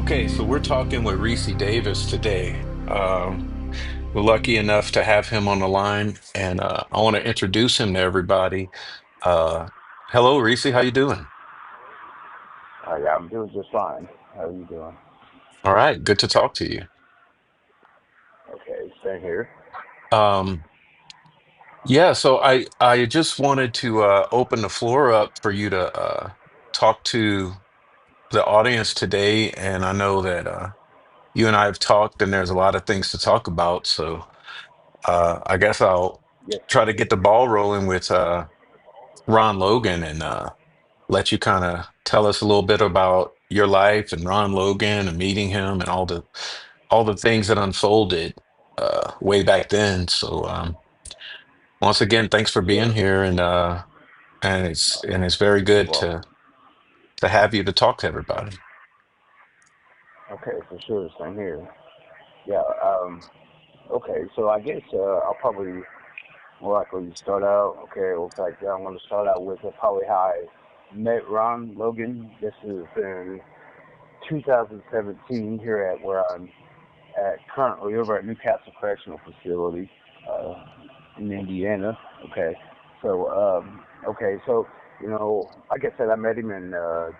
Okay, so we're talking with Reese Davis today. We're lucky enough to have him on the line, and I want to introduce him to everybody. Uh, Hello, Reese. How you doing? Yeah, I'm doing just fine. How are you doing? All right, good to talk to you. Okay, same here. Um, yeah, so I just wanted to open the floor up for you to talk to the audience today, and I know that you and I have talked, and there's a lot of things to talk about. So I guess I'll Yes, try to sir. get the ball rolling with Ron Logan and let you kind of tell us a little bit about your life and Ron Logan and meeting him and all the things that unfolded way back then. So once again, thanks for being Sure. here and it's very You're good welcome. to have you to talk to everybody. Okay, for sure. Same here. Yeah. Okay, so I guess I'll probably more likely start out. Okay, well, in fact, I'm going to start out with probably how I met Ron Logan. This is in 2017 here at where I'm at currently over at Newcastle Correctional Facility uh, in Indiana. Okay, so like I said, I met him in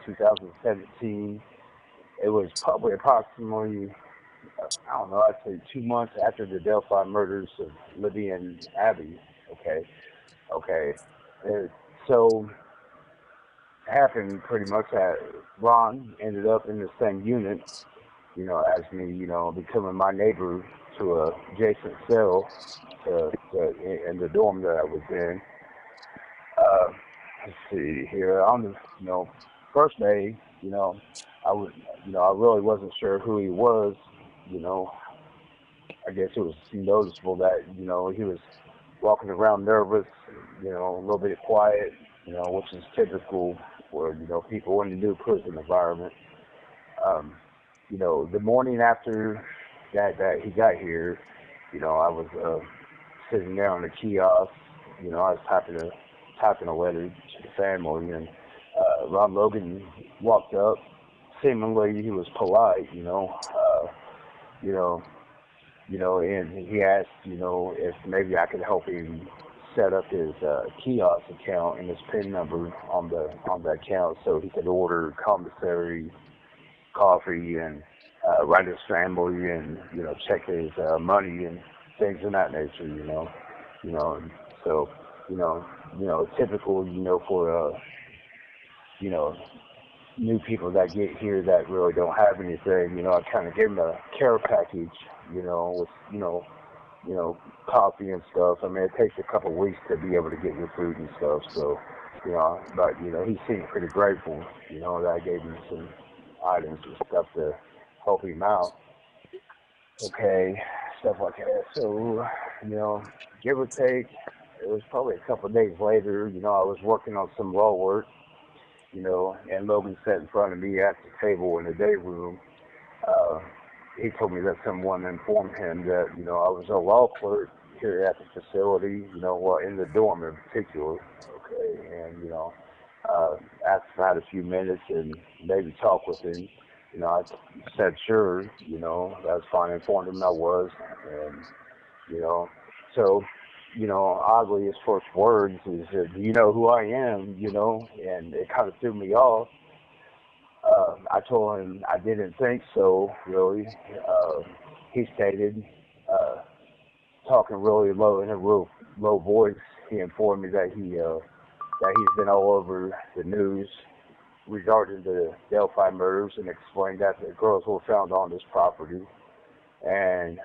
2017. It was probably approximately I don't know, I'd say 2 months after the Delphi murders of Libby and Abby. Okay, okay. Uh, so happened pretty much that Ron ended up in the same unit, as me, becoming my neighbor to a adjacent cell in the dorm that I was in. Uh, let's see here on the first day, I was I really wasn't sure who he was. You know, I guess it was noticeable that he was walking around nervous, a little bit quiet, which is typical for people in the new prison environment. Um, the morning after that he got here, I was sitting there on the kiosk. I was typing a letter to the family, and Ron Logan walked up. Seemingly, he was polite, you know, and he asked, if maybe I could help him set up his kiosk account and his PIN number on the account so he could order commissary coffee and write his family and check his money and things of that nature. You know, and so you know, typical. For you know new people that get here that really don't have anything. I kind of gave them a care package. With coffee and stuff. I mean, it takes a couple of weeks to be able to get your food and stuff. So, but he seemed pretty grateful. That I gave him some items and stuff to help him out. Okay, stuff like that. So, give or take, it was probably a couple of days later. I was working on some law work. And Logan sat in front of me at the table in the day room. Uh, he told me that someone informed him that I was a law clerk here at the facility. Well, in the dorm in particular. Okay, and asked if I had a few minutes and maybe talk with him. I said sure. That's fine. Informed him I was, and you know, so oddly, his first words is, "Do you know who I am?" And it kind of threw me off. I told him I didn't think so, really. Uh, he stated, uh, talking really low in a real low voice, he informed me that he's been all over the news regarding the Delphi murders and explained that the girls were found on this property. And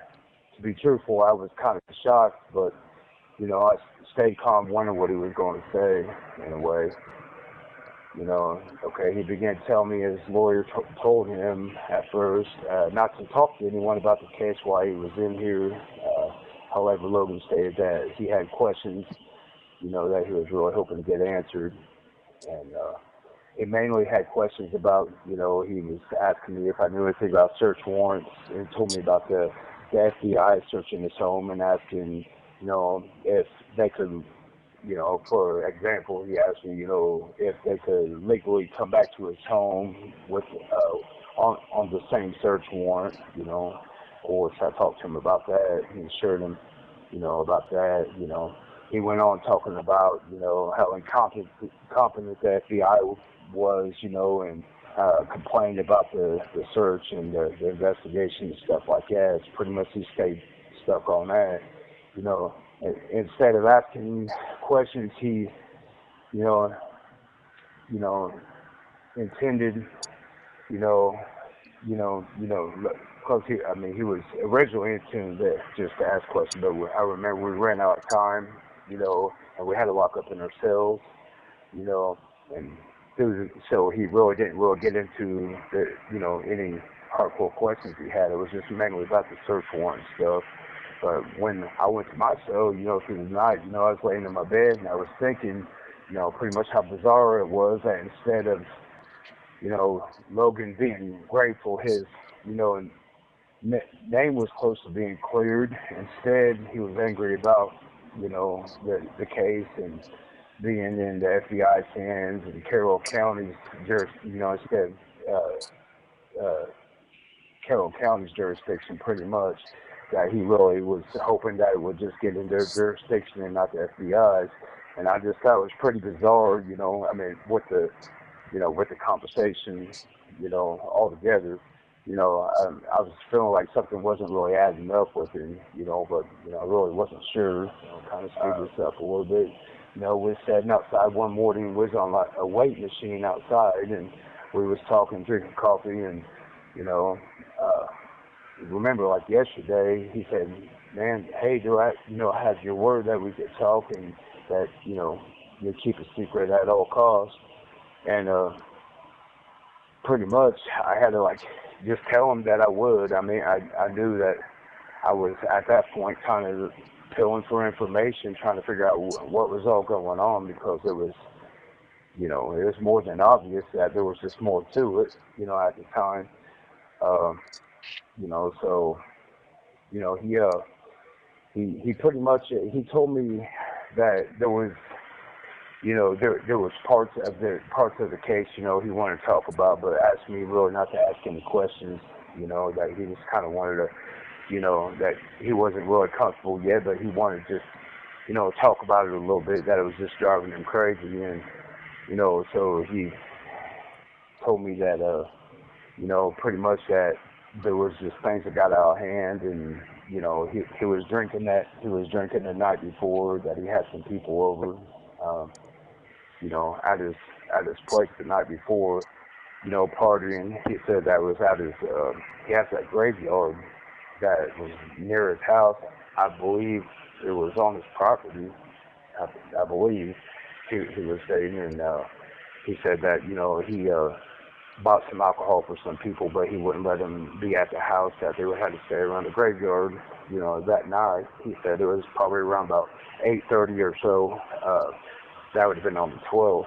to be truthful, I was kind of shocked, but I stayed calm, wondering what he was going to say in a way. Okay, he began to tell me his lawyer told him at first not to talk to anyone about the case while he was in here. However, Logan stated that he had questions, that he was really hoping to get answered. And he mainly had questions about, he was asking me if I knew anything about search warrants and told me about the FBI searching his home and asking, if they could for example, he asked me, if they could legally come back to his home with on the same search warrant, or so I talked to him about that. He assured him, about that. He went on talking about, how incompetent the FBI was, and complained about the search and the investigation and stuff like that. It's pretty much he stayed stuck on that. Instead of asking questions, he, you know, you know, intended, you know, because he was originally intended just to ask questions, but I remember we ran out of time, and we had to lock up in our cells, and so he really didn't get into any hardcore questions he had. It was just mainly about the search warrant stuff. But when I went to my cell, through the night, I was laying in my bed and I was thinking, pretty much how bizarre it was that instead of, Logan being grateful his, name was close to being cleared. Instead, he was angry about, the case and being in the FBI's hands and Carroll County's, instead Carroll County's jurisdiction, pretty much. That he really was hoping that it would just get in their jurisdiction and not the FBI's. And I just thought it was pretty bizarre, with the conversation, altogether. I was feeling like something wasn't really adding up with it, but, I really wasn't sure. Kind of screwed this up a little bit. We was sitting outside one morning, we was on like a weight machine outside, and we was talking, drinking coffee, and, remember like yesterday, he said, man, hey, do I have your word that we could talk and that, you keep a secret at all costs. And pretty much I had to just tell him that I would. I knew that I was at that point kind of pilling for information, trying to figure out what was all going on, because it was, it was more than obvious that there was just more to it, at the time. So, he pretty much, he told me that there was, there was parts of the case, he wanted to talk about, but asked me really not to ask any questions, that he just kind of wanted to, that he wasn't really comfortable yet, but he wanted to just, talk about it a little bit, that it was just driving him crazy. And, so he told me that, pretty much that there was just things that got out of hand, and he was drinking the night before, that he had some people over, at his place the night before, partying. He said that was at his he has that graveyard that was near his house. I believe it was on his property. I believe he was saying, and he said that he bought some alcohol for some people, but he wouldn't let them be at the house, that they would have to stay around the graveyard, that night. He said it was probably around about 8:30 or so. That would have been on the 12th.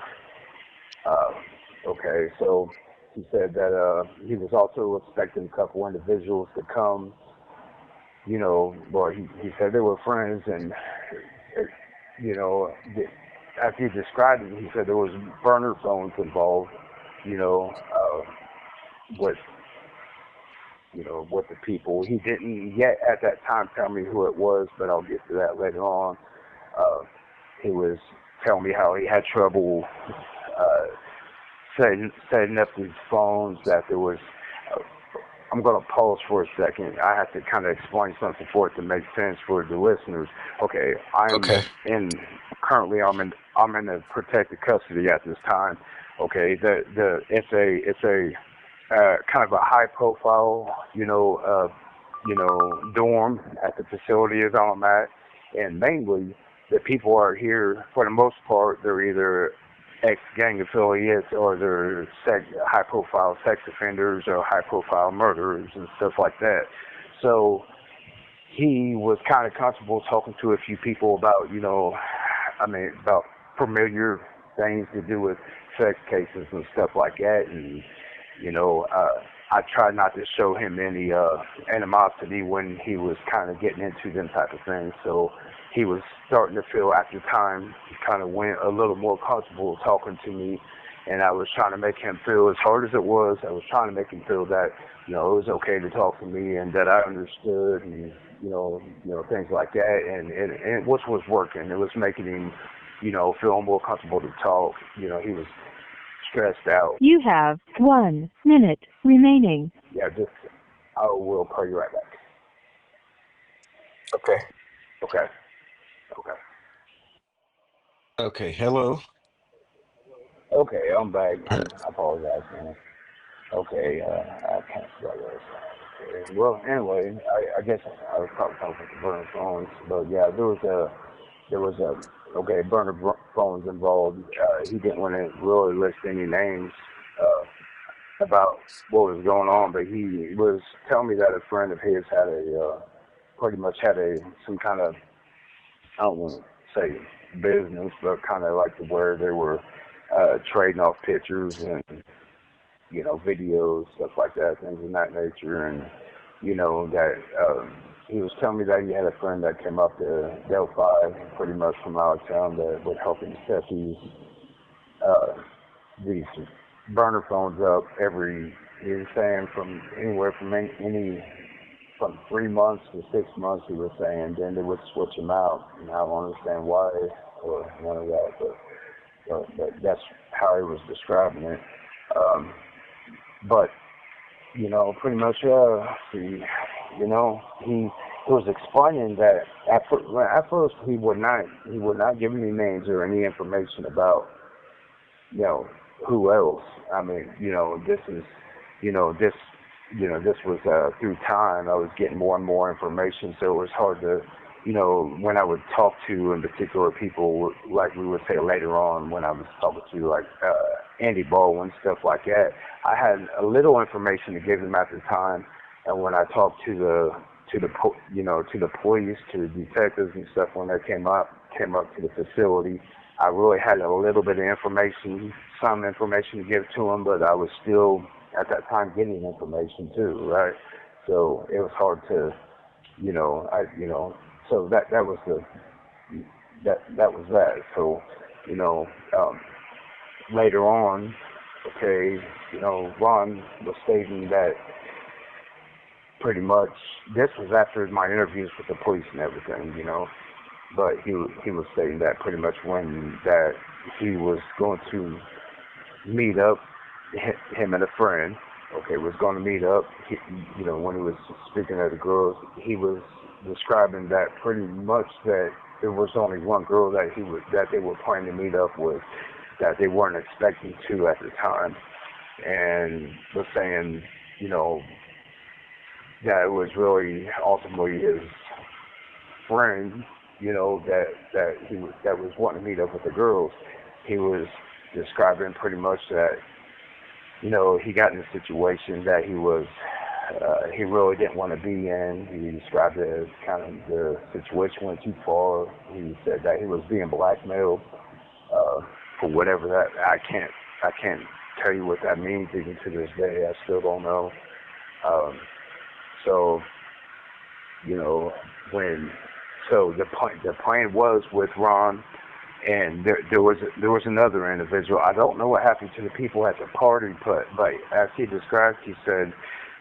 Okay, so he said that he was also expecting a couple individuals to come, well, he said they were friends, and, after he described it, he said there was burner phones involved, with the people. He didn't yet at that time tell me who it was, but I'll get to that later on. He was telling me how he had trouble setting up these phones, that there was, I'm going to pause for a second. I have to kind of explain something for it to make sense for the listeners. Okay, Okay. currently I'm in a protected custody at this time. Okay, it's a kind of a high profile, dorm at the facility as I'm at, and mainly the people are here for the most part. They're either ex-gang affiliates, or they're high-profile sex offenders or high-profile murderers and stuff like that. So he was kind of comfortable talking to a few people about, about familiar things to do with sex cases and stuff like that. And, I tried not to show him any animosity when he was kind of getting into them type of things. So he was starting to feel after time he kind of went a little more comfortable talking to me, and I was trying to make him feel, as hard as it was, I was trying to make him feel that, it was okay to talk to me and that I understood, and things like that, and which was working. It was making him, feel more comfortable to talk. He was stressed out. You have 1 minute remaining. Yeah, I will call you right back. Okay. Okay. Okay. Okay. Hello. Okay, I'm back. I apologize, man. Okay, I can't spell this. Okay. Well, anyway, I guess I was probably talking about the burner phones, but yeah, there was burner phones involved. He didn't want to really list any names about what was going on, but he was telling me that a friend of his had pretty much had some kind of, I don't want to say business, but kind of like where they were trading off pictures and videos, stuff like that, things of that nature, and that he was telling me that he had a friend that came up to Delphi, pretty much from out of town, that would help him set these burner phones up every. He was saying from anywhere from from 3 months to 6 months. He was saying then they would switch them out, and I don't understand why or none of that, but that's how he was describing it. But pretty much, he was explaining that at first he would not give me names or any information about who else. I mean, this was through time. I was getting more and more information, so it was hard to, when I would talk to in particular people, like we would say later on when I was talking to like Andy Baldwin, stuff like that. I had a little information to give them at the time, and when I talked to the police, to the detectives and stuff, when they came up to the facility, I really had a little bit of information, some information to give to them, but I was still at that time getting information too, right? So it was hard to, so that was that. So, later on, okay, Ron was stating that pretty much this was after my interviews with the police and everything, but he was saying that pretty much when that he was going to meet up, him and a friend, okay, was going to meet up. When he was speaking of the girls, he was describing that pretty much that there was only one girl that they were planning to meet up with, that they weren't expecting to at the time, and was saying, that it was really ultimately his friend, that was wanting to meet up with the girls. He was describing pretty much that, he got in a situation that he really didn't want to be in. He described it as kind of the situation went too far. He said that he was being blackmailed for whatever that. I can't tell you what that means even to this day. I still don't know. So the plan was with Ron, and there was another individual. I don't know what happened to the people at the party, but as he described, he said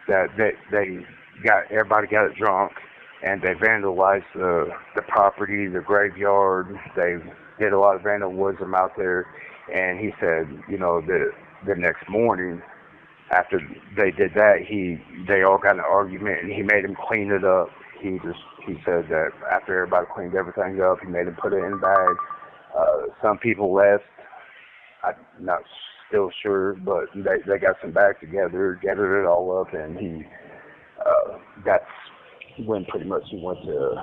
that everybody got drunk, and they vandalized the property, the graveyard. They did a lot of vandalism out there, and he said, the next morning after they did that, they all got in an argument, and he made them clean it up. He said that after everybody cleaned everything up, he made them put it in a bag. Some people left. I'm not still sure, but they got some bags together, gathered it all up, and that's when pretty much he went to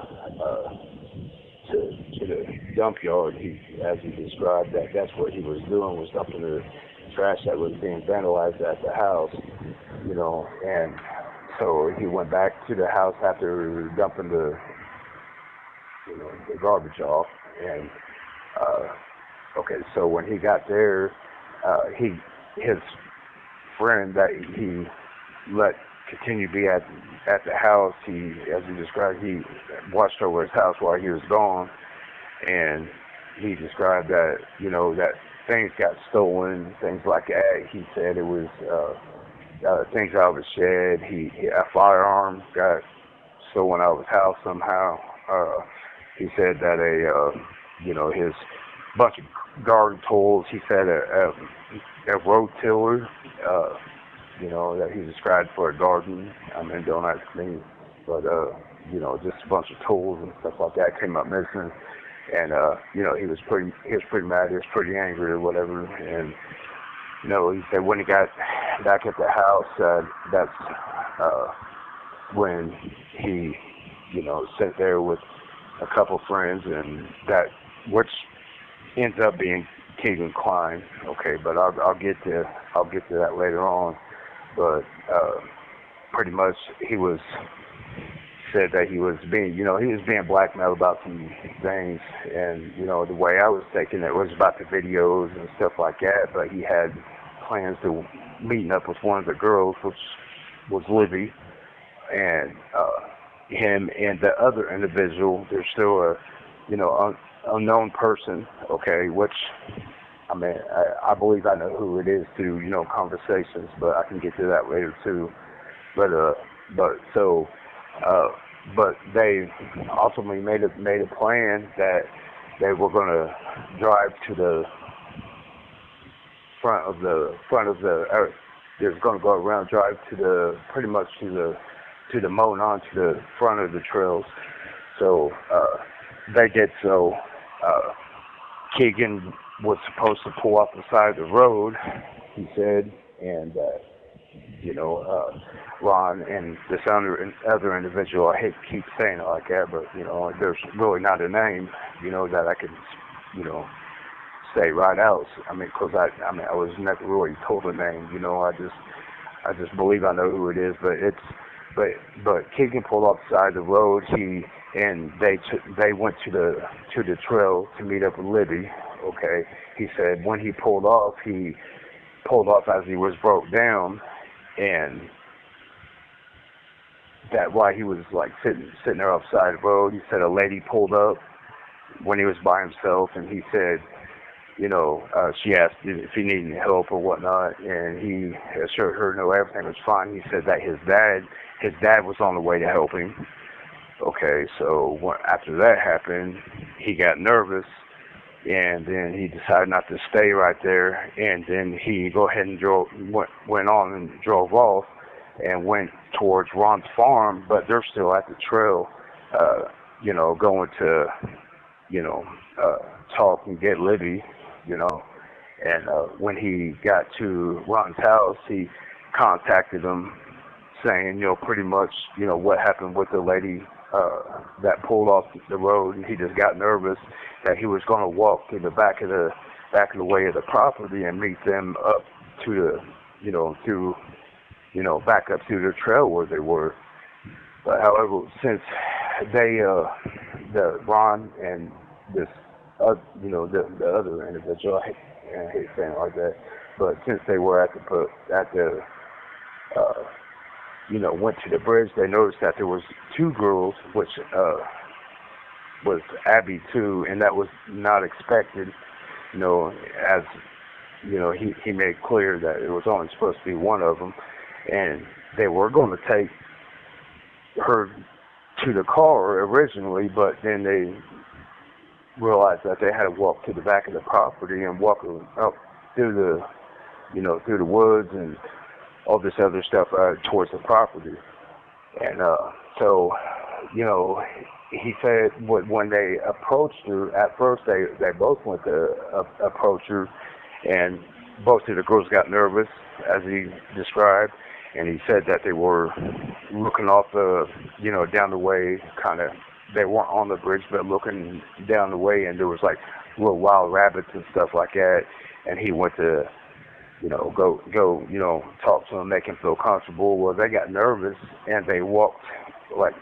the dump yard. As he described, that's what he was doing, was dumping the trash that was being vandalized at the house, and so he went back to the house after dumping the garbage off, and so when he got there, his friend that he let continued to be at the house. He, as he described, he watched over his house while he was gone, and he described that, you know, that things got stolen, things like that. He said it was things out of his shed. A firearm got stolen out of his house somehow. He said that you know, his bunch of garden tools. He said a rotiller, you know, that he described for a garden. I mean, don't ask me, but you know, just a bunch of tools and stuff like that came up missing. And you know, he was pretty mad. He was pretty angry or whatever. And you know, he said when he got back at the house, that's when he, you know, sat there with a couple friends, and that, which ends up being Keegan Klein. Okay, but I'll get to that later on. But pretty much he said that he was being, you know, he was being blackmailed about some things, and you know, the way I was taking it was about the videos and stuff like that. But he had plans to meeting up with one of the girls, which was Libby, and him and the other individual. There's still a, you know, unknown person. Okay, which, I mean, I believe I know who it is through, you know, conversations, but I can get to that later too. But they ultimately made a plan that they were going to drive to the front of the they was going to go around, drive to the, pretty much to the moat onto the front of the trails. So they did so. Keegan was supposed to pull off the side of the road, he said, and you know, Ron and this other individual, I hate to keep saying it like that, but you know, there's really not a name, you know, that I could, you know, say right out. I mean, because I was never really told a name, you know. I just believe I know who it is, but Keegan pulled off the side of the road. They went to the trail to meet up with Libby. Okay, he said when he pulled off as he was broke down, and that while he was like sitting there off the side of the road, he said a lady pulled up when he was by himself, and he said, you know, she asked if he needed any help or whatnot, and he assured her no, everything was fine. He said that his dad was on the way to help him. Okay, so after that happened, he got nervous, and then he decided not to stay right there, and then he go ahead and went on and drove off and went towards Ron's farm, but they're still at the trail, you know, going to, you know, talk and get Libby, you know. And when he got to Ron's house, he contacted him saying, you know, pretty much, you know, what happened with the lady that pulled off the road, and he just got nervous that he was going to walk to the back of the way of the property and meet them up to the, you know, through, you know, back up through the trail where they were. But however, since they, the Ron and this, you know, the other individual, I hate saying it like that, but since they were at the you know, went to the bridge, they noticed that there was two girls, which was Abby too, and that was not expected. You know, as you know, he made clear that it was only supposed to be one of them, and they were going to take her to the car originally, but then they realized that they had to walk to the back of the property and walk up through the, you know, through the woods and all this other stuff towards the property. And so, you know, he said when they approached her, at first they both went to approach her, and both of the girls got nervous, as he described, and he said that they were looking off the, you know, down the way, kind of, they weren't on the bridge, but looking down the way, and there was like little wild rabbits and stuff like that, and he went to, you know, go, you know, talk to them, make him feel comfortable. Well, they got nervous, and they walked, like,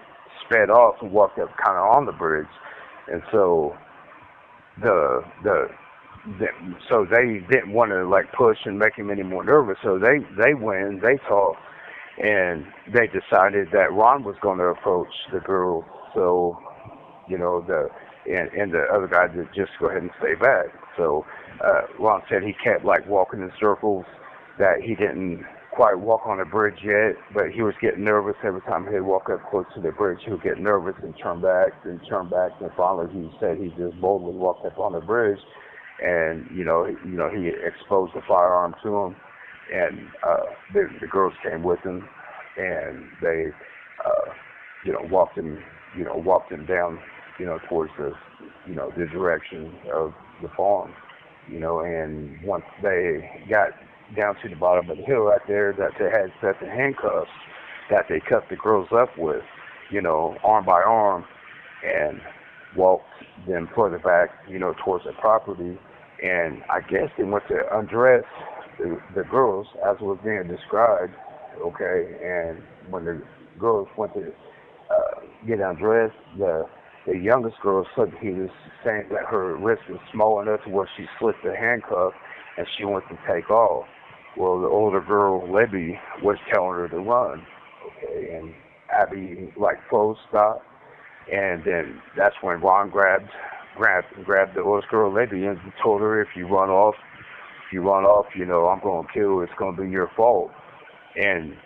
sped off and walked up kind of on the bridge. And so so they didn't want to, like, push and make him any more nervous. So they went and they talked, and they decided that Ron was going to approach the girl, so and the other guy to just go ahead and stay back. So Ron said he kept like walking in circles, that he didn't quite walk on the bridge yet, but he was getting nervous every time he'd walk up close to the bridge. He would get nervous and turn back, and finally he said he just boldly walked up on the bridge, and he exposed the firearm to him, and the girls came with him, and they walked him down towards the direction of the farm, and once they got down to the bottom of the hill right there, that they had set the handcuffs that they cut the girls up with, arm by arm, and walked them further back, towards the property. And I guess they went to undress the girls as was being described, okay? And when the girls went to get undressed, the youngest girl said he was saying that her wrist was small enough to where she slipped the handcuff and she went to take off. Well, the older girl, Libby, was telling her to run, okay? And Abby, froze, stopped, and then that's when Ron grabbed the oldest girl, Libby, and told her, if you run off, I'm going to kill you. It's going to be your fault. And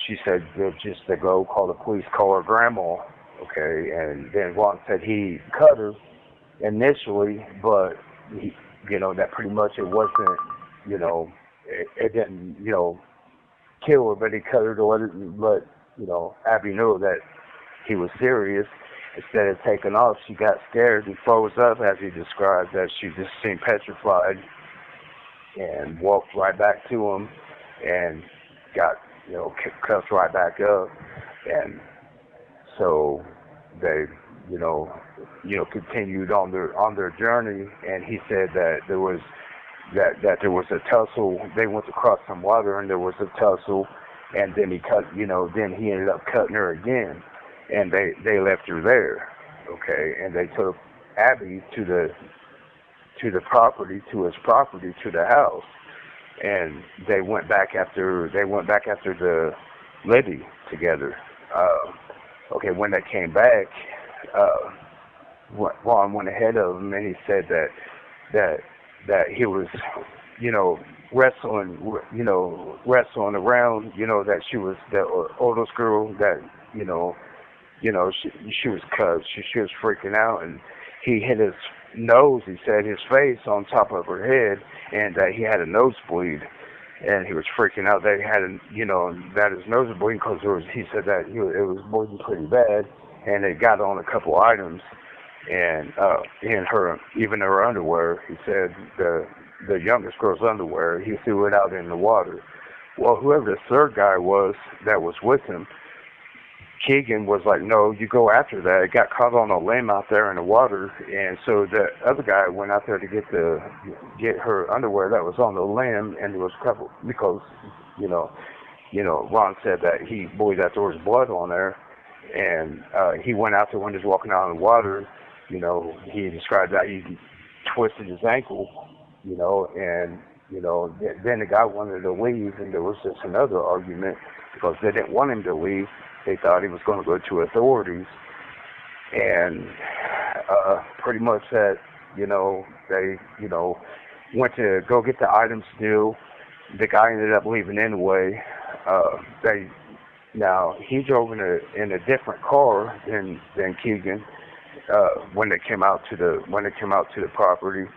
she said just to go call the police, call her grandma, okay? And then Ron said he cut her initially, but that pretty much it wasn't, it didn't, kill her, but he cut her to let, Abby knew that he was serious. Instead of taking off, she got scared and froze up, as he described, that she just seemed petrified, and walked right back to him and got, cuffed right back up. And so they, continued on their journey, and he said that there was a tussle. They went across some water, and there was a tussle, and then he ended up cutting her again, and they left her there, okay? And they took Abby to his property, to the house, and they went back after the lady together. Okay, when they came back, Ron went ahead of him, and he said that he was, wrestling around, that she was the oldest girl, that, she was cut. She was freaking out, and he hit his nose, he said, his face on top of her head, and that he had a nosebleed, and he was freaking out that he had, that his nose was bleeding, because he said that it was bleeding pretty bad, and it got on a couple items, and even her underwear. He said the youngest girl's underwear, he threw it out in the water. Well, whoever the third guy was that was with him, Keegan was like, no, you go after that. It got caught on a limb out there in the water, and so the other guy went out there to get her underwear that was on the limb, and there was a couple, because Ron said that he believed that there was blood on there, and he went out there when he was walking out in the water. He described that he twisted his ankle, and then the guy wanted to leave, and there was just another argument because they didn't want him to leave. They thought he was going to go to authorities, and pretty much that, they, went to go get the items still. The guy ended up leaving anyway. Now he drove in a different car than Keegan when they came out to the property.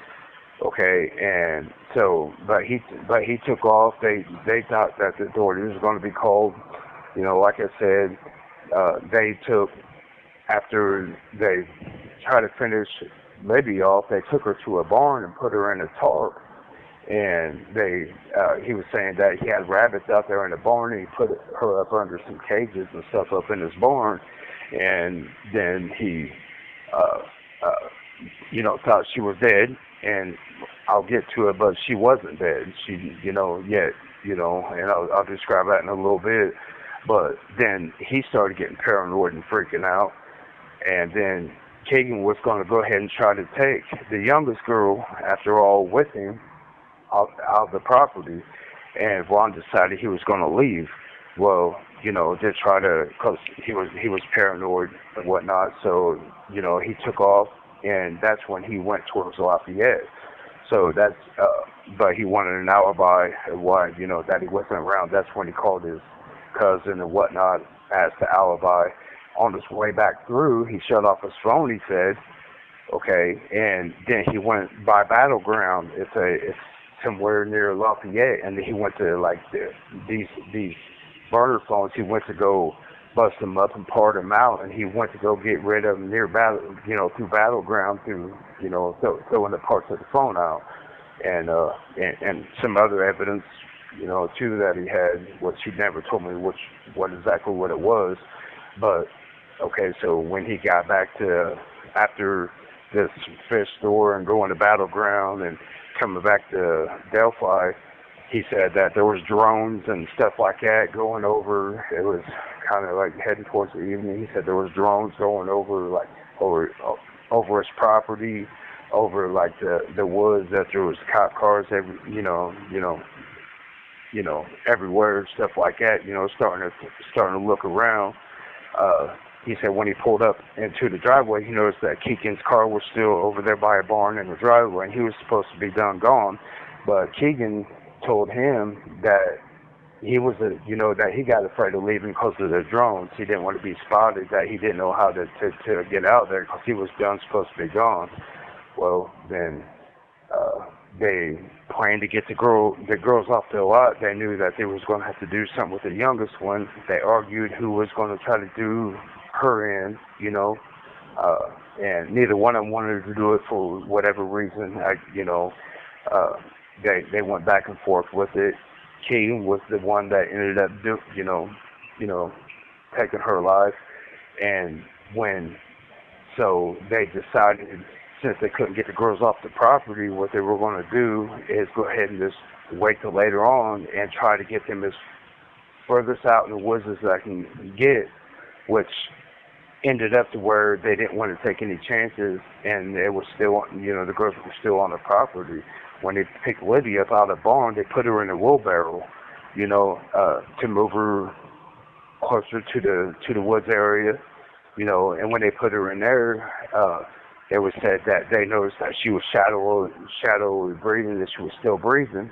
Okay, and so but he took off. They thought that the authorities was going to be called. Like I said, they took, after they tried to finish Libby off, they took her to a barn and put her in a tarp. And he was saying that he had rabbits out there in the barn, and he put her up under some cages and stuff up in his barn. And then he, thought she was dead. And I'll get to it, but she wasn't dead. She, and I'll describe that in a little bit. But then he started getting paranoid and freaking out. And then Keegan was going to go ahead and try to take the youngest girl, after all, with him out of the property. And Ron decided he was going to leave. well, to try to, cause he was paranoid and whatnot. So he took off, and that's when he went towards Lafayette. So but he wanted an alibi of why, that he wasn't around. That's when he called his cousin and whatnot as the alibi. On his way back through, he shut off his phone. He said, okay, and then he went by Battleground. It's somewhere near Lafayette, and then he went to like these burner phones. He went to go bust them up and part them out, and he went to go get rid of them near through Battleground, through throwing the parts of the phone out, and some other evidence, too, that he had, which he never told me what exactly what it was, but okay, so when he got back to after this fish store and going to Battleground and coming back to Delphi, he said that there was drones and stuff like that going over. It was kind of like heading towards the evening. He said there was drones going over, like over his property, over like the woods. That there was cop cars everywhere, stuff like that. Starting to look around. He said when he pulled up into the driveway, he noticed that Keegan's car was still over there by a barn in the driveway, and he was supposed to be done gone. But Keegan told him that that he got afraid of leaving because of the drones. He didn't want to be spotted, that he didn't know how to get out there because he was done supposed to be gone. Well, then they planned to get the girls off the lot. They knew that they was going to have to do something with the youngest one. They argued who was going to try to do her in, and neither one of them wanted to do it for whatever reason. They went back and forth with it. Keegan was the one that ended up taking her life, and so they decided, since they couldn't get the girls off the property, what they were going to do is go ahead and just wait till later on and try to get them as furthest out in the woods as I can get, which ended up to where they didn't want to take any chances, and it was still, the girls were still on the property. When they picked Libby up out of the barn, they put her in a wheelbarrow, to move her closer to the woods area, and when they put her in there, it was said that they noticed that she was shadowly breathing, that she was still breathing,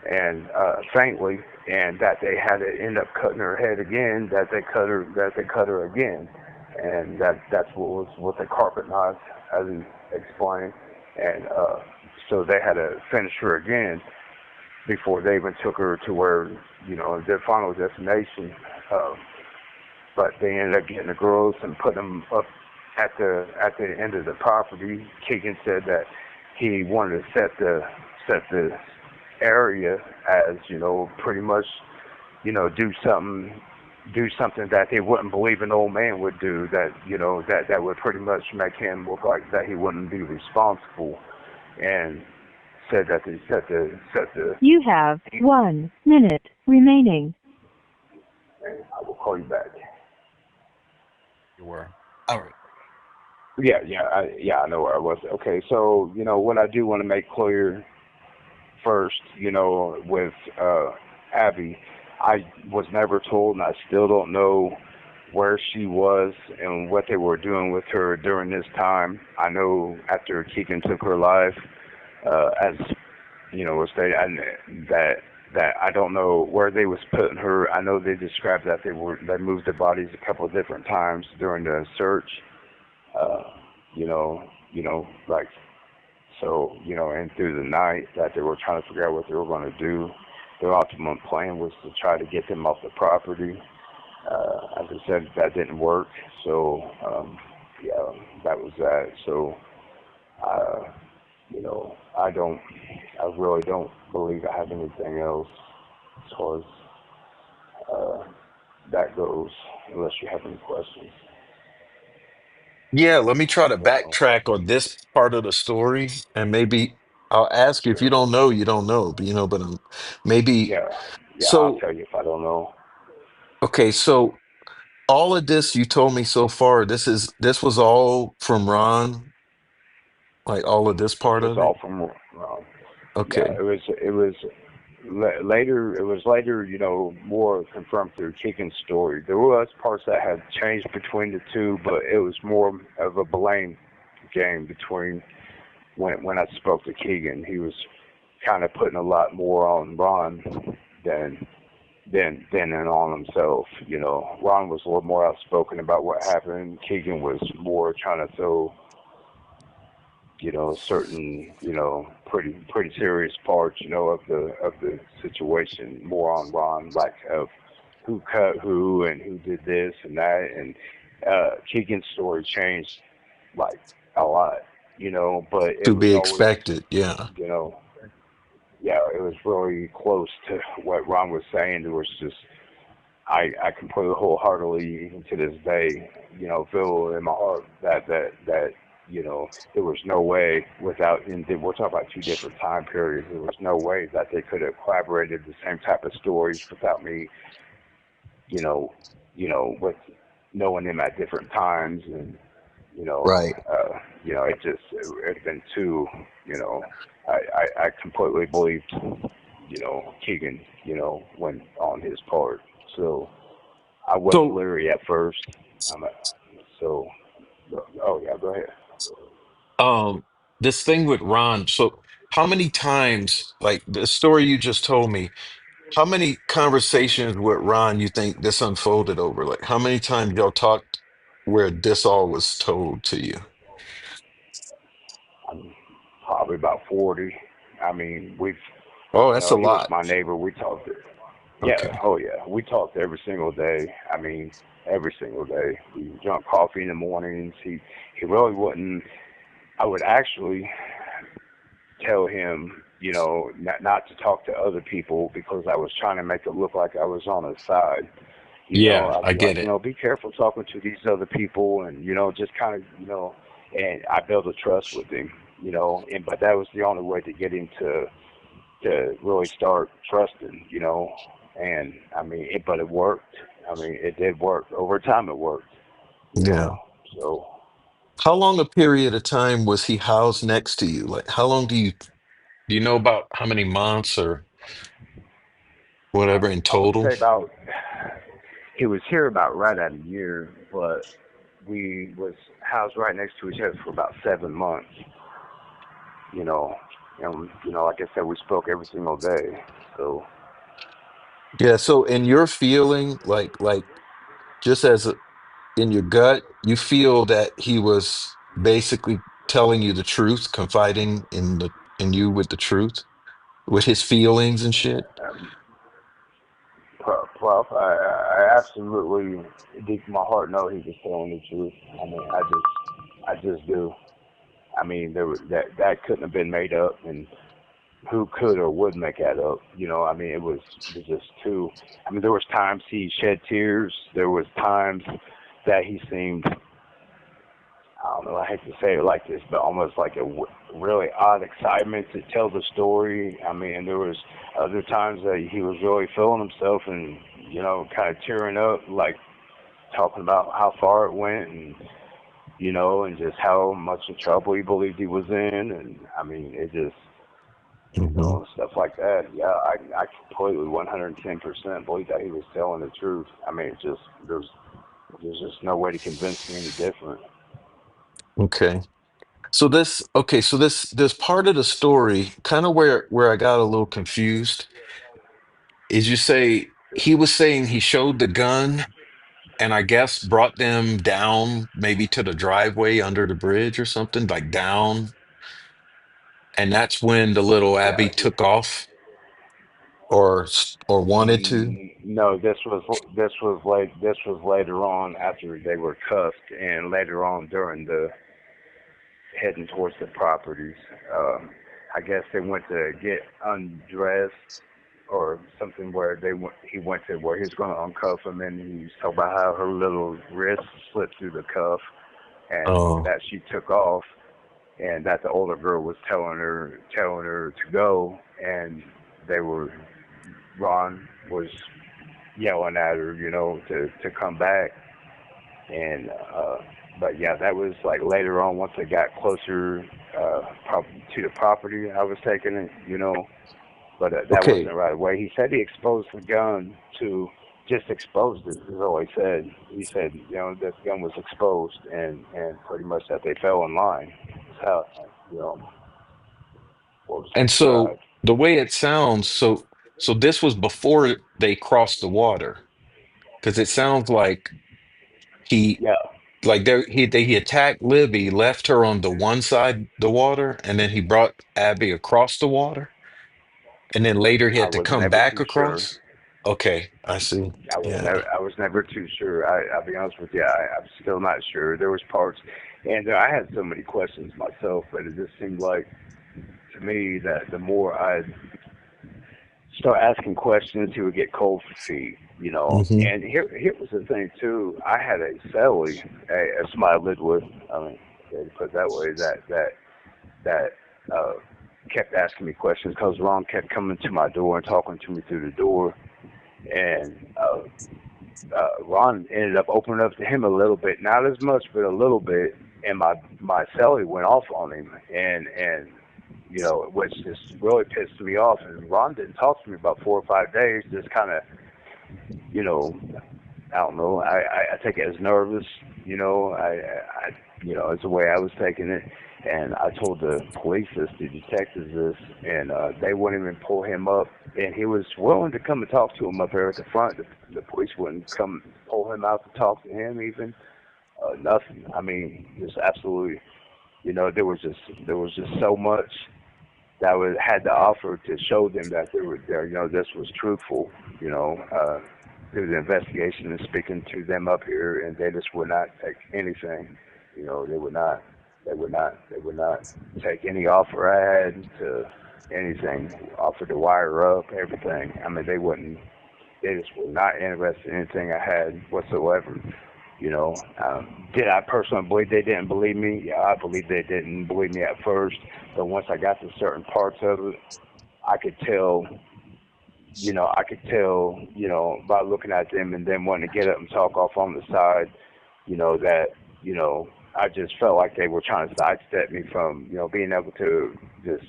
and faintly, and that they had to end up cutting her head again, that they cut her again, and that's what the carpet knife, as he explained, and so they had to finish her again before they even took her to where their final destination. But they ended up getting the girls and putting them up at the end of the property. Keegan said that he wanted to set the area as pretty much do something that they wouldn't believe an old man would do, that would pretty much make him look like that he wouldn't be responsible, and said that they set the. You have 1 minute remaining. And I will call you back. You were. All right. I know where I was. Okay, so what I do want to make clear first, with Abby, I was never told, and I still don't know where she was and what they were doing with her during this time. I know after Keegan took her life, as was stated, that I don't know where they was putting her. I know they described that they moved the bodies a couple of different times during the search. Like, so, and through the night that they were trying to figure out what they were going to do. Their ultimate plan was to try to get them off the property. As I said, that didn't work. So, that was that. So, I really don't believe I have anything else as far as that goes, unless you have any questions. Yeah, let me try to So, backtrack on this part of the story, and maybe I'll ask you if you sure. don't know, you don't know, but maybe. Yeah, I'll So, tell you if I don't know. okay, so all of this you told me so far, this was all from Ron, like all of this part It was of it. all from, yeah, Okay. it was later, it was later, more confirmed through Keegan's story. There was parts that had changed between the two, but it was more of a blame game between when I spoke to Keegan. He was kind of putting a lot more on Ron than than on himself. Ron was a little more outspoken about what happened. Keegan was more trying to throw certain, pretty serious parts, of the situation more on Ron, like of who cut who and who did this and that, and Keegan's story changed like a lot, but it To was be always, expected. Yeah. you know, yeah, it was really close to what Ron was saying. There was just I completely wholeheartedly, even to this day, feel in my heart that there was no way without, and we're talking about two different time periods. There was no way that they could have collaborated the same type of stories without me, you know, with knowing them at different times, and Right. it's been too, you know, I completely believed, Keegan, when on his part. So I was So, leery at first. Um, so, oh yeah, go ahead. um, this thing with Ron. So, how many times, like the story you just told me, how many conversations with Ron you think this unfolded over? Like, how many times y'all talked where this all was told to you? I'm probably about 40. I mean, Oh, that's a he was lot. my neighbor. We talked. Yeah, Okay. oh yeah, we talked every single day. I mean, every single day. We drank coffee in the mornings. He really wouldn't. I would actually tell him, not to talk to other people because I was trying to make it look like I was on his side. Yeah, I'd I be get like, it. be careful talking to these other people, and just kind of, and I built a trust with him, and but that was the only way to get him to really start trusting, and I mean, but it worked. I mean, it did work over time. It worked, you know, Yeah. so. How long a period of time was he housed next to you? Like, how long do you know about how many months or whatever in I would total? say about he was here about right at a year, but we was housed right next to each other for about 7 months, you know, and like I said, we spoke every single day. So Yeah, so in your feeling, like just as in your gut, you feel that he was basically telling you the truth, confiding in you with the truth, with his feelings and shit. um, Prof, I absolutely deep in my heart know he was telling the truth. I mean, I just do. I mean, that couldn't have been made up, and who could or would make that up? I mean, it was just too. I mean, there was times he shed tears. There was times that he seemed, I don't know, I hate to say it like this, but almost like a really odd excitement to tell the story. I mean, there was other times that he was really feeling himself and, kind of tearing up, like talking about how far it went and, and just how much of trouble he believed he was in. And I mean, it just, Hmm. stuff like that. Yeah, I completely 110% believe that he was telling the truth. I mean, it just, there's just no way to convince me any different. Okay. So this part of the story, kind of where I got a little confused, is you say he was saying he showed the gun and I guess brought them down maybe to the driveway under the bridge or something, like down, and that's when the little Yeah, Abby took off or wanted to. No, this was later on after they were cuffed, and later on during the heading towards the properties. I guess they went to get undressed or something where he went to where he was going to uncuff him, and he was talking about how her little wrist slipped through the cuff, and Oh, that she took off, and that the older girl was telling her to go, and they were Ron was yelling at her, to come back. And but yeah, that was like later on once I got closer to the property I was taking it, but that Okay. wasn't right away. He said he exposed the gun to just exposed it. Is all he said. He said, that the gun was exposed, and pretty much that they fell in line. That's how you know what was And so described. the way it sounds, so this was before they crossed the water, because it sounds like he Yeah, like he attacked Libby, left her on the one side the water, and then he brought Abby across the water, and then later he I had to was come never back too sure. across. Okay, I see. Yeah. I was never too sure. I'll be honest with you. I'm still not sure. There was parts, and I had so many questions myself, but it just seemed like to me that the more I start asking questions, he would get cold feet. Hmm. And here was the thing too. I had a cellie, a somebody I lived with. I mean, to put it that way, that uh, kept asking me questions because Ron kept coming to my door and talking to me through the door, and Ron ended up opening up to him a little bit, not as much, but a little bit. And my celly went off on him, and which just really pissed me off. And Ron didn't talk to me about 4 or 5 days, just kind of, you know, I don't know. I take it as nervous, it's the way I was taking it. And I told the police this, the detectives this, and they wouldn't even pull him up. And he was willing to come and talk to him up there at the front. The police wouldn't come pull him out to talk to him even. Nothing. I mean, just absolutely. There was just so much that I had to offer to show them that this was truthful. Through the investigation and speaking to them up here, and they just would not take anything. They would not. They would not take any offer I had to anything. Offered to wire up everything. I mean, they wouldn't. They just were not interested in anything I had whatsoever. Did I personally believe they didn't believe me? Yeah, I believe they didn't believe me at first, but once I got to certain parts of it, I could tell. By looking at them and then wanting to get up and talk off on the side, that, I just felt like they were trying to sidestep me from, being able to just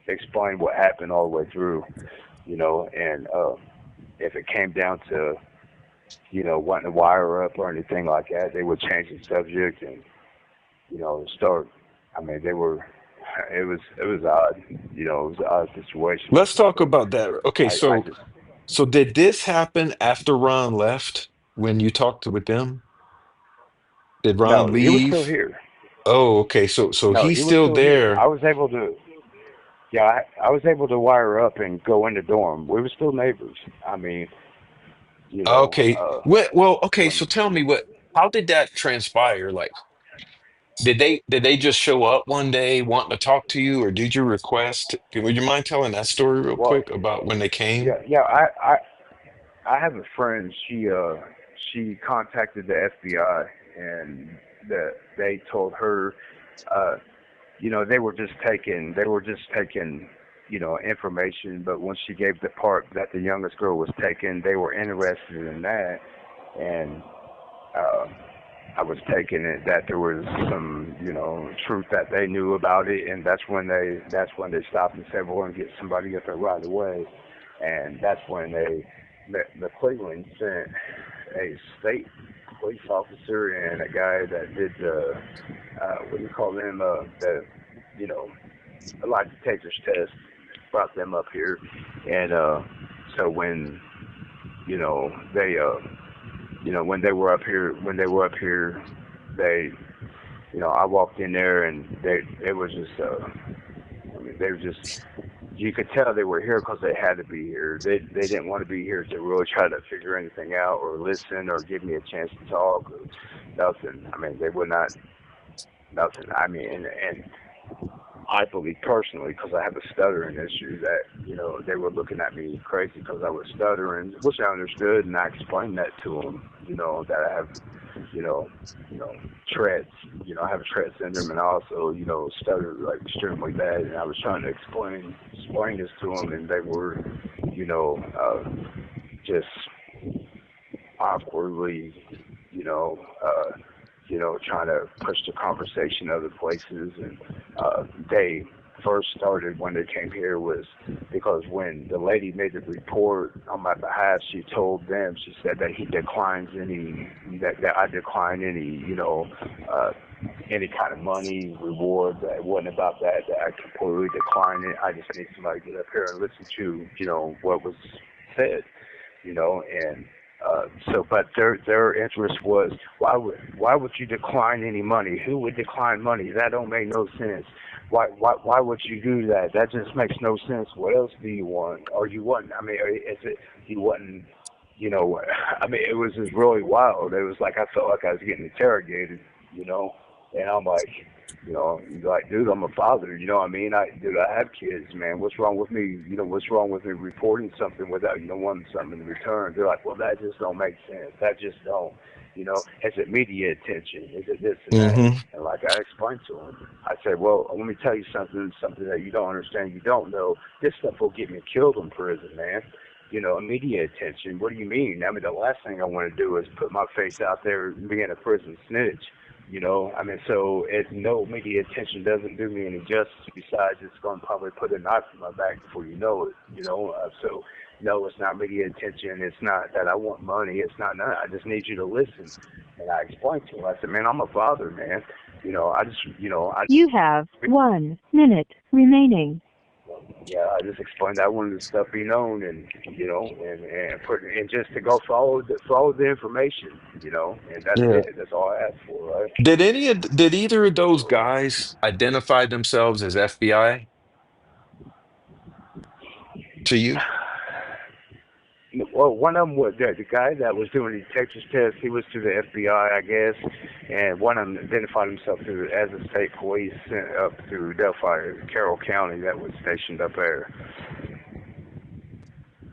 explain what happened all the way through, and if it came down to, wanting to wire up or anything like that, they would change the subject and, start, I mean, it was odd, it was an odd situation, Let's talk but about that. Okay, I so just so did this happen after Ron left when you talked with them? Did Ron no, he was still leave? here. Oh, okay. So No, he's he was still still here. I there. was able to, yeah, I was able to wire up and go in the dorm. We were still neighbors. I mean, Okay. Well, okay, so when, tell me how did that transpire? Like, did they just show up one day wanting to talk to you, or did you request? Would you mind telling that story real well, quick about when they came? yeah, I have a friend. She contacted the FBI, and they told her, uh, they were just taking information. But once she gave the part that the youngest girl was taking, they were interested in that, and uh, I was taking it that there was some, truth that they knew about it, and that's when they stopped and said, "We're going to get somebody up there right away," and that's when the Cleveland sent a state police officer and a guy that did the what do you call them, the you know a lie detector's test, brought them up here, and so when you know they when they were up here, they, I walked in there and it was just, I mean, they were just, you could tell they were here because they had to be here. They didn't want to be here to really try to figure anything out or listen or give me a chance to talk or nothing. I mean, they would not, nothing. I mean, and I believe personally, because I have a stuttering issue, that they were looking at me crazy because I was stuttering, which I understood, and I explained that to them. That I have, Tourette's. I have a Tourette syndrome, and I also, stutter like extremely bad. And I was trying to explain this to them, and they were, just awkwardly, you know, uh, trying to push the conversation other places, and they first started when they came here was because when the lady made the report on my behalf, she told them, she said that he declines any, that I decline any, any kind of money, reward. That it wasn't about that, that I completely decline it. I just need somebody to get up here and listen to, what was said, and but their interest was why would you decline any money? Who would decline money? That don't make no sense. Why would you do that? That just makes no sense. What else do you want? Or you want? I mean, is it you wasn't? I mean, it was just really wild. It was like I felt like I was getting interrogated, and I'm like, like, dude, I'm a father, you know what I mean? Dude, I have kids, man. What's wrong with me? What's wrong with me reporting something without, wanting something in return? They're like, well, that just don't make sense. That just don't, is it media attention? Is it this and that? Mm-hmm. And like I explained to him, I said, well, let me tell you something that you don't understand, you don't know. This stuff will get me killed in prison, man. Media attention. What do you mean? I mean, the last thing I want to do is put my face out there and being a prison snitch. I mean, so no media attention doesn't do me any justice. Besides, it's going to probably put a knife in my back before you know it. So no, it's not media attention. It's not that I want money. It's not none. I just need you to listen. And I explained to him. I said, man, I'm a father, man. I just, You have 1 minute remaining. yeah, I just explained I wanted the stuff be known, and and just to go follow the information, and that's Yeah. it. That's all I asked for, right? Did either of those guys identify themselves as FBI to you? Well, one of them was the guy that was doing the Texas test. He was through the FBI, I guess, and one of them identified himself as a state police sent up through Delphi, Carroll County, that was stationed up there.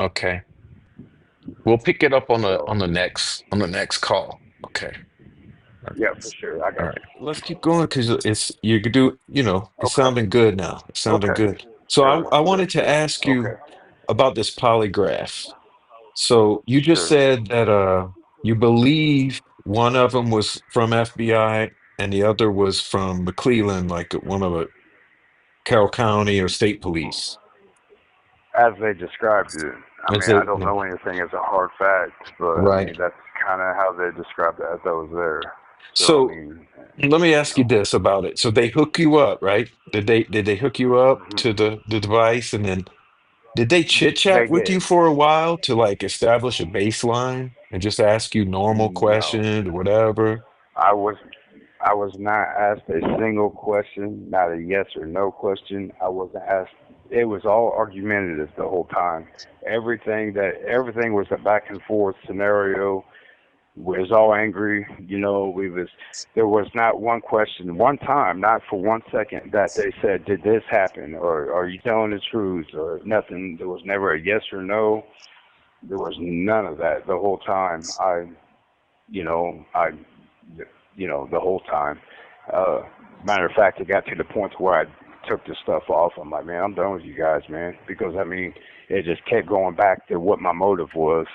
Okay. We'll pick it up on the So, next call. Okay. All yeah, for sure, I got right. you. Let's keep going because it's you could do, it's Okay, sounding good now. It's sounding okay, good. So sure, I sure, wanted to sure. ask Okay, you about this polygraph. So you just sure. said that you believe one of them was from FBI and the other was from McClellan, like one of the Carroll County or state police. As they described it. I Is mean, I it don't know anything as a hard fact, but I right? mean, that's kind of how they described it as I was there. So, I So mean, let me you ask you know, this about it. So they hook you up, right? Did they hook you up hmm to the device and then did they chit chat they with you did. for a while to like establish a baseline and just ask you normal No, questions or whatever? I was I was not asked a single question, not a yes or no question. I wasn't asked. It was all argumentative the whole time. Everything was a back and forth scenario. We was all angry, there was not one question, one time, not for 1 second, that they said, "Did this happen?" or "Are you telling the truth?" or nothing. There was never a yes or no. There was none of that the whole time. You know, I, the whole time. Uh, Matter of fact, it got to the point where I took the stuff off. I'm like, man, I'm done with you guys, man, because I mean, it just kept going back to what my motive was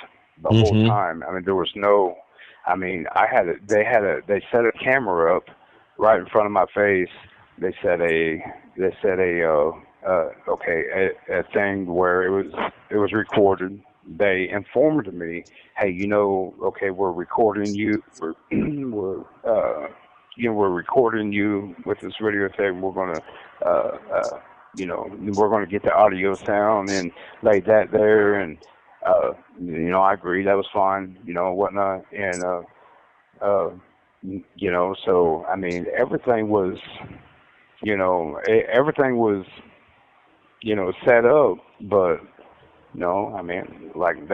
the whole Mm-hmm. time. I mean, there was no. I mean, they set a camera up right in front of my face. They said a thing where it was recorded. They informed me, hey, okay, we're recording you. We're recording you with this video thing. We're gonna, we're gonna get the audio sound and lay that there, and I agree that was fine, whatnot, and uh, so I mean, everything was, set up, but no, I mean, like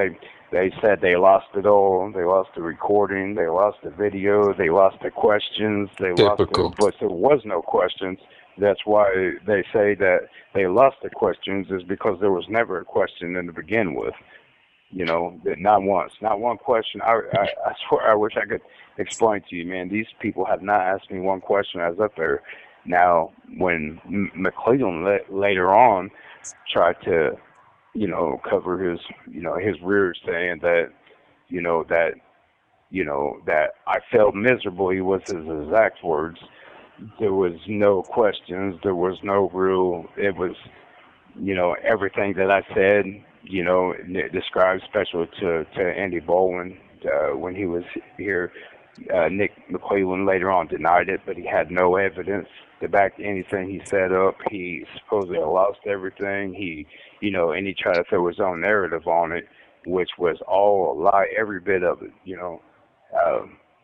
they said they lost it all. They lost the recording. They lost the video. They lost the questions. Typical. But there was no questions. That's why they say that they lost the questions is because there was never a question in to begin with. That not once, not one question. I swear, I wish I could explain to you, man. These people have not asked me one question. I was up there. Now, when McClellan later on tried to cover his rear, saying that, you know, that, that I failed miserably was his exact words. there was no questions. There was no real. It was, everything that I said, described special to Andy Baldwin when he was here. Nick McClellan later on denied it, but he had no evidence to back anything he set up. He supposedly lost everything. And he tried to throw his own narrative on it, which was all a lie, every bit of it.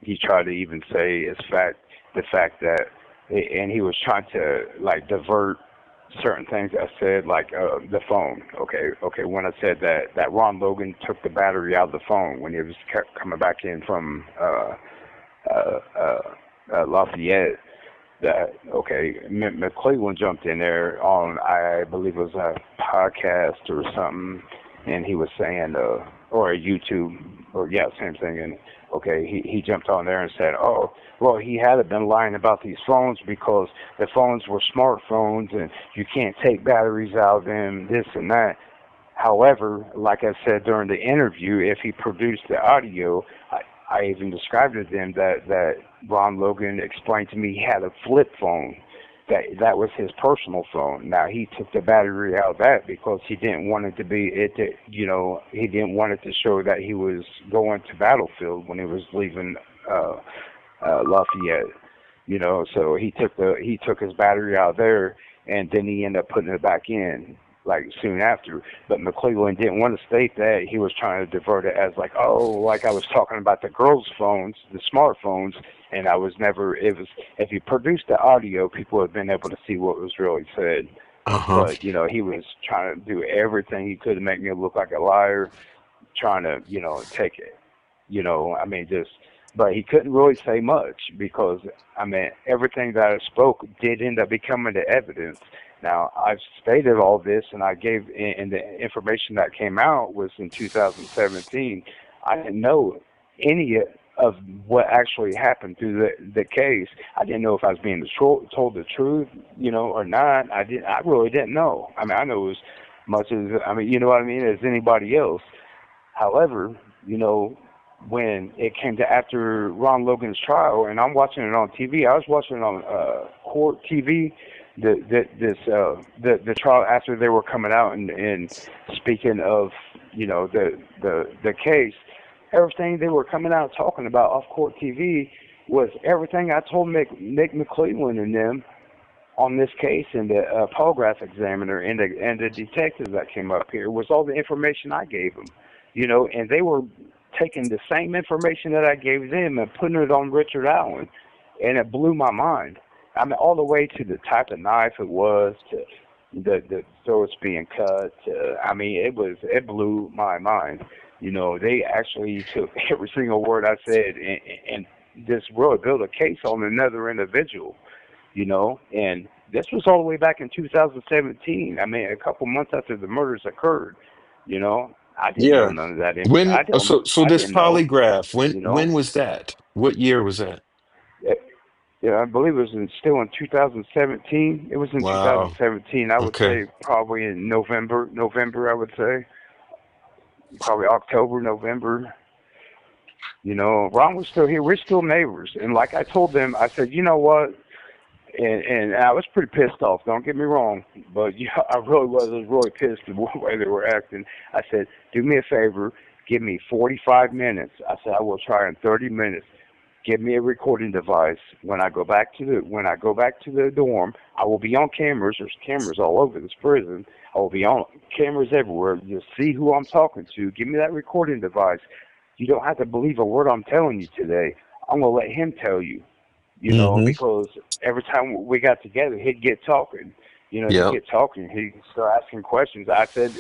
He tried to even say the fact that, and he was trying to like divert certain things I said, like the phone. Okay. When I said that Ron Logan took the battery out of the phone when he was coming back in from Lafayette, that McClellan jumped in there on, I believe it was a podcast or something, and he was saying or a YouTube, or same thing. And he jumped on there and said, oh, well, he had been lying about these phones because the phones were smartphones and you can't take batteries out of them, this and that. However, like I said during the interview, if he produced the audio, I even described to them that Ron Logan explained to me he had a flip phone. That was his personal phone. Now, he took the battery out of that because he didn't want it to he didn't want it to show that he was going to battlefield when he was leaving Lafayette. So he took his battery out there, and then he ended up putting it back in like soon after. But McClellan didn't want to state that. He was trying to divert it as like I was talking about the girls' phones, the smartphones, and if you produced the audio, people would have been able to see what was really said. Uh-huh. But, he was trying to do everything he could to make me look like a liar, trying to, take it, but he couldn't really say much because, everything that I spoke did end up becoming the evidence. Now, I've stated all this, and I gave, and the information that came out was in 2017. I didn't know any of what actually happened through the case. I didn't know if I was being told the truth, or not. I really didn't know. I know as much as, as anybody else. However, when it came to after Ron Logan's trial, and I'm watching it on TV, I was watching it on court TV, the trial after they were coming out and speaking of, the case. Everything they were coming out talking about off court TV was everything I told Nick McClellan and them on this case, and the polygraph examiner and the detectives that came up here was all the information I gave them, and they were taking the same information that I gave them and putting it on Richard Allen, and it blew my mind. All the way to the type of knife it was, to the throats being cut. It blew my mind. They actually took every single word I said and just really built a case on another individual, and this was all the way back in 2017. A couple months after the murders occurred, I didn't know Yeah. none of that. When so I this didn't know, polygraph, you know. when was that? What year was that? Yeah, I believe it was still in 2017. It was in Wow. 2017. I would Okay. say probably in November, I would say. Probably October, November. Ron was still here. We're still neighbors. And like I told them, I said, you know what? And I was pretty pissed off. Don't get me wrong, but I really was. I was really pissed at the way they were acting. I said, do me a favor, give me 45 minutes. I said I will try in 30 minutes. Give me a recording device. When I go back to the dorm, I will be on cameras. There's cameras all over this prison. I will be on cameras everywhere. You'll see who I'm talking to. Give me that recording device. You don't have to believe a word I'm telling you today. I'm gonna let him tell you. Mm-hmm. Because every time we got together, he'd get talking. He'd Yep. get talking. He'd start asking questions. I said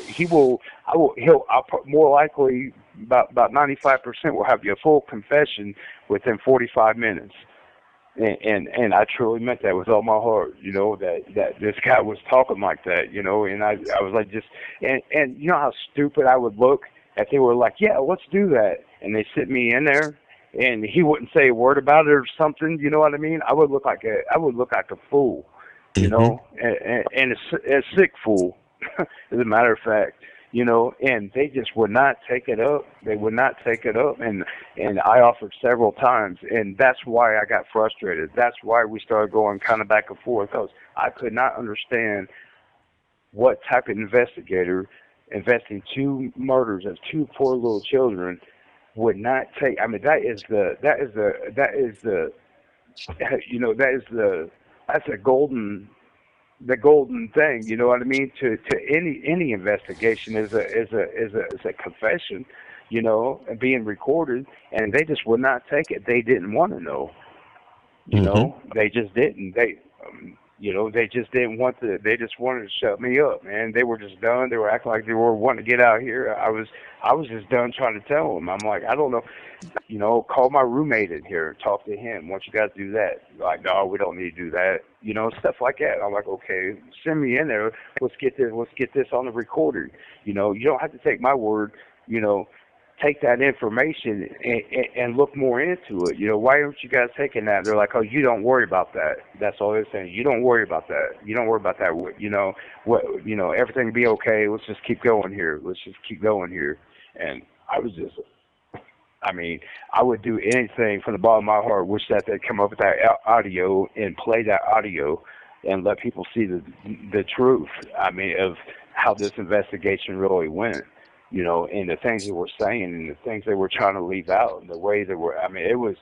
I'll more likely about 95% will have you a full confession within 45 minutes. And I truly meant that with all my heart, that this guy was talking like that, and I was like and you know how stupid I would look if they were like, yeah, let's do that, and they sit me in there and he wouldn't say a word about it or something, you know what I mean? I would look like a fool, Mm-hmm. and a sick fool, as a matter of fact. and they just would not take it up. They would not take it up, and I offered several times, and that's why I got frustrated. That's why we started going kind of back and forth, because I could not understand what type of investigator investing two murders of two poor little children would not take. I mean, that's a golden thing. You know what I mean? To any investigation is a confession, and being recorded, and they just would not take it. They didn't want to know. They just didn't. They just didn't want to. They just wanted to shut me up, man. They were just done. They were acting like they were wanting to get out here. I was just done trying to tell them. I'm like, I don't know. Call my roommate in here and talk to him. Why don't you guys do that? Like, no, we don't need to do that. Stuff like that. I'm like, okay, send me in there. Let's get this on the recording. You don't have to take my word. Take that information and look more into it. Why aren't you guys taking that? They're like, oh, you don't worry about that. That's all they're saying. You don't worry about that. You don't worry about that. Everything will be okay. Let's just keep going here. And I would do anything from the bottom of my heart, wish that they'd come up with that audio and play that audio and let people see the truth, of how this investigation really went. And the things they were saying and the things they were trying to leave out and the way they were, it was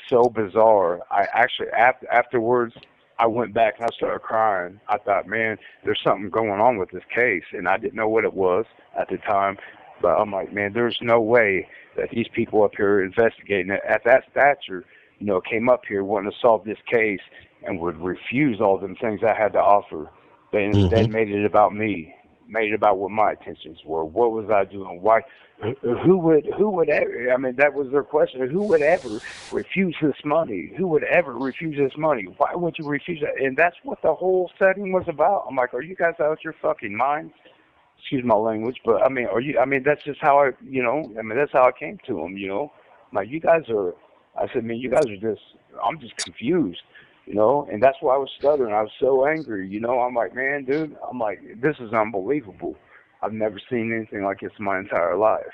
so bizarre. I actually, afterwards, I went back and I started crying. I thought, man, there's something going on with this case, and I didn't know what it was at the time, but I'm like, man, there's no way that these people up here investigating at that stature, came up here wanting to solve this case and would refuse all them things I had to offer. They instead made it about me. Made it about what my intentions were. What was I doing? Why? Who would ever? That was their question. Who would ever refuse this money? Who would ever refuse this money? Why would you refuse it? And that's what the whole setting was about. I'm like, are you guys out your fucking minds? Excuse my language, but are you? That's just how that's how I came to them. Like, you guys are. I said, man, you guys are just. I'm just confused. And that's why I was stuttering. I was so angry, I'm like, man, dude, this is unbelievable. I've never seen anything like this in my entire life,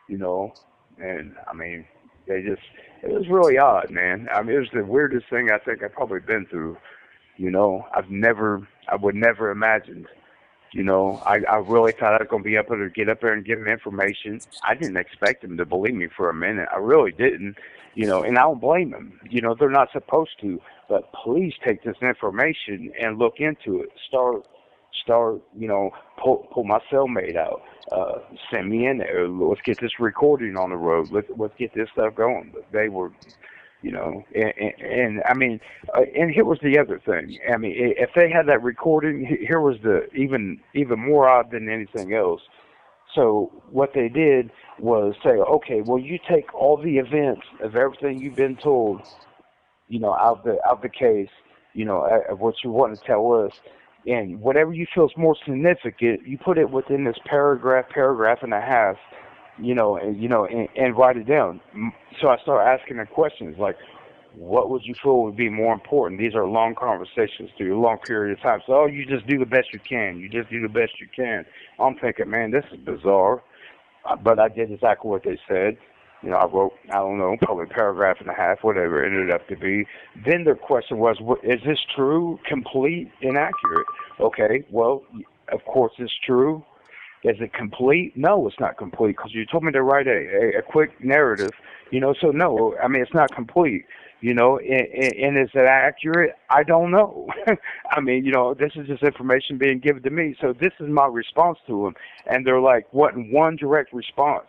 and it was really odd, man. It was the weirdest thing I think I've probably been through, I would never imagined, I really thought I was going to be able to get up there and give them information. I didn't expect them to believe me for a minute. I really didn't, and I don't blame them. They're not supposed to. But please take this information and look into it. Start, pull my cellmate out. Send me in there. Let's get this recording on the road. Let's get this stuff going. But they were, and here was the other thing. If they had that recording, here was the even more odd than anything else. So what they did was say, okay, well, you take all the events of everything you've been told, out the case, of what you want to tell us, and whatever you feel is more significant, you put it within this paragraph and a half, and write it down. So I started asking the questions like, what would you feel would be more important? These are long conversations through a long period of time. So, you just do the best you can. You just do the best you can. I'm thinking, man, this is bizarre, but I did exactly what they said. I wrote, I don't know, probably a paragraph and a half, whatever it ended up to be. Then their question was, is this true, complete, inaccurate? Okay, well, of course it's true. Is it complete? No, it's not complete, because you told me to write a quick narrative, so no, it's not complete, and is it accurate? I don't know. This is just information being given to me, so this is my response to them, and they're like, what, one direct response?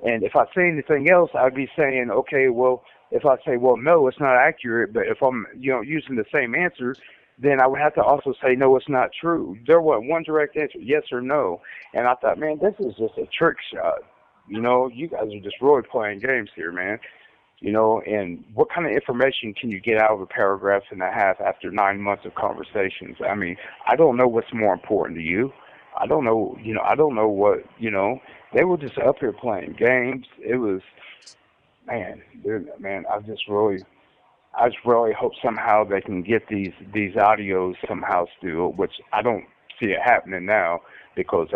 And if I say anything else, I'd be saying, okay, well, if I say, well, no, it's not accurate, but if I'm, using the same answer, then I would have to also say, no, it's not true. There was one direct answer, yes or no. And I thought, man, this is just a trick shot. You guys are just really playing games here, man. And what kind of information can you get out of a paragraph and a half after 9 months of conversations? I don't know what's more important to you. I don't know, I don't know what, they were just up here playing games. It was, man, I just really hope somehow they can get these audios somehow still, which I don't see it happening now, because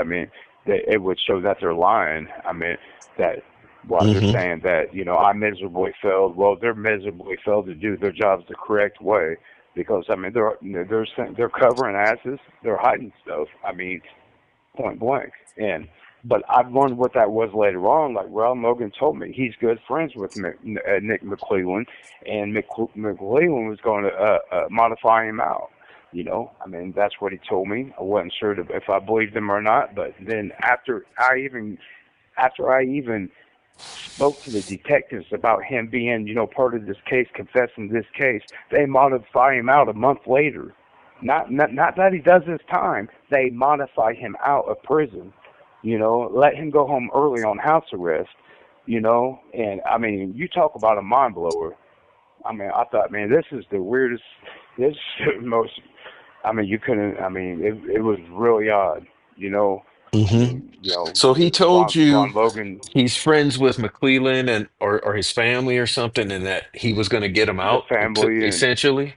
it would show that they're lying. I mean, that what they're Hmm. saying that I miserably failed. Well, they're miserably failed to do their jobs the correct way because I mean they're covering asses, they're hiding stuff. I mean, point blank. And but I've learned what that was later on. Like Ron Logan told me, he's good friends with Nick McClellan, and McClellan was going to modify him out. I mean, that's what he told me. I wasn't sure if I believed him or not. But then after I even spoke to the detectives about him being, part of this case, confessing this case, they modify him out a month later. Not that he does his time. They modify him out of prison. Let him go home early on house arrest. And I mean, you talk about a mind blower. I mean, I thought, man, this is the weirdest. This is the most. I mean, you couldn't. I mean, it was really odd. I Hmm. mean, So he told Ron you Logan, he's friends with McClellan and or his family or something, and that he was going to get him the out, family, and essentially.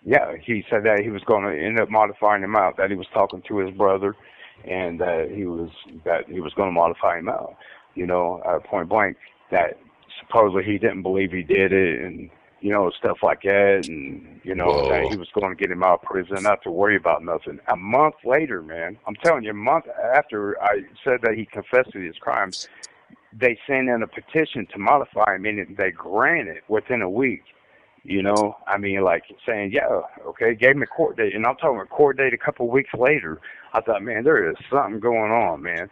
yeah, he said that he was going to end up modifying him out. That he was talking to his brother, and that he was going to modify him out. Point blank. That supposedly he didn't believe he did it, and stuff like that, and that Whoa. he was going to get him out of prison, not to worry about nothing. A month later, man, I'm telling you, a month after I said that he confessed to his crimes, they sent in a petition to modify him, and they granted it within a week. I mean, like saying, yeah, okay, gave him a court date, and I'm talking a court date a couple of weeks later. I thought, man, there is something going on, man.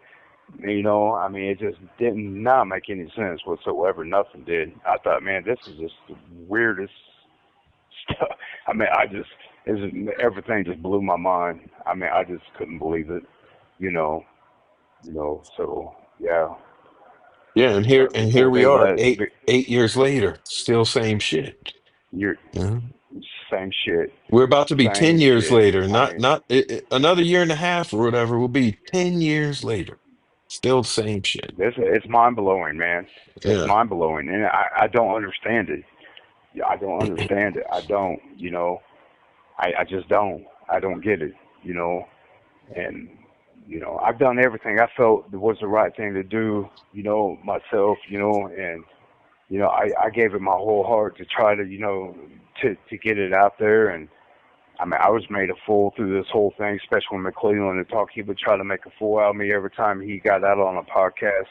I mean, it just did not make any sense whatsoever. Nothing did. I thought, man, this is just the weirdest stuff. I mean, everything just blew my mind. I mean, I just couldn't believe it. You know, So yeah, Yeah, and but here before we they are, let, 8 years later, still same shit. you're Yeah. same shit, We're about to be 10 same years shit. later, I not mean, not another year and a half or whatever. Will be 10 years later, still the same shit. it's mind blowing, man. It's Yeah. mind blowing, and I don't understand it. Yeah, I don't understand it. I don't. I just don't. I don't get it. You know, and I've done everything I felt was the right thing to do. Myself. And I gave it my whole heart to try to to get it out there. And I mean, I was made a fool through this whole thing, especially when McClellan and talk. He would try to make a fool out of me every time he got out on a podcast.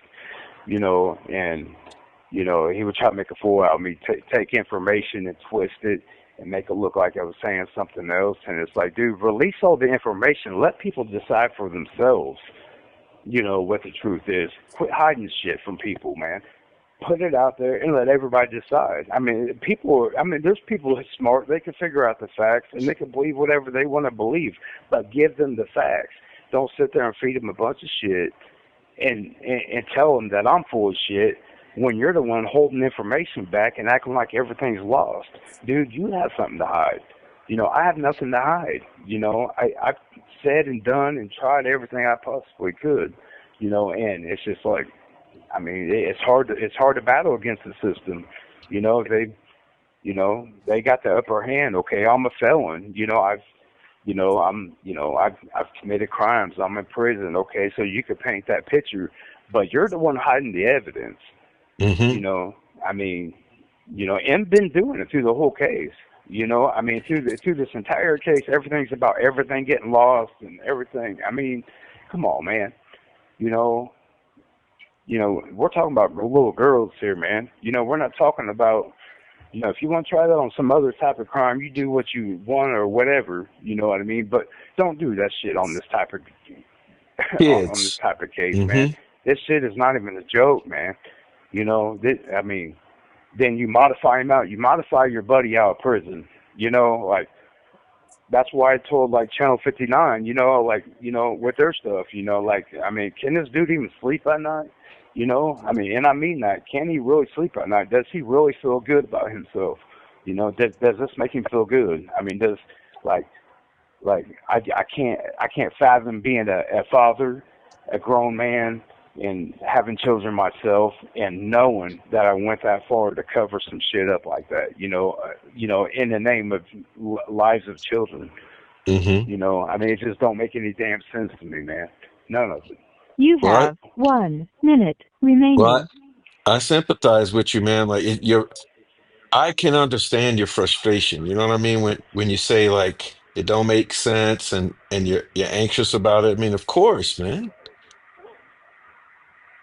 And he would try to make a fool out of me, take information and twist it and make it look like I was saying something else. And it's like, dude, release all the information. Let people decide for themselves, what the truth is. Quit hiding shit from people, man. Put it out there and let everybody decide. I mean, there's people that's smart. They can figure out the facts and they can believe whatever they want to believe, but give them the facts. Don't sit there and feed them a bunch of shit and tell them that I'm full of shit when you're the one holding information back and acting like everything's lost. Dude, you have something to hide. I have nothing to hide. I've said and done and tried everything I possibly could. And it's just like, I mean, it's hard to battle against the system. They got the upper hand. Okay, I'm a felon. I've committed crimes. I'm in prison. Okay, so you could paint that picture, but you're the one hiding the evidence. Hmm. You know, I mean, and been doing it through the whole case. I mean, through this entire case, everything's about everything getting lost and everything. I mean, come on, man. You know, we're talking about little girls here, man. We're not talking about, if you want to try that on some other type of crime, you do what you want or whatever. You know what I mean? But don't do that shit on this type of on this Kids. type of case, man. Hmm. This shit is not even a joke, man. I mean, then you modify him out. You modify your buddy out of prison. Like that's why I told like Channel 59. With their stuff. Like I mean, can this dude even sleep at night? I mean, and I mean that. Can he really sleep at night? Does he really feel good about himself? Does this make him feel good? I mean, does like I can't fathom being a father, a grown man, and having children myself, and knowing that I went that far to cover some shit up like that. In the name of lives of children. Hmm. I mean, it just don't make any damn sense to me, man. none of it. You Well, have 1 minute well, remaining. I sympathize with you, man. Like I can understand your frustration. You know what I mean? When you say like it don't make sense and you're anxious about it. I mean, of course, man. Yeah,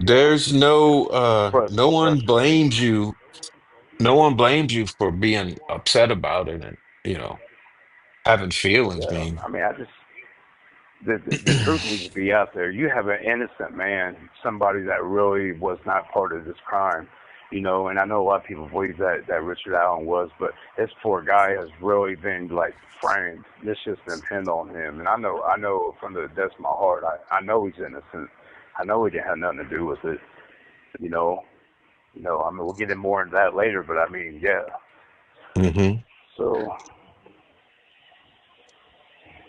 There's no no one frustrating. blames you. No one blames you for being upset about it and, you know, having feelings, Yeah, man. I mean, I just the truth needs to be out there. You have an innocent man, somebody that really was not part of this crime, and I know a lot of people believe that Richard Allen was, but this poor guy has really been like framed. This just been pinned on him, and I know from the depths of my heart, I know he's innocent. I know he didn't have nothing to do with it. You know, I mean, we'll get in more into that later, but I mean, yeah. Hmm. So,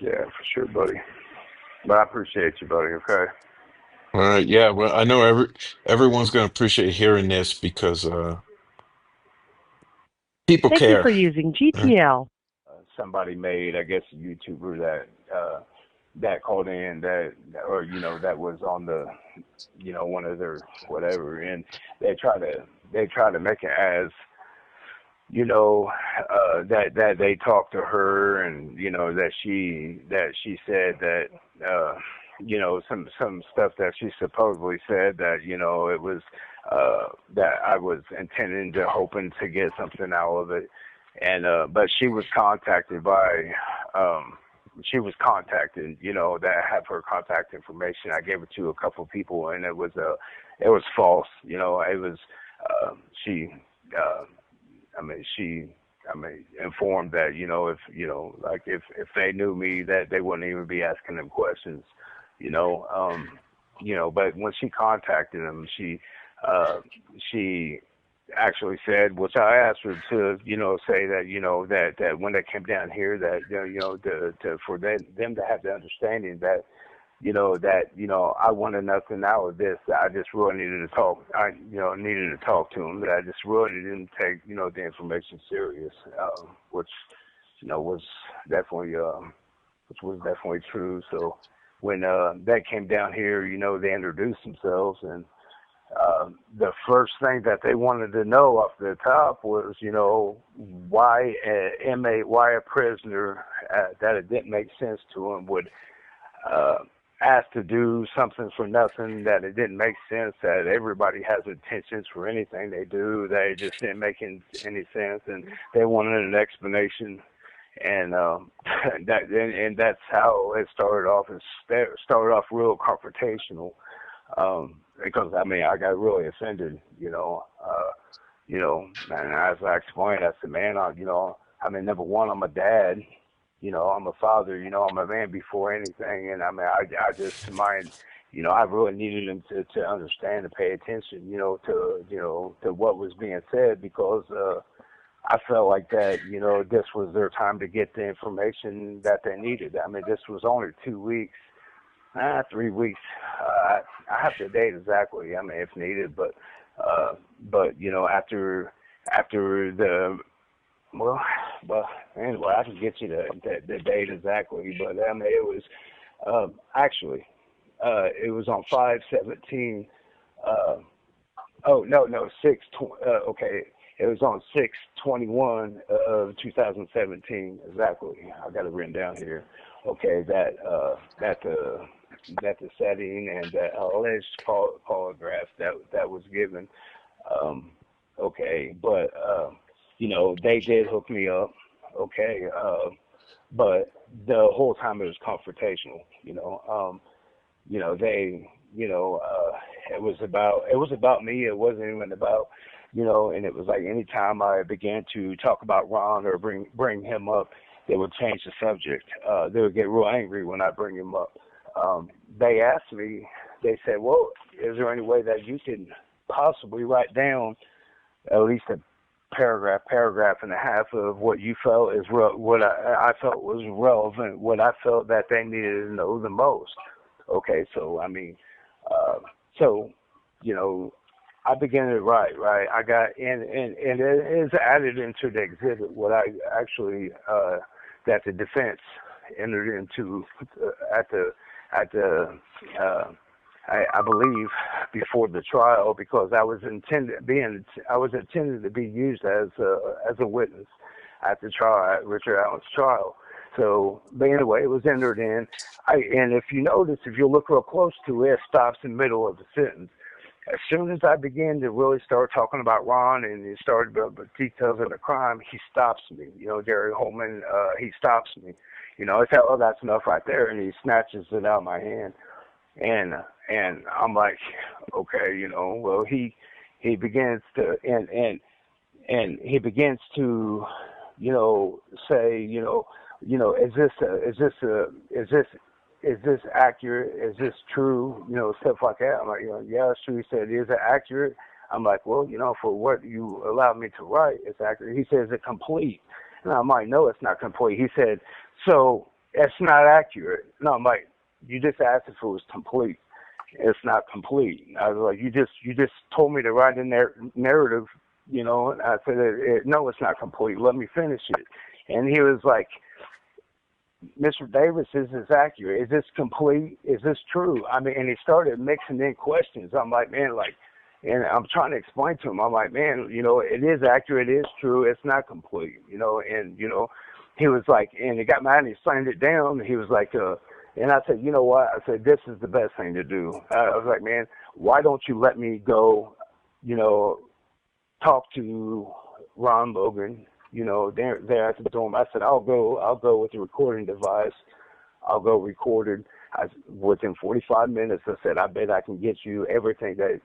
yeah, for sure, buddy. But I appreciate you, buddy. Okay. All right, yeah. Well, I know everyone's gonna appreciate hearing this because people Thank you care. for using Right? GTL. Somebody made, I guess, a YouTuber that called in that, or that was on the, one of their whatever, and they try to they try to make it as that they talked to her, and that she said that some stuff that she supposedly said, that it was that I was intending to hoping to get something out of it, and but she was contacted, that have her contact information. I gave it to a couple of people, and it was false. It was she uh, informed that, if they knew me, that they wouldn't even be asking them questions, you know. But when she contacted them, uh, she actually said, which I asked her to, say that, that when they came down here, that, for them to have the understanding that, I wanted nothing out of this. I just really needed to talk. I, needed to talk to him. That I just really didn't take, the information serious, which, was definitely, true. So when that came down here, they introduced themselves, and the first thing that they wanted to know off the top was, why a inmate, why a prisoner, that it didn't make sense to him, would uh, asked to do something for nothing, that it didn't make sense, that everybody has intentions for anything they do, that it just didn't make any sense, and they wanted an explanation. And and that's how it started off. It started off real confrontational, because I mean, I got really offended, and as I explained, I said, man, I mean, number one, I'm a dad, I'm a father, I'm a man before anything. And I mean, I just mind, I really needed them to understand and pay attention, to what was being said, because, I felt like that, this was their time to get the information that they needed. I mean, this was only 2 weeks, 3 weeks. I have to date exactly, I mean, if needed, but, after the, well, well, anyway, I can get you the date exactly, but I mean, it was actually it was on 5/17. Uh, oh no, okay, it was on 6/21 of 2017 exactly. I got it written down here. Okay, that the setting and the alleged polygraph that was given. Um, okay, but they did hook me up. Okay, but the whole time it was confrontational. They, it was about me. It wasn't even about, and it was like anytime I began to talk about Ron or bring him up, they would change the subject. They would get real angry when I bring him up. They asked me. They said, "Well, is there any way that you can possibly write down at least a paragraph and a half of what you felt is what I felt was relevant, what I felt that they needed to know the most?" Okay, so I mean, uh, so you know, I began to write. Right, I got and it is added into the exhibit what I actually that the defense entered into at the at the I believe before the trial, because I was intended to be used as a witness at the trial, at Richard Allen's trial. So, but anyway, it was entered in. And if you notice, if you look real close to it, it stops in the middle of the sentence. As soon as I begin to really start talking about Ron and he started about the details of the crime, he stops me. Gary Holman, he stops me. I said, oh, that's enough right there, and he snatches it out of my hand. And I'm like, okay, well, he begins to and he begins to, say, is this accurate? Is this true? Stuff like that. I'm like, yeah, it's true. He said, is it accurate? I'm like, well, for what you allowed me to write, it's accurate. He says, is it complete? And I'm like, no, it's not complete. He said, so it's not accurate. No, I'm like, you just asked if it was complete. It's not complete. I was like, you just told me to write in their narrative, and I said, no, it's not complete. Let me finish it. And he was like, Mr. Davis, is this accurate? Is this complete? Is this true? And he started mixing in questions. I'm like, man, and I'm trying to explain to him. I'm like, man, it is accurate. It is true. It's not complete, and, he was like, and he got mad and he slammed it down. He was like, and I said, you know what? I said, this is the best thing to do. I was like, man, why don't you let me go, talk to Ron Logan, there at the dorm. I said, I'll go with the recording device. I'll go record it. Within 45 minutes, I said, I bet I can get you everything that,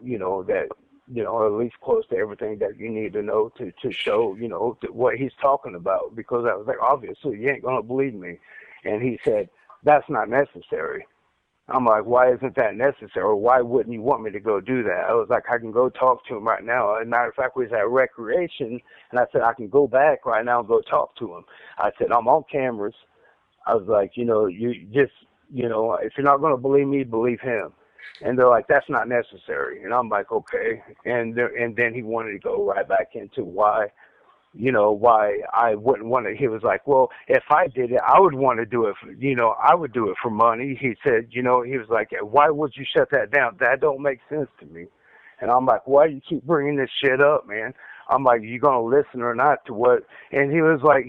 at least close to everything that you need to know to show, what he's talking about. Because I was like, obviously, you ain't going to believe me. And he said, that's not necessary. I'm like, why isn't that necessary? Or why wouldn't you want me to go do that? I was like, I can go talk to him right now. As a matter of fact, we was at recreation, and I said, I can go back right now and go talk to him. I said, I'm on cameras. I was like, you just, if you're not going to believe me, believe him. And they're like, that's not necessary. And I'm like, okay. And then he wanted to go right back into why I wouldn't want to. He was like, well, if I did it, I would want to do it for, I would do it for money. He said, he was like, why would you shut that down? That don't make sense to me. And I'm like, why do you keep bringing this shit up, man? I'm like, you going to listen or not to what? And he was like,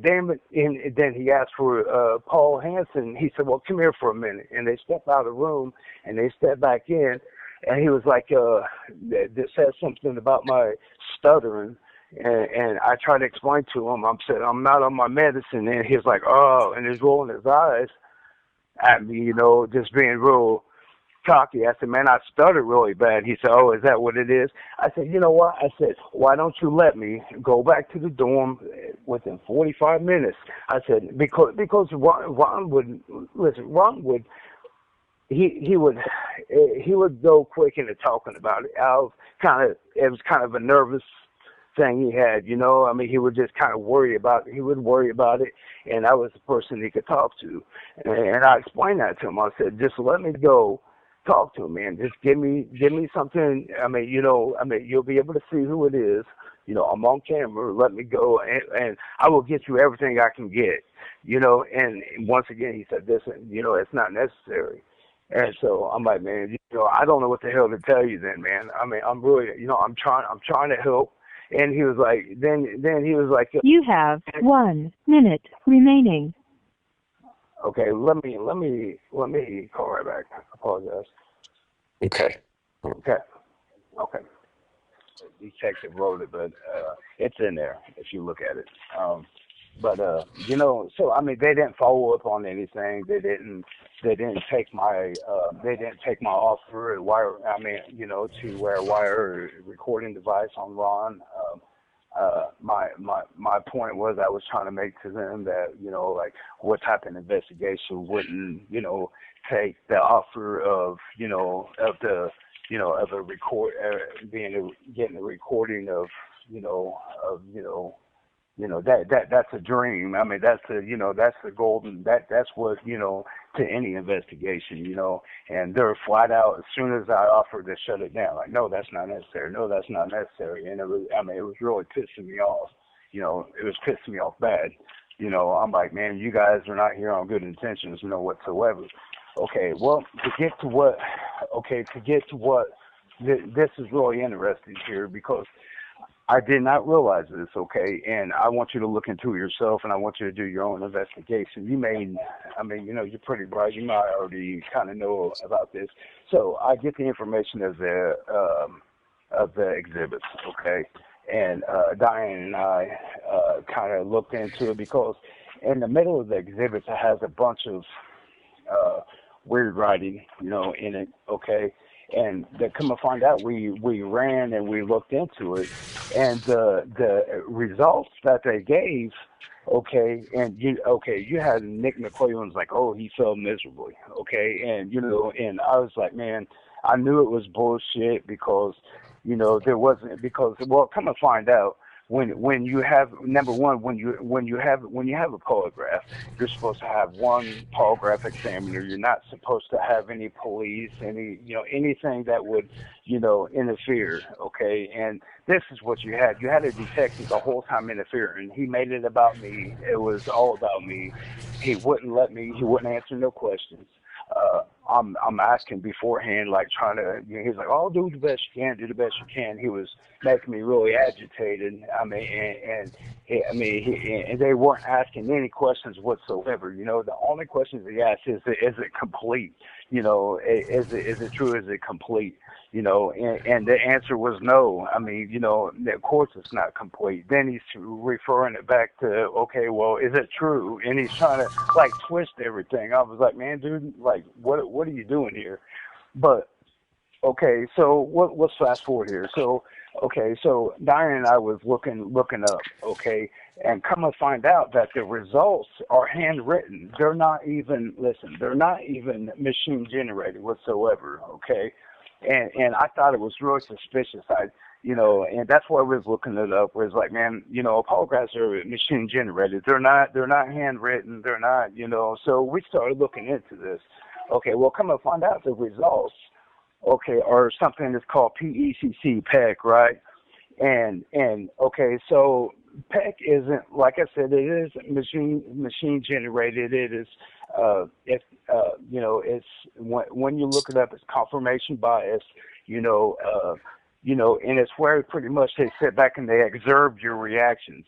damn it. And then he asked for Paul Hansen. He said, well, come here for a minute. And they stepped out of the room and they stepped back in. And he was like, that said something about my stuttering. And I tried to explain to him, I said, I'm not on my medicine. And he was like, oh, and he's rolling his eyes at me, just being real cocky. I said, man, I stuttered really bad. He said, oh, is that what it is? I said, you know what? I said, why don't you let me go back to the dorm within 45 minutes? I said, because Ron would, he would go quick into talking about it. It was kind of a nervous thing he had, he would just kind of worry about it. He would worry about it, and I was the person he could talk to. And I explained that to him. I said, just let me go talk to him, man. Just give me something. You'll be able to see who it is. I'm on camera. Let me go, and I will get you everything I can get. And once again, he said, this, it's not necessary. And so I'm like, man, I don't know what the hell to tell you then, man. I'm really, I'm trying to help. And he was like, then he was like, you have 1 minute remaining. Okay, let me call right back. I apologize. Okay. Okay. Detective wrote it, but it's in there if you look at it. So they didn't follow up on anything. They didn't take my offer to wear a wire recording device on Ron. My point was I was trying to make to them that what type of investigation wouldn't take the offer of of a record getting a recording of that's a dream. That's the golden, that's what, to any investigation, and they're flat out, as soon as I offered to shut it down, like, no, that's not necessary. No, that's not necessary. And it was really pissing me off. It was pissing me off bad. I'm like, man, you guys are not here on good intentions, whatsoever. Okay, well, to get to what, this is really interesting here because I did not realize this, okay, and I want you to look into it yourself, and I want you to do your own investigation. You're pretty bright. You might already kind of know about this. So I get the information of the exhibits, okay, and Diane and I kind of looked into it because in the middle of the exhibits it has a bunch of weird writing, in it, okay. And to come to find out, we ran and we looked into it, and the results that they gave, okay, you had Nick McClellan's like, oh, he felt miserably, okay, and I was like, man, I knew it was bullshit because, there wasn't because well, come to find out. When you have number one when you have a polygraph, you're supposed to have one polygraph examiner. You're not supposed to have any police, anything that would interfere. Okay, and this is what you had. You had a detective the whole time interfering. He made it about me. It was all about me. He wouldn't let me. He wouldn't answer no questions. I'm asking beforehand, like trying to. He's like, "Oh, do the best you can. Do the best you can." He was making me really agitated. And they weren't asking any questions whatsoever. The only questions he asked is it complete? Is it true? Is it complete? And the answer was no. Of course it's not complete. Then he's referring it back to, okay, well, is it true? And he's trying to like twist everything. I was like, man, dude, like, what are you doing here? But okay, so let's fast forward here. So Diane and I was looking up, okay, and come to find out that the results are handwritten. They're not even machine generated whatsoever, okay. And I thought it was really suspicious. And that's why I was looking it up. Where it's like, man, polygraphs are machine generated. They're not handwritten. They're not, So we started looking into this. Okay, well, come to find out the results, okay, are something that's called PECC, right? And okay, so PEC isn't, like I said, it is machine generated. It is it's when you look it up, it's confirmation bias, and it's where pretty much they sit back and they observe your reactions.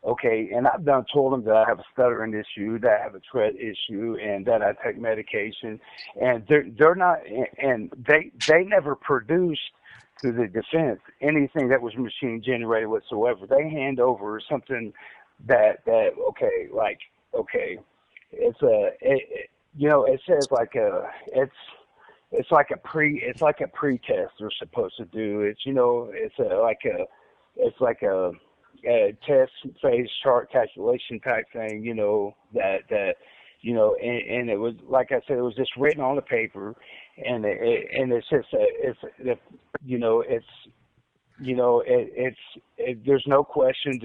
Okay, and I've done told them that I have a stuttering issue, that I have a Tourette issue, and that I take medication, and they're not, and they never produced to the defense anything that was machine generated whatsoever. They hand over something that it says like it's like a pre-test they're supposed to do. It's like a test phase chart calculation type thing, and it was, like I said, it was just written on the paper, and it's just there's no questions.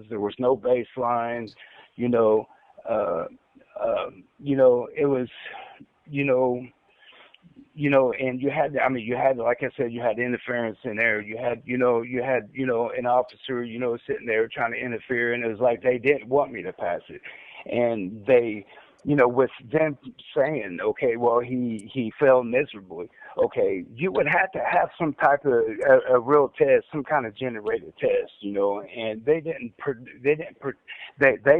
There was no baseline, it was, and you had, like I said, you had interference in there. You had an officer, sitting there trying to interfere, and it was like they didn't want me to pass it. And they, with them saying, okay, well, he failed miserably. Okay, you would have to have some type of a real test, some kind of generated test, and they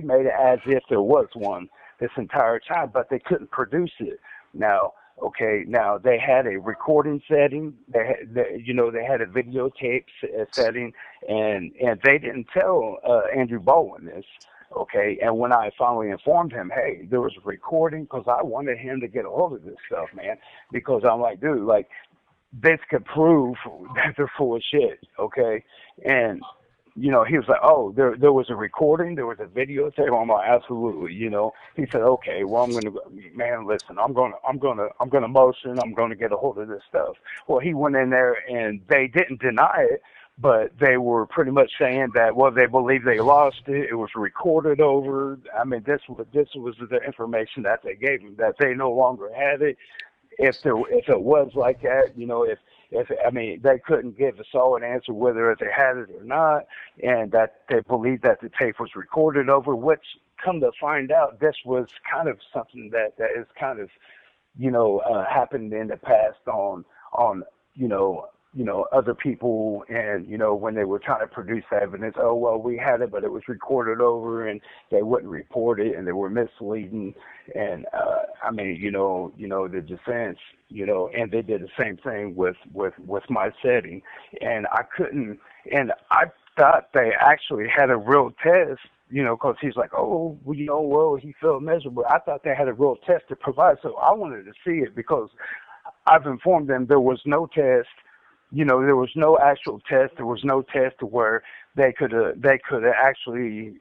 made it as if there was one this entire time, but they couldn't produce it. Now they had a recording setting. They had a videotape setting, and they didn't tell Andrew Bowen this. Okay, and when I finally informed him, hey, there was a recording, because I wanted him to get a hold of this stuff, man, because I'm like, dude, like, this could prove that they're full of shit, okay? And he was like, oh, there was a recording, there was a videotape. I'm like, absolutely, He said, okay, well, man, listen, I'm gonna motion, I'm gonna get a hold of this stuff. Well, he went in there and they didn't deny it, but they were pretty much saying that, well, they believe they lost it. It was recorded over. This was the information that they gave them, that they no longer had it. If it was like that, they couldn't give a solid answer whether they had it or not, and that they believed that the tape was recorded over, which, come to find out, this was kind of something that is kind of happened in the past on other people, and when they were trying to produce evidence, oh well, we had it, but it was recorded over, and they wouldn't report it, and they were misleading, and the defense, and they did the same thing with my setting, and I couldn't, and I thought they actually had a real test. Because he's like, oh, well, he felt miserable. I thought they had a real test to provide, so I wanted to see it because I've informed them there was no test. There was no actual test. There was no test to where they could actually,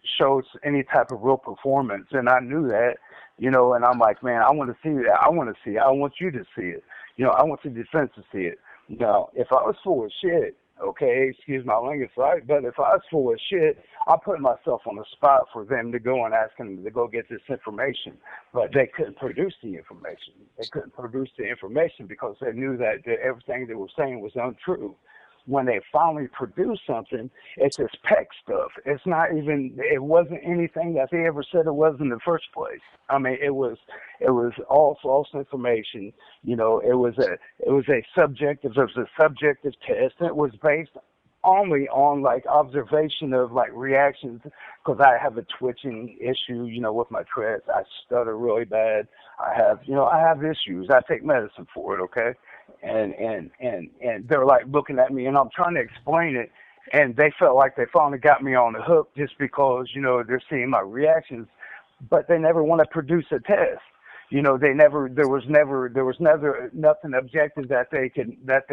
show any type of real performance. And I knew that, and I'm like, man, I want to see that. I want to see it. I want you to see it. I want the defense to see it. Now, if I was full of shit, okay, excuse my language, right? But if I was full of shit, I put myself on the spot for them to go and ask them to go get this information. But they couldn't produce the information. They couldn't produce the information because they knew that everything they were saying was untrue. When they finally produced something, it's just peck stuff. It wasn't anything that they ever said it was in the first place. I mean, it was all false information. It was a subjective test, and it was based only on like observation of like reactions, because I have a twitching issue, with my treads. I stutter really bad. I have issues. I take medicine for it, okay? And they're like looking at me, and I'm trying to explain it, and they felt like they finally got me on the hook just because, they're seeing my reactions, but they never want to produce a test. There was never nothing objective that they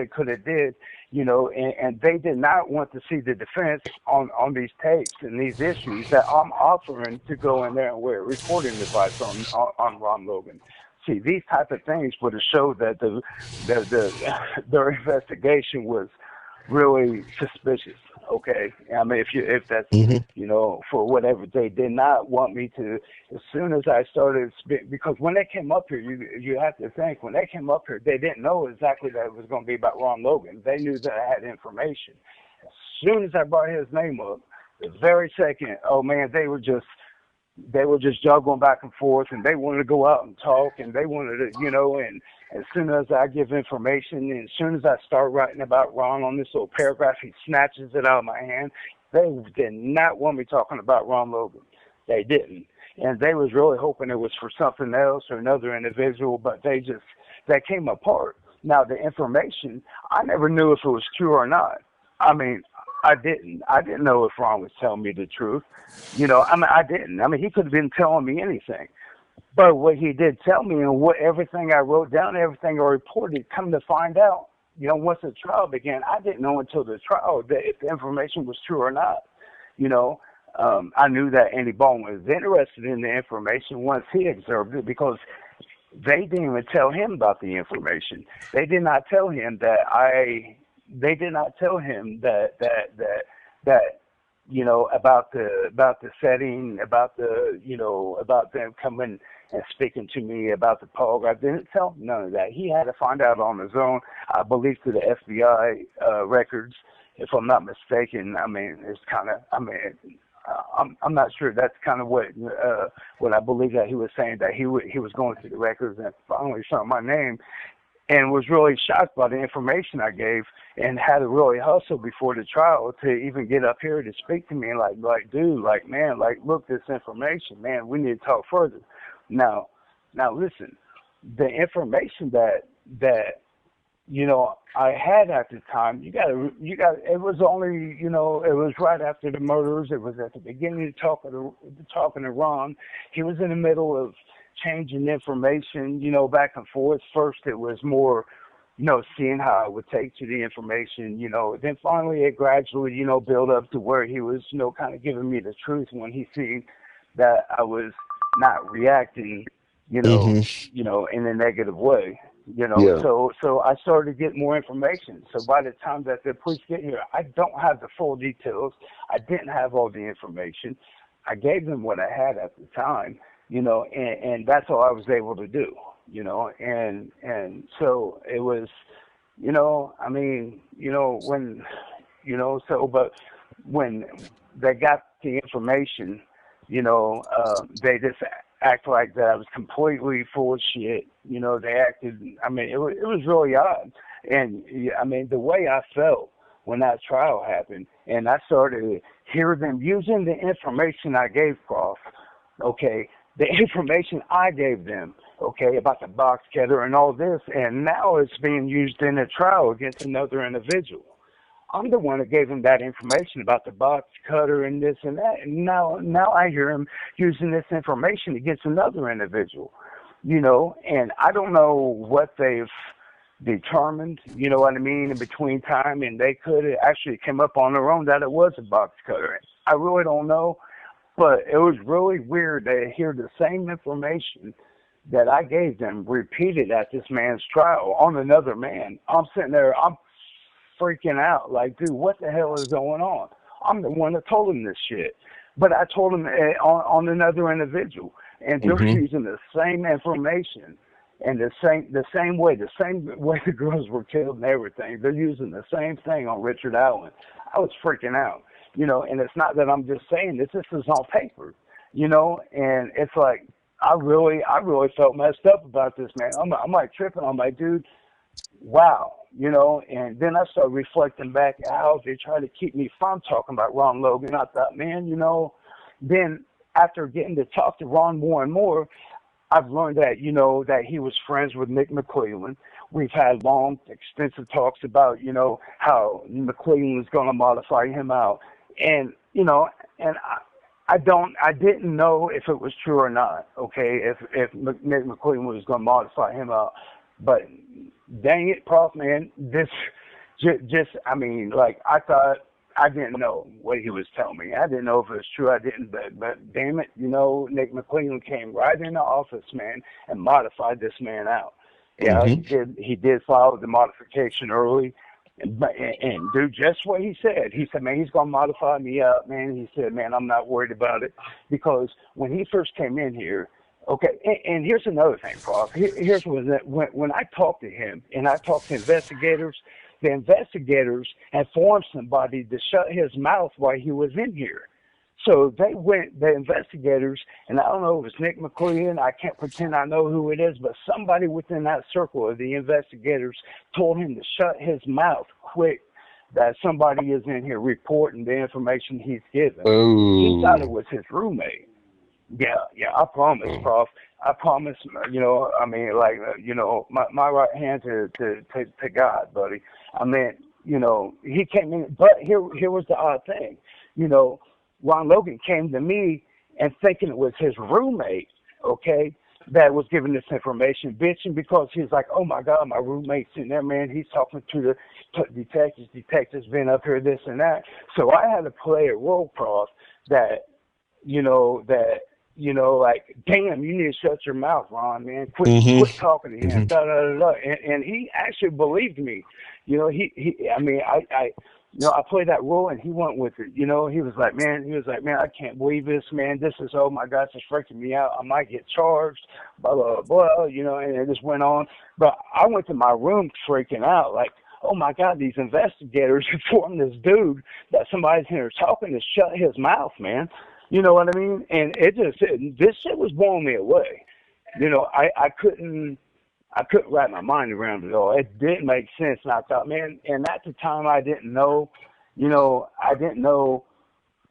could have did, and they did not want to see the defense on these tapes and these issues that I'm offering to go in there and wear recording device on Ron Logan. See, these type of things would have showed that their investigation was really suspicious. Okay, I mean, if that's Hmm. for whatever, they did not want me to. As soon as I started, because when they came up here, you have to think, when they came up here, they didn't know exactly that it was going to be about Ron Logan. They knew that I had information. As soon as I brought his name up, the very second, oh man, they were just juggling back and forth, and they wanted to go out and talk, and they wanted to, and as soon as I give information, and as soon as I start writing about Ron on this little paragraph, he snatches it out of my hand. They did not want me talking about Ron Logan. They didn't. And they was really hoping it was for something else or another individual, but they came apart. Now, the information, I never knew if it was true or not. I mean, I didn't know if Ron was telling me the truth. I didn't. I mean, he could have been telling me anything. But what he did tell me, and what everything I wrote down, everything I reported, come to find out, once the trial began, I didn't know until the trial that if the information was true or not. I knew that Andy Baldwin was interested in the information once he observed it, because they didn't even tell him about the information. They did not tell him that They did not tell him that about the setting, about about them coming and speaking to me about the polygraph. They didn't tell him none of that. He had to find out on his own. I believe through the FBI records, if I'm not mistaken. I mean, it's kind of. I mean, I'm not sure. That's kind of what I believe that he was saying, that he was going through the records and finally saw my name, and was really shocked by the information I gave, and had to really hustle before the trial to even get up here to speak to me, and like dude, like man, like look, this information, man, we need to talk further. Now listen, the information that I had at the time, you got it was only, it was right after the murders. It was at the beginning of talking to Ron. He was in the middle of changing information, back and forth. First it was more, seeing how I would take to the information, then finally it gradually, built up to where he was, kind of giving me the truth when he seen that I was not reacting, Hmm. in a negative way. Yeah. So I started to get more information. So by the time that the police get here, I don't have the full details. I didn't have all the information. I gave them what I had at the time, and that's all I was able to do, and so it was, but when they got the information, they just act like that I was completely full of shit. They acted. I mean, it was really odd, and yeah, I mean the way I felt when that trial happened, and I started to hear them using the information I gave Prof. Okay, the information I gave them. Okay, about the box cutter and all this, and now it's being used in a trial against another individual. I'm the one that gave him that information about the box cutter and this and that. And now I hear him using this information against another individual, and I don't know what they've determined, you know what I mean, in between time, and they could have actually come up on their own that it was a box cutter. I really don't know, but it was really weird to hear the same information that I gave them repeated at this man's trial on another man. I'm sitting there, I'm freaking out. Like, dude, what the hell is going on? I'm the one that told him this shit. But I told him on another individual. And they're Hmm. using the same information and the same way the girls were killed and everything. They're using the same thing on Richard Allen. I was freaking out, and it's not that I'm just saying this. This is on paper, and it's like, I really felt messed up about this, man. I'm like tripping. I'm like, dude, wow, and then I started reflecting back how they try to keep me from talking about Ron Logan. I thought, man, then after getting to talk to Ron more and more, I've learned that, that he was friends with Nick McClellan. We've had long, extensive talks about, how McClellan was going to modify him out. And, and I didn't know if it was true or not, okay, if Nick McClellan was going to modify him out. But dang it, Prof, man, this I mean, like, I thought, I didn't know what he was telling me. I didn't know if it was true. I didn't, but damn it, Nick McClellan came right in the office, man, and modified this man out. Yeah, Hmm. he did file the modification early, and do just what he said. He said, man, he's going to modify me out, man. He said, man, I'm not worried about it, because when he first came in here, okay, and here's another thing, Prof. Here's when I talked to him and I talked to investigators, the investigators had formed somebody to shut his mouth while he was in here. So the investigators, and I don't know if it's Nick McClellan, I can't pretend I know who it is, but somebody within that circle of the investigators told him to shut his mouth quick, that somebody is in here reporting the information he's given. He thought it Oh. was his roommate. Yeah, I promise, Oh. Prof. I promise, I mean, like, my right hand to God, buddy. I mean, he came in, but here was the odd thing. You know, Ron Logan came to me and thinking it was his roommate, okay, that was giving this information, bitching, because he's like, oh my God, my roommate's in there, man. He's talking to the detectives. Detectives been up here, this and that. So I had to play a role, Prof, that like, damn, you need to shut your mouth, Ron, man. Hmm. Quit talking to him. Hmm. Da da da da. And he actually believed me. I mean, I played that role and he went with it. He was like, man, I can't believe this, man. This is, oh my gosh, it's freaking me out. I might get charged, blah, blah, blah, and it just went on. But I went to my room freaking out, like, oh my God, these investigators informed this dude that somebody's in here talking to shut his mouth, man. You know what I mean? And this shit was blowing me away. I couldn't wrap my mind around it all. It didn't make sense, and I thought, man, and at the time I didn't know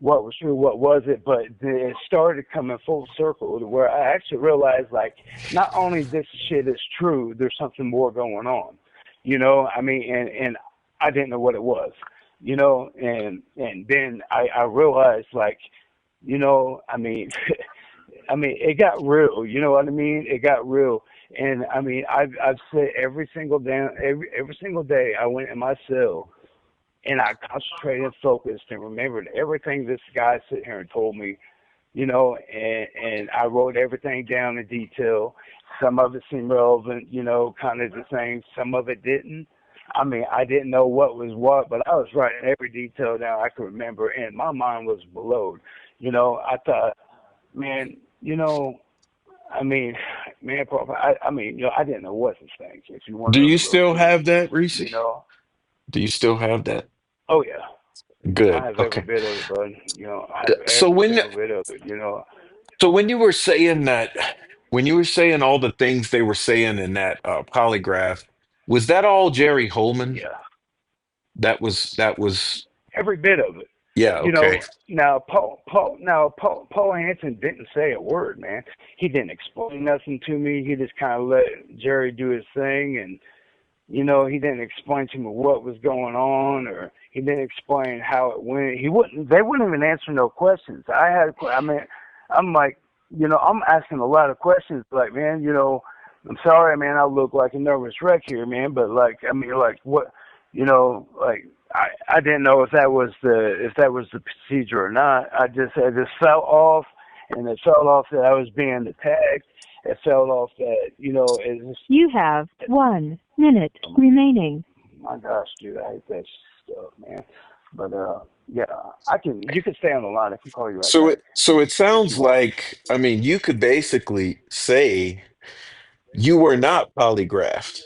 what was true, what was it, but it started coming full circle to where I actually realized, like, not only this shit is true, there's something more going on. I mean, and I didn't know what it was. And then I realized, like, I mean, I mean, it got real. You know what I mean? It got real, and I mean, I've said every single day I went in my cell and I concentrated and focused and remembered everything this guy sitting here and told me. And I wrote everything down in detail. Some of it seemed relevant, kind of the same. Some of it didn't. I mean, I didn't know what was what, but I was writing every detail down I could remember, and my mind was blowed. I thought, man, I mean, man, Prof, I mean, I didn't know what to think, if you want to Do know you the real still truth, have that, you Reese? know. Do you still have that? Oh, yeah. I Good. have every Okay. bit of it, bud. I have So every when single bit of it. So when you were saying all the things they were saying in that polygraph, was that all Jerry Holman? Yeah, That was every bit of it. yeah, You okay. know, Paul Hansen didn't say a word, man. He didn't explain nothing to me. He just kind of let Jerry do his thing, and he didn't explain to me what was going on, or he didn't explain how it went. He wouldn't. They wouldn't even answer no questions. I mean, I'm like, I'm asking a lot of questions. Like, man, I'm sorry, man. I look like a nervous wreck here, man. But like, I mean, like, what, like, I didn't know if that was the procedure or not. I just fell off, and it fell off that I was being attacked. It fell off that it was. You have 1 minute remaining. My gosh, dude, I hate that stuff, man. But yeah, You can stay on the line. I can call you right So back it if you sounds want. like, I mean, you could basically say you were not polygraphed.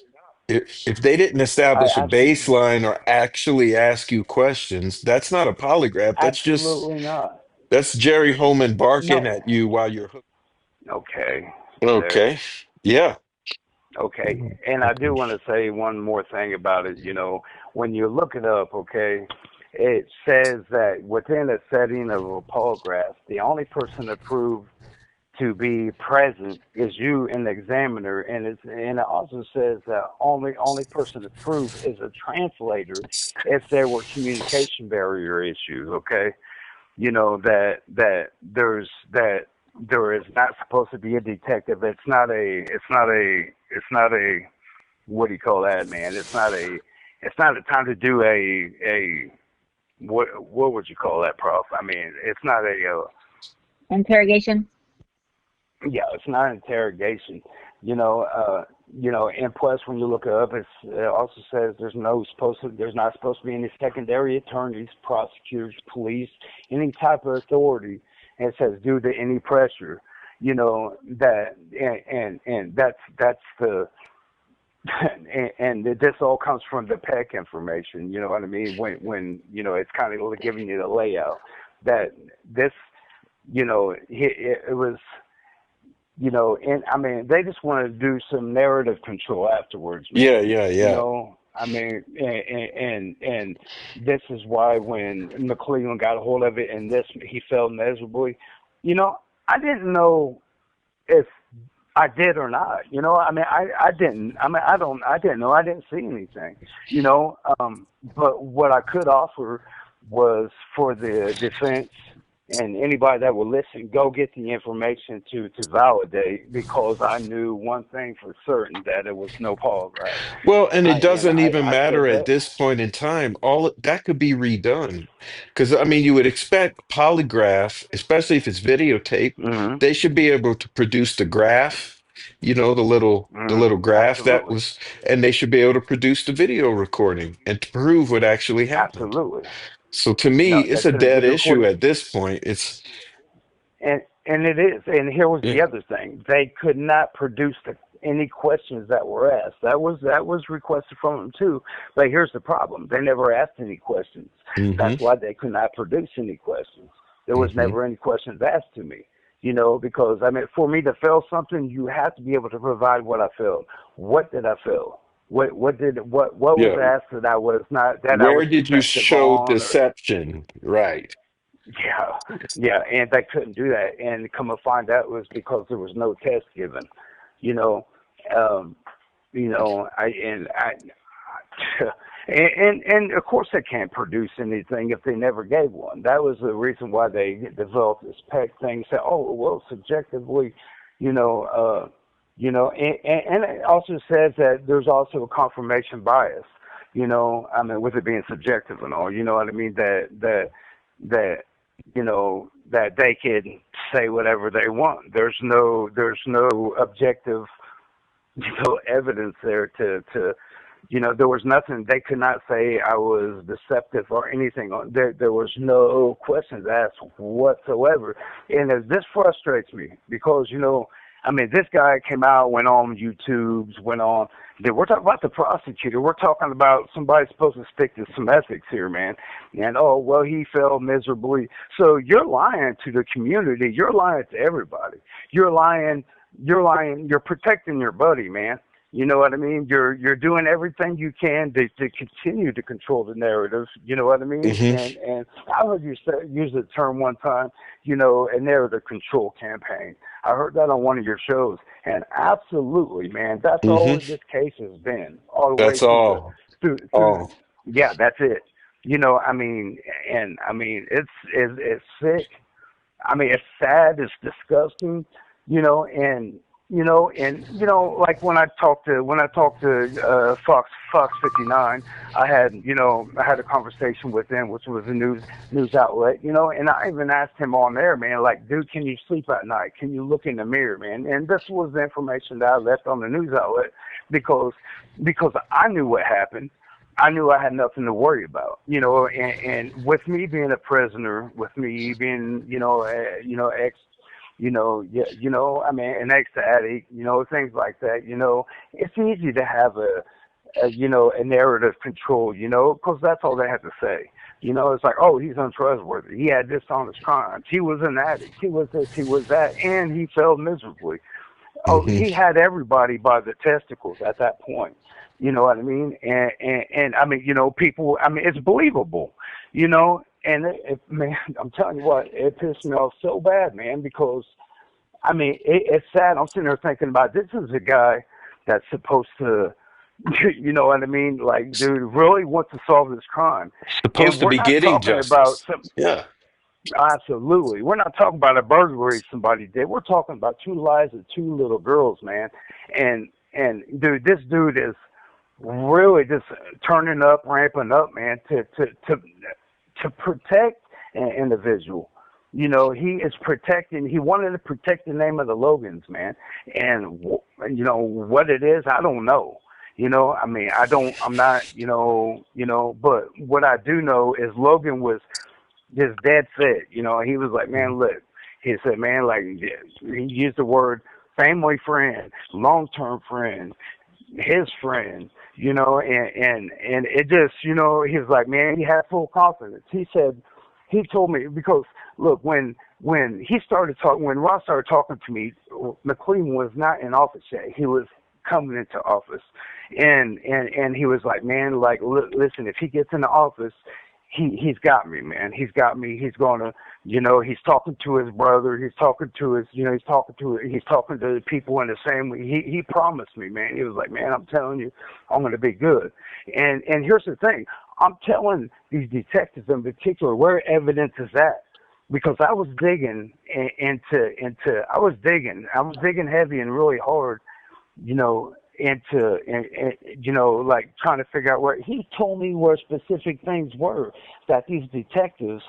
If they didn't I establish a absolutely, baseline or actually ask you questions, that's not a polygraph. absolutely not. That's Jerry Holman barking No. at you while you're hooked. Okay. You there? Okay. Yeah. Okay. And I do want to say one more thing about it. When you look it up, okay, it says that within a setting of a polygraph, the only person approved to be present is you and the examiner, and it also says that only person approved is a translator if there were communication barrier issues. Okay, that there is not supposed to be a detective. It's not a what do you call that, man? It's not a time to do a what would you call that, Prof? I mean, it's not a Interrogation. yeah, it's not an interrogation. And plus when you look it up, it also says there's not supposed to be any secondary attorneys, prosecutors, police, any type of authority. And it says due to any pressure, that and that's the and this all comes from the PEC information. You know what I mean? When it's kind of giving you the layout that this, it was. And I mean, they just want to do some narrative control afterwards, Yeah, man. yeah, yeah. I mean, and this is why when McClellan got a hold of it and he failed miserably. I didn't know if I did or not. I mean, I didn't. I mean, I didn't know. I didn't see anything. But what I could offer was for the defense and anybody that will listen, go get the information to validate, because I knew one thing for certain, that it was no polygraph. Well, and it And doesn't I, even I matter said at that. this point in time. That could be redone. Because I mean, you would expect polygraph, especially if it's videotape, Hmm. they should be able to produce the graph, the Hmm. little graph that Absolutely. was, and they should be able to produce the video recording and to prove what actually happened. Absolutely. So to me, No, they it's a couldn't do dead the issue recording. at this point. It's And it is. And here was yeah. the other thing: they could not produce any questions that were asked. That was requested from them too. But here's the problem: they never asked any questions. Mm-hmm. That's why they could not produce any questions. There was Mm-hmm. never any questions asked to me. Because I mean, for me to fail something, you have to be able to provide what I failed. What did I fail? What was Yeah. asked that I was Where did you defective show on, or deception? Right. yeah, yeah, and they couldn't do that. And come to find out, it was because there was no test given. You know, um, and of course they can't produce anything if they never gave one. That was the reason why they developed this PEC thing. Say, oh well, subjectively, you know, and it also says that there's also a confirmation bias. I mean, with it being subjective and all, you know what I mean? That that they can say whatever they want. There's no objective, evidence there to there was nothing. They could not say I was deceptive or anything. There was no questions asked whatsoever. And this frustrates me because I mean, this guy came out, went on YouTube's, went on. We're talking about the prosecutor. We're talking about somebody supposed to stick to some ethics here, man. And, oh, well, he failed miserably. So you're lying to the community. You're lying to everybody. You're lying. You're protecting your buddy, man. You know what I mean? You're doing everything you can to continue to control the narrative. You know what I mean? Hmm. And I heard you use the term one time, you know, a narrative control campaign. I heard that on one of your shows, and absolutely, man, that's Hmm. all this case has been, all the way That's all. through. All. Yeah, that's it. You know, I mean, and I mean, it's sick. I mean, it's sad, it's disgusting, you know, like when I talked to Fox 59, I had a conversation with them, which was a news outlet, you know, and I even asked him on there, man, like, dude, can you sleep at night? Can you look in the mirror, man? And this was the information that I left on the news outlet because I knew what happened. I knew I had nothing to worry about, you know, and with me being a prisoner, with me being, ex, I mean, an ex-addict, you know, things like that, you know, it's easy to have a narrative control, you know, because that's all they have to say. You know, it's like, oh, he's untrustworthy. He had dishonest crimes. He was an addict. He was this, he was that, and he failed miserably. Oh, Hmm. he had everybody by the testicles at that point. You know what I mean? And I mean, you know, people. I mean, it's believable. You know, and man, I'm telling you what, it pissed me off so bad, man, because I mean, it's sad. I'm sitting there thinking about this is a guy that's supposed to, you know what I mean? Like, dude, really wants to solve this crime, and Supposed to we're be not getting talking about justice. some. Yeah. Absolutely. We're not talking about a burglary somebody did. We're talking about two lives of two little girls, man. And dude, this dude is really just turning up, ramping up, man, to protect an individual. You know, he wanted to protect the name of the Logans, man. And you know what it is, I don't know. You know, I mean, I'm not, but what I do know is Logan was his dad said, you know, he was like, man, look, he said, man, like, he used the word family friend, long-term friend, his friend, you know, and it just, you know, he was like, man, he had full confidence. He said, he told me, because look, when he started talking, when Ross started talking to me, McLean was not in office yet. He was coming into office, and he was like, man, like, listen, if he gets into office, he's got me, man. He's got me. He's gonna, you know, he's talking to his brother. He's talking to his, you know, he's talking to the people in the same way. He promised me, man. He was like, man, I'm telling you, I'm gonna be good. And here's the thing, I'm telling these detectives in particular where evidence is at, because I was digging I was digging heavy and really hard, you know, you know, like trying to figure out where he told me where specific things were that these detectives,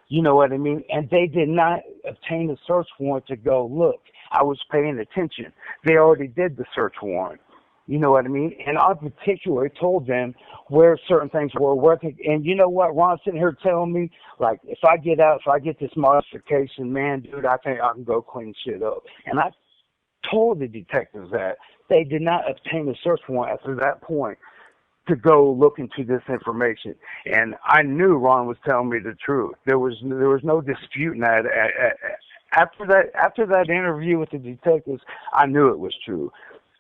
you know what I mean, and they did not obtain a search warrant to go look. I was paying attention. They already did the search warrant. You know what I mean? And I particularly told them where certain things were working. And you know what? Ron's sitting here telling me, like, if I get this modification, man, dude, I think I can go clean shit up. And I told the detectives that they did not obtain a search warrant after that point to go look into this information. And I knew Ron was telling me the truth. There was no disputing that. After that interview with the detectives, I knew it was true.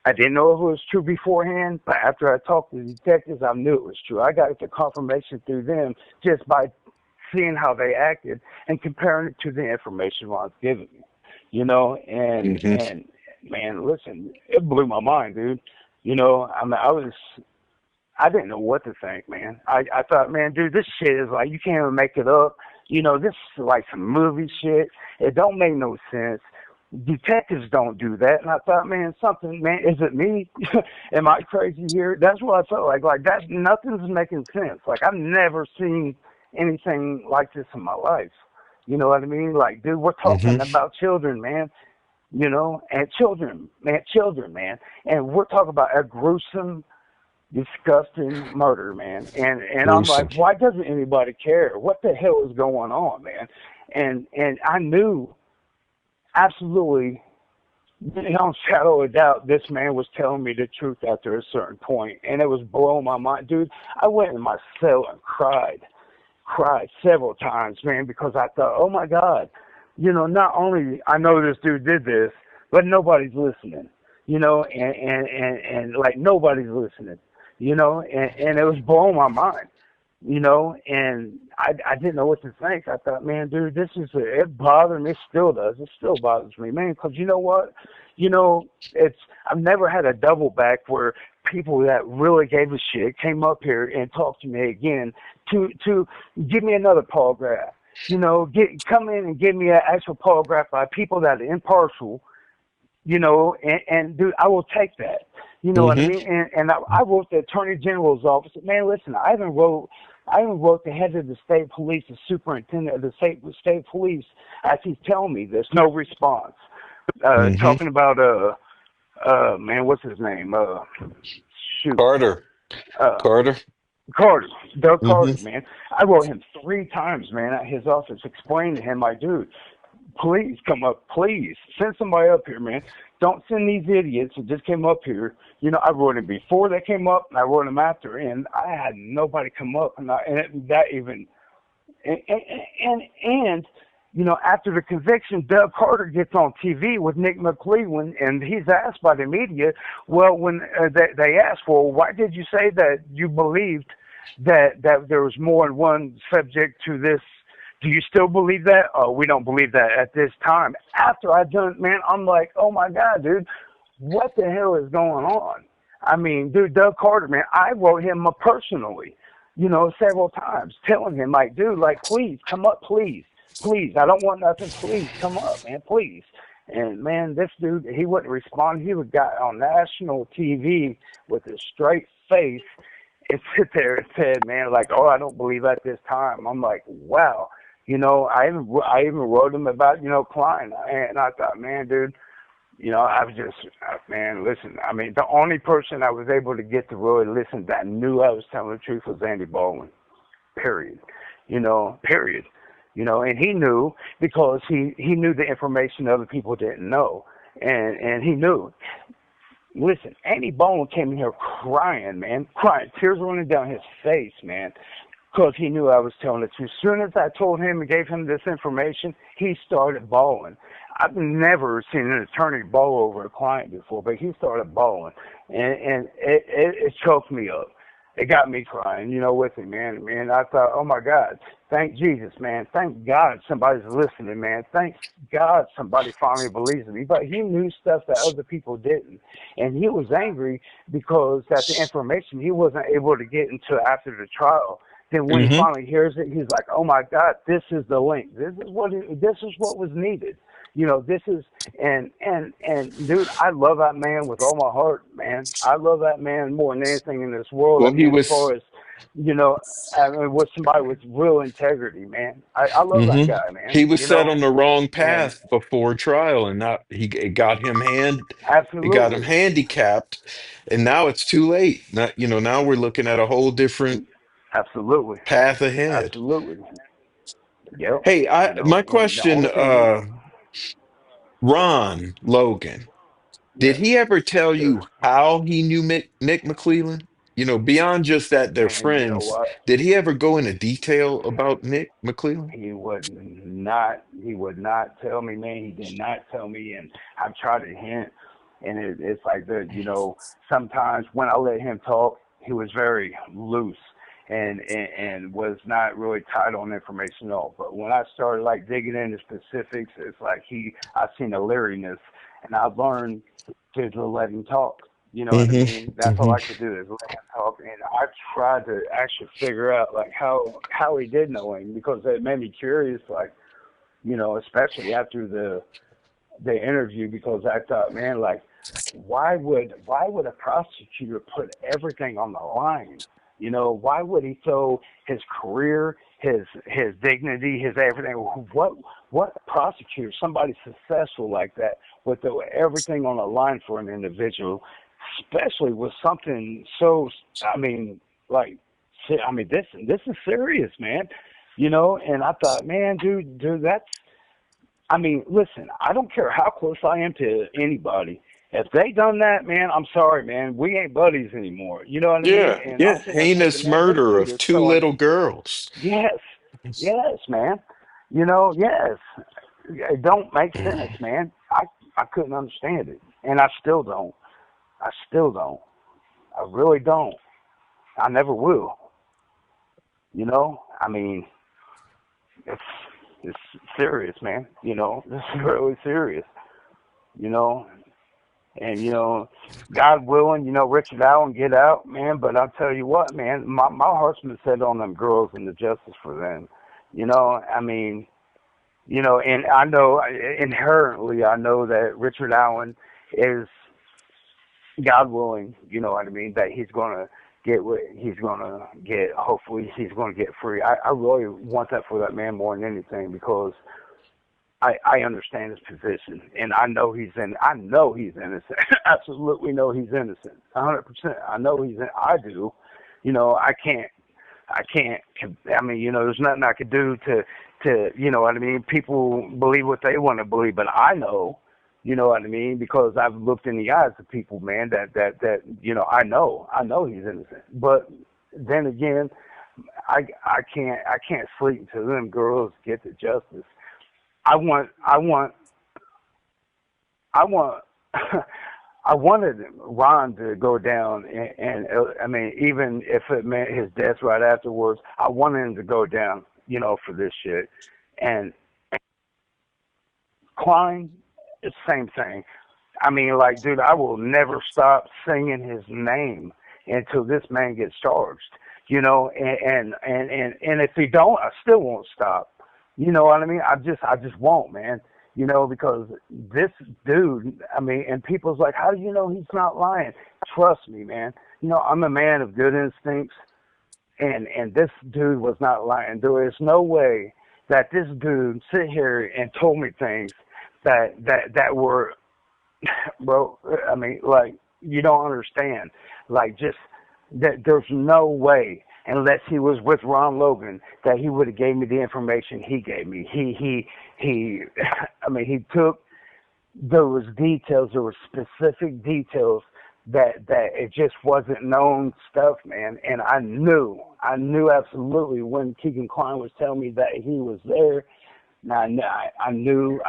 I didn't know if it was true beforehand, but after I talked to the detectives, I knew it was true. I got the confirmation through them just by seeing how they acted and comparing it to the information Ron's giving me. You know, Hmm. and man, listen, it blew my mind, dude. You know, I mean, I didn't know what to think, man. I thought, man, dude, this shit is like, you can't even make it up. You know, this is like some movie shit. It don't make no sense. Detectives don't do that. And I thought, man, is it me? Am I crazy here? That's what I felt like. Like, nothing's making sense. Like, I've never seen anything like this in my life. You know what I mean? Like, dude, we're talking Hmm. about children, man. You know, and children, man. And we're talking about a gruesome, disgusting murder, man. And I'm like, Gruesome. why doesn't anybody care? What the hell is going on, man? And I knew absolutely beyond shadow of doubt, this man was telling me the truth after a certain point, and it was blowing my mind, dude. I went in my cell and cried several times, man, because I thought, oh my God, not only I know this dude did this, but nobody's listening, and like nobody's listening, and it was blowing my mind, and I didn't know what to think. I thought, man, dude, it bothered me, it still bothers me, man, because you know what, you know, I've never had a double back where people that really gave a shit came up here and talked to me again to give me another polygraph. Come in and give me an actual polygraph by people that are impartial, and dude, I will take that. You know what I Mm-hmm. mean? And I wrote the Attorney General's office. Man, listen, I even wrote the head of the state police, the superintendent of the state police, as he's telling me this. No response. Mm-hmm. Talking about man, what's his name? Shoot, Carter. uh, Carter. Carter, Doug Mm-hmm. Carter, man. I wrote him 3 times, man, at his office, explaining to him, like, dude, please come up, please send somebody up here, man. Don't send these idiots who just came up here. I wrote him before they came up, and I wrote him after, and I had nobody come up, and after the conviction, Doug Carter gets on TV with Nick McClellan, and he's asked by the media, well, when they asked, well, why did you say that you believed that there was more than one subject to this? Do you still believe that? Oh, we don't believe that at this time. After I done, man, I'm like, oh my God, dude, what the hell is going on? I mean, dude, Doug Carter, man, I wrote him personally, several times, telling him, like, dude, like, please come up, please, please. I don't want nothing. Please come up, man, please. And man, this dude, he wouldn't respond. He would got on national TV with a straight face and sit there and said, man, like, oh, I don't believe at this time. I'm like, wow. I even wrote him about, Klein. And I thought, man, dude, I was just, man, listen, I mean, the only person I was able to get to really listen that knew I was telling the truth was Andy Baldwin, period. Period. And he knew because he knew the information other people didn't know. And he knew. Listen, Andy Baldwin came in here crying, man, crying, tears running down his face, man, because he knew I was telling the truth. As soon as I told him and gave him this information, he started bawling. I've never seen an attorney bawl over a client before, but he started bawling, and it choked me up. It got me crying, with him, man. Man, I thought, oh my God, thank Jesus, man. Thank God somebody's listening, man. Thank God somebody finally believes in me. But he knew stuff that other people didn't, and he was angry because that the information he wasn't able to get until after the trial. Then when he Mm-hmm. finally hears it, he's like, "Oh my God, this is the link. This is what was needed." This is and dude, I love that man with all my heart, man. I love that man more than anything in this world. I Well, he mean, as was. far as you know, I mean, with somebody with real integrity, man. I love that Mm-hmm. guy, He man. was set on the wrong And path before trial, and not it got him it got him absolutely, handicapped, and now it's too late. Now we're looking at a whole different absolutely, path ahead. absolutely. Yep. Hey, my And the question, only thing, Ron Logan, did yes, he ever tell sir. you how he knew Nick McClellan? Beyond just that they're Man, you know friends, what? did he ever go into detail about Nick McClellan? He would not tell me, man. He did not tell me, and I've tried to hint, and it's like that. Sometimes when I let him talk, he was very loose and was not really tight on information at all. But when I started like digging into specifics, it's like I seen a leeriness, and I learned to let him talk. You know what I mean? Mm-hmm. That's all Mm-hmm. I could do is let him talk, and I tried to actually figure out like how he did know him because it made me curious, like especially after the interview because I thought, man, like why would a prosecutor put everything on the line? Why would he throw his career, his dignity, his everything? What prosecutor, somebody successful like that, would throw everything on the line for an individual, especially with something so? I mean, like, I mean, this is serious, man. And I thought, man, dude, I mean, listen, I don't care how close I am to anybody. If they done that, man, I'm sorry, man. We ain't buddies anymore. You know what I mean? Yeah, And I'm yeah. sitting there thinking, Heinous man, this murder dude of is two so, little girls. yes, yes, man. Yes. It don't make sense, man. I couldn't understand it. And I still don't. I still don't. I really don't. I never will. I mean, it's it's serious, man. This is really serious. You know, and God willing, Richard Allen get out, man. But I'll tell you what, man, my heart's been set on them girls and the justice for them. I mean, and I know inherently, I know that Richard Allen is, God willing, you know what I mean, that he's gonna get what he's gonna get. Hopefully, he's gonna get free. I really want that for that man more than anything, because I understand his position, and I know he's innocent. Absolutely know he's innocent. 100%. I know I do. I can't. I mean, there's nothing I could do to, you know what I mean. People believe what they want to believe, but I know, you know what I mean, because I've looked in the eyes of people, man. That I know he's innocent. But then again, I can't sleep until them girls get the justice. I want I wanted Ron to go down, and I mean, even if it meant his death right afterwards, I wanted him to go down, for this shit. And Klein, it's the same thing. I mean, like, dude, I will never stop singing his name until this man gets charged, and if he don't, I still won't stop. You know what I mean? I just won't, man. Because this dude, I mean, and people's like, how do you know he's not lying? Trust me, man. I'm a man of good instincts, and this dude was not lying. There is no way that this dude sit here and told me things that were, bro. I mean, like, you don't understand. Like, just that there's no way, unless he was with Ron Logan, that he would have gave me the information he gave me. He I mean, he took, there was details, there were specific details that it just wasn't known stuff, man. And I knew absolutely when Keegan Klein was telling me that he was there. Now I knew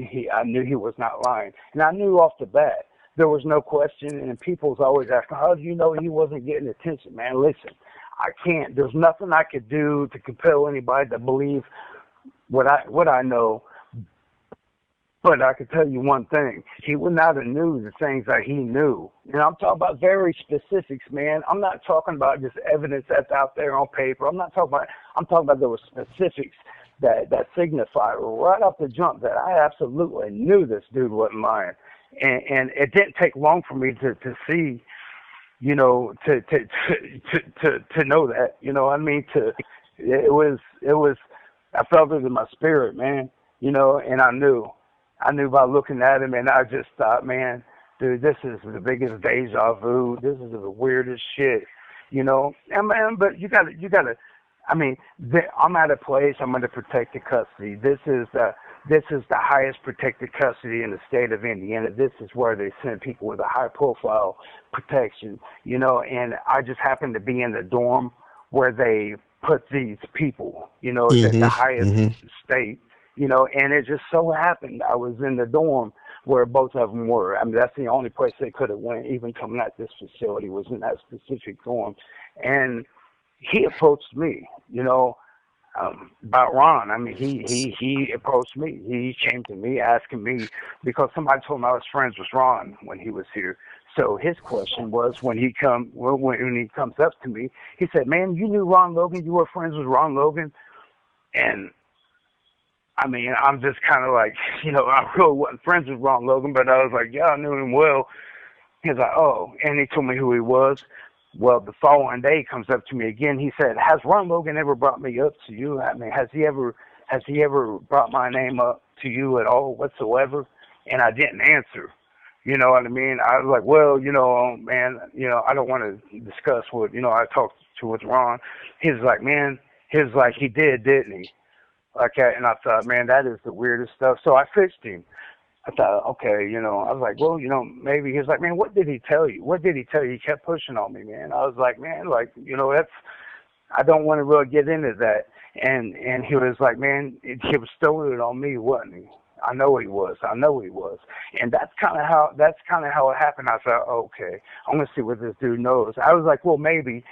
he was not lying, and I knew off the bat. There was no question, and people's always asking, how do you know he wasn't getting attention, man? Listen, I can't. There's nothing I could do to compel anybody to believe what I know. But I can tell you one thing: he would not have knew the things that he knew. And I'm talking about very specifics, man. I'm not talking about just evidence that's out there on paper. I'm talking about there were specifics that signify right off the jump that I absolutely knew this dude wasn't lying. And it didn't take long for me to see, to know that, what I mean. It was, I felt it in my spirit, man, and I knew by looking at him, and I just thought, man, dude, this is the biggest deja vu. This is the weirdest shit, and man, but you gotta, I mean, I'm at a place, I'm under protected custody. This is the highest protected custody in the state of Indiana. This is where they send people with a high profile protection, and I just happen to be in the dorm where they put these people, at the highest Mm-hmm. state, and it just so happened I was in the dorm where both of them were. I mean, that's the only place they could have went, even coming at this facility, was in that specific dorm. And he approached me, about Ron. I mean, he approached me. He came to me asking me, because somebody told him I was friends with Ron when he was here. So his question was, when he comes up to me, he said, "Man, you knew Ron Logan? You were friends with Ron Logan?" And I mean, I'm just kind of like, I really wasn't friends with Ron Logan, but I was like, yeah, I knew him well. He's like, oh, and he told me who he was. Well, the following day, he comes up to me again. He said, "Has Ron Logan ever brought me up to you? I mean, has he ever brought my name up to you at all whatsoever?" And I didn't answer. You know what I mean? I was like, well, man, I don't want to discuss what, I talked to with Ron. He's like, man, he did, didn't he? Okay, and I thought, man, that is the weirdest stuff. So I fixed him. I thought, okay, I was like, well, maybe. He was like, man, what did he tell you? What did he tell you? He kept pushing on me, man. I was like, man, like, that's, I don't want to really get into that. And he was like, man, he was throwing it on me, wasn't he? I know he was. I know he was. And that's kind of how it happened. I thought, okay, I'm gonna see what this dude knows. I was like, well, maybe.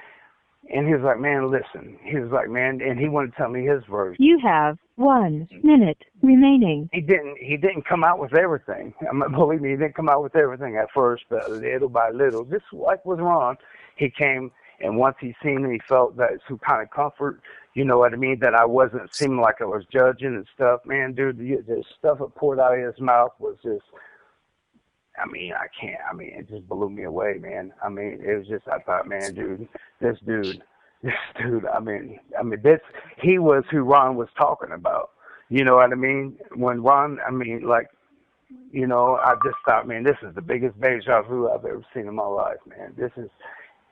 And he was like, man, listen. He was like, man, and he wanted to tell me his version. You have 1 minute remaining. He didn't come out with everything. Believe me, he didn't come out with everything at first, but little by little, just like with Ron, he came, and once he seen and he felt that some kind of comfort, you know what I mean, that I wasn't seeming like I was judging and stuff. Man, dude, the stuff that poured out of his mouth was just, it just blew me away, man. It was just, I thought, man, dude, this dude, he was who Ron was talking about. You know what I mean? When Ron, I just thought, man, this is the biggest deja vu I've ever seen in my life, man.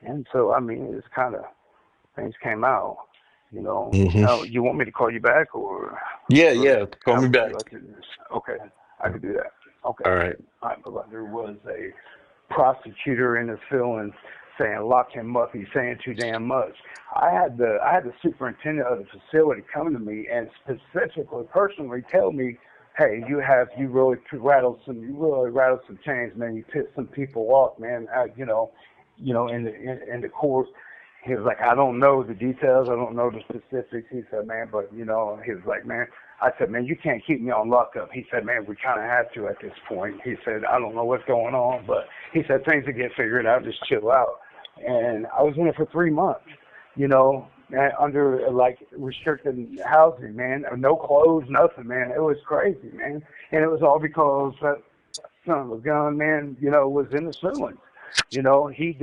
And so, it's kind of, things came out, Hmm. You want me to call you back Yeah, or yeah. Call how me would you back. like to do this? Okay, I could do that. Okay. All right. All right, but there was a prosecutor in his feelings saying, lock him up, he's saying too damn much. I had the superintendent of the facility come to me and specifically, personally tell me, hey, you really rattled some chains, man. You pissed some people off, man. In the course. He was like, I don't know the details, I don't know the specifics. He said, man, but he was like, man. I said, man, you can't keep me on lockup. He said, man, we kind of have to at this point. He said, I don't know what's going on, but he said things will get figured out. Just chill out. And I was in it for 3 months, under like restricted housing, man. No clothes, nothing, man. It was crazy, man. And it was all because that son of a gun, man, was in his feelings. He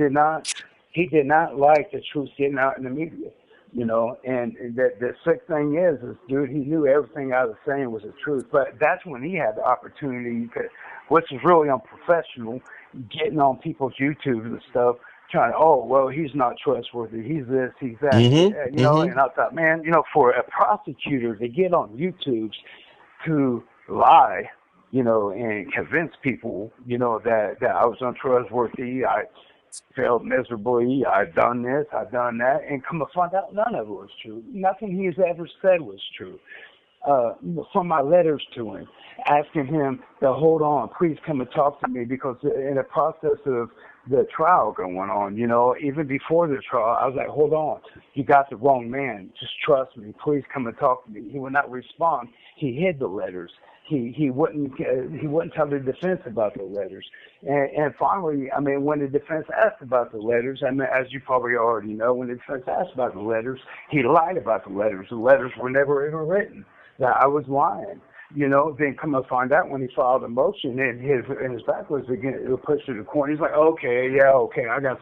did not like the truth getting out in the media. And the sick thing is, dude, he knew everything I was saying was the truth. But that's when he had the opportunity to, which is really unprofessional, getting on people's YouTube and stuff, trying, oh, well, he's not trustworthy, he's this, he's that, Hmm. Hmm. and I thought, man, for a prosecutor to get on YouTube to lie, and convince people, that I was untrustworthy, I failed miserably, I've done this, I've done that, and come to find out none of it was true. Nothing he's ever said was true. From my letters to him, asking him to hold on, please come and talk to me, because in the process of the trial going on, even before the trial, I was like, hold on, you got the wrong man. Just trust me. Please come and talk to me. He would not respond. He hid the letters. He wouldn't tell the defense about the letters. And finally, when the defense asked about the letters, as you probably already know, when the defense asked about the letters, he lied about the letters. The letters were never even written. That I was lying. Then come to find out when he filed a motion and his back was again pushed to the corner. He's like, okay, I got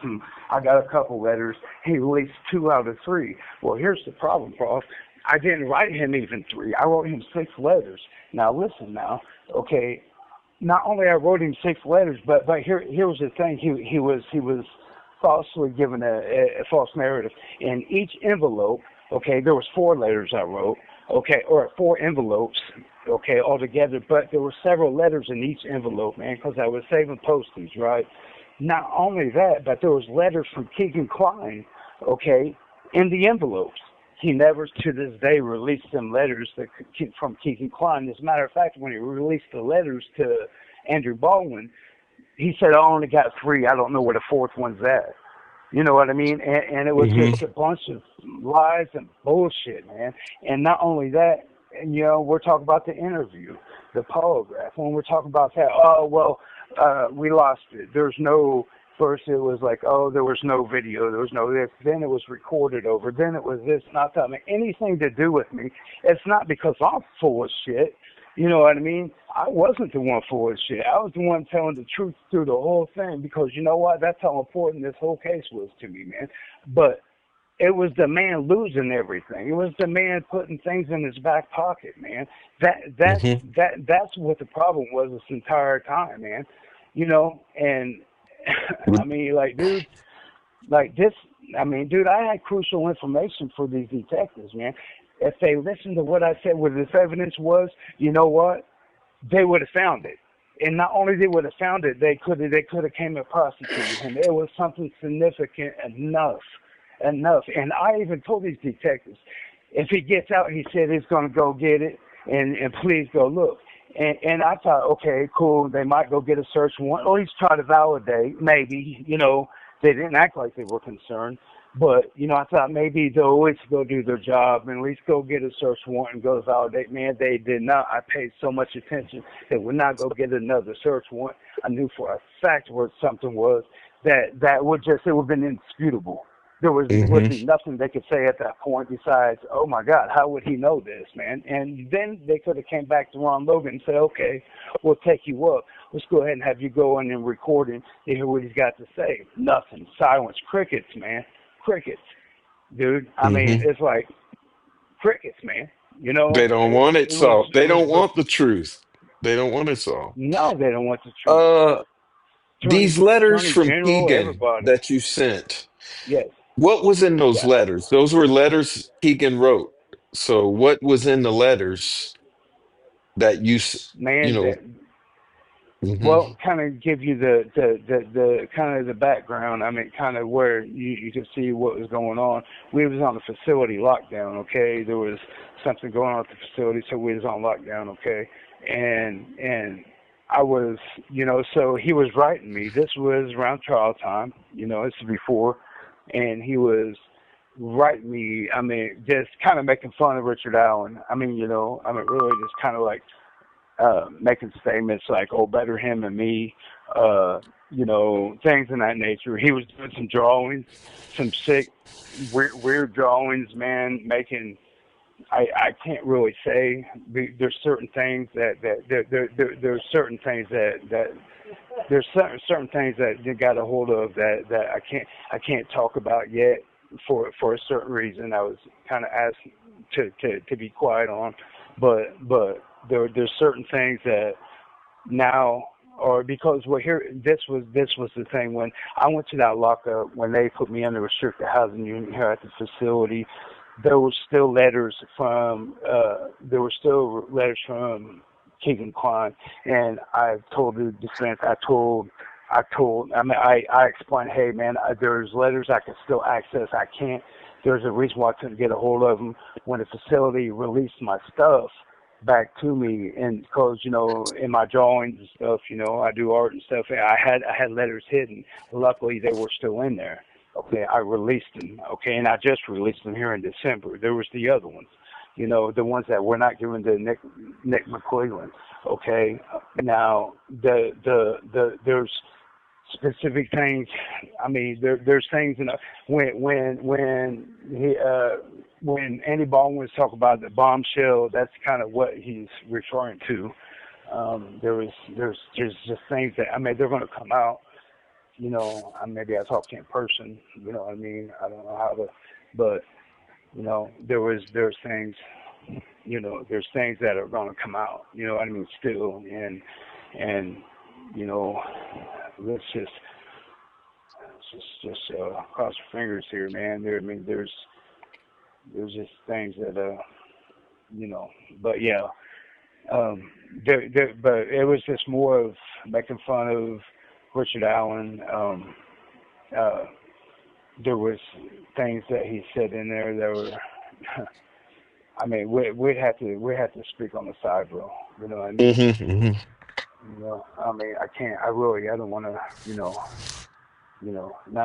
a couple letters. He released 2 out of 3. Well, here's the problem, Prof. I didn't write him even 3. I wrote him 6 letters. Now listen now, okay. Not only I wrote him 6 letters, but here was the thing. He was falsely given a false narrative. In each envelope, okay, there was 4 letters I wrote, okay, or 4 envelopes, okay, altogether. But there were several letters in each envelope, man, because I was saving postage, right? Not only that, but there was letters from Keegan Klein, okay, in the envelopes. He never, to this day, released them letters from Keegan Klein. As a matter of fact, when he released the letters to Andrew Baldwin, he said, I only got 3. I don't know where the 4th one's at. You know what I mean? And it was Hmm. just a bunch of lies and bullshit, man. And not only that, we're talking about the interview, the polygraph. When we're talking about that, we lost it. There's no, first it was like, there was no video, there was no this. Then it was recorded over. Then it was this. Not having anything to do with me. It's not because I'm full of shit. You know what I mean? I wasn't the one full of shit. I was the one telling the truth through the whole thing, because you know what? That's how important this whole case was to me, man. But it was the man losing everything. It was the man putting things in his back pocket, man. Hmm. That's what the problem was this entire time, man. And dude, like this. Dude, I had crucial information for these detectives, man. If they listened to what I said, what this evidence was, you know what? They would have found it. And not only they would have found it, they could have came and prosecuted him. It was something significant enough. And I even told these detectives, if he gets out, he said he's going to go get it, and please go look. And I thought, okay, cool. They might go get a search warrant, or at least try to validate. Maybe, they didn't act like they were concerned. But, I thought maybe they'll always go do their job and at least go get a search warrant and go validate. Man, they did not. I paid so much attention. They would not go get another search warrant. I knew for a fact what something was that would just, it would have been indisputable. There would be Hmm. nothing they could say at that point besides, oh my God, how would he know this, man? And then they could have came back to Ron Logan and said, okay, we'll take you up. Let's go ahead and have you go in and record and hear what he's got to say. Nothing. Silence. Crickets, man. Crickets, dude. I mean, Hmm. it's like crickets, man. They don't want it It was solved. it They was don't want the truth. They don't want it solved. no, they don't want the truth. Uh, these letters Attorney from General, Keegan everybody. that you sent, Yes, what was in those yeah, letters? Those were letters Keegan wrote. So what was in the letters that you man. know, Well, hmm kind of give you the kind of the background. I mean, kind of where you could see what was going on. We was on the facility lockdown. Okay, there was something going on at the facility, so we was on lockdown. Okay, and I was, so he was writing me. This was around trial time. This is before, and he was writing me. I mean, just kind of making fun of Richard Allen. Really just kind of like making statements like, "Oh, better him than me," things in that nature. He was doing some drawings, some sick, weird drawings, man. I can't really say. There's certain things there's certain things that there's certain things that they got a hold of that I can't talk about yet for a certain reason. I was kind of asked to be quiet on, but there's certain things that now, or because we're here, this was the thing when I went to that lockup, when they put me in the restricted housing unit here at the facility. There were still letters from Keegan Klein, and I told the defense, I explained, hey man, there's letters I can still access. I can't. There's a reason why I couldn't get a hold of them when the facility released my stuff back to me, and because in my drawings and stuff, I do art and stuff. I had letters hidden. Luckily, they were still in there. Okay, I released them. Okay, and I just released them here in December. There was the other ones, the ones that were not given to Nick McClellan. Okay, now there's specific things. I mean, there's things when Andy Baldwin was talking about the bombshell, that's kind of what he's referring to. There's just things that they're going to come out. Maybe I talk in person. You know what I mean? I don't know how to, but there's things. There's things that are going to come out. You know what I mean? Still, and let's just cross your fingers here, man. There's just things that but yeah, but it was just more of making fun of Richard Allen. Uh, there was things that he said in there that were. we'd have to speak on the side, bro. You know what I mean? hmm I don't want to,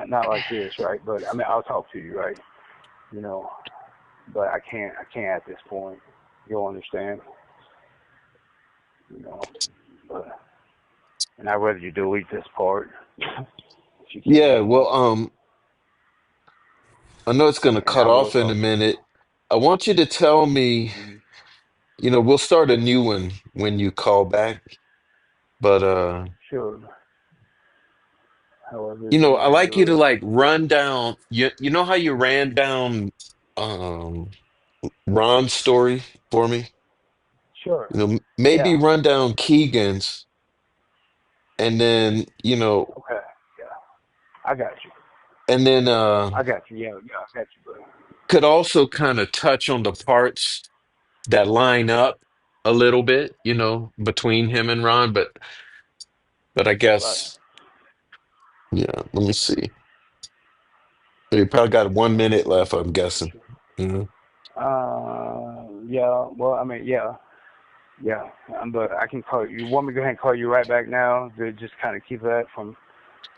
not like this, right? But I'll talk to you, right? You know, but I can't at this point. You'll understand, you know. But and I'd rather you delete this part if you can. Yeah, well, I know it's going to And cut I will off in a talk to you. minute. I want you to tell me, Mm-hmm. we'll start a new one when you call back. But Sure. However you I want to like you do to it. like run down you know how you ran down um Ron's story for me? Sure. Maybe Yeah. run down Keegan's and then, Okay. Yeah. I got you. and then I got you. Yeah. Yeah. I got you, bro. could also kind of touch on the parts that line up a little bit, between him and Ron, but I Right. guess, yeah, let me see. You probably got 1 minute left, I'm guessing. Mhm. Yeah. Well, I mean, yeah, yeah. But I can call you. You want me to go ahead and call you right back now to just kind of keep that from?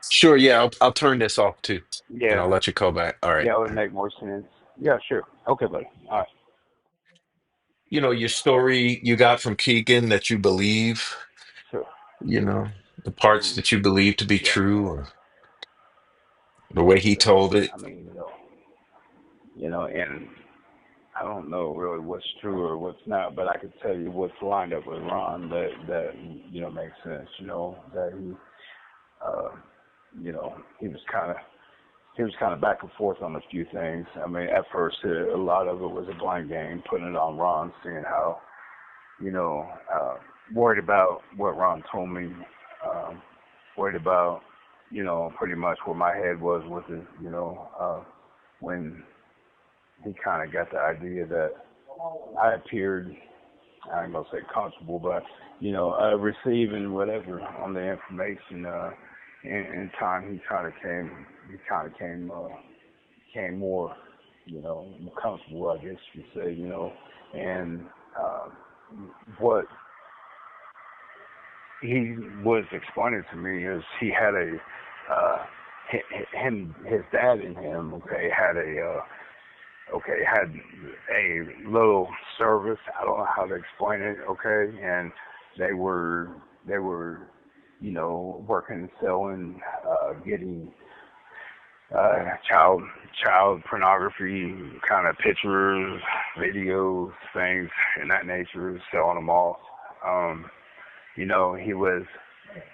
Sure, yeah, I'll turn this off too, and I'll Yeah. let you call back. All right. Yeah, it would make more sense. Yeah, sure. Okay, buddy. All right. Your story you got from Keegan that you believe, Sure. the parts Mm, that you believe to be yeah. true, or the way he Sure. told it. I mean, and I don't know really what's true or what's not, but I could tell you what's lined up with Ron that makes sense. That uh, he was kind of back and forth on a few things. I mean, at first, a lot of it was a blind game, putting it on Ron, seeing how, you know, uh, worried about what Ron told me, um, worried about, pretty much where my head was with it, when he kind of got the idea that I appeared, I ain't gonna say comfortable, but, receiving whatever on the information, in time he kind of came more, comfortable, I guess you could say, and uh, what he was explaining to me is he had his dad and him, okay, had a little service. I don't know how to explain it, okay, and they were, working, selling, getting child pornography kind of pictures, videos, things in that nature, selling them off. Um, he was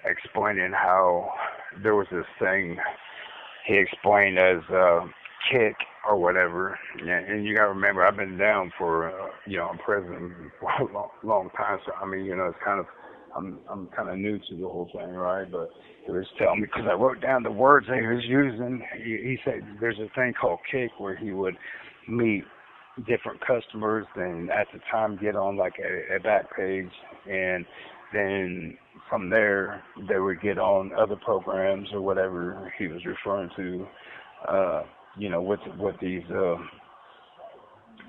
explaining how there was this thing he explained as kick or whatever. And you gotta remember, I've been down for, in prison for a long time. So I mean, it's kind of, I'm kind of new to the whole thing, right? But he was telling me, because I wrote down the words that he was using. He said there's a thing called kick where he would meet different customers and at the time get on like a back page, and then from there they would get on other programs or whatever he was referring to,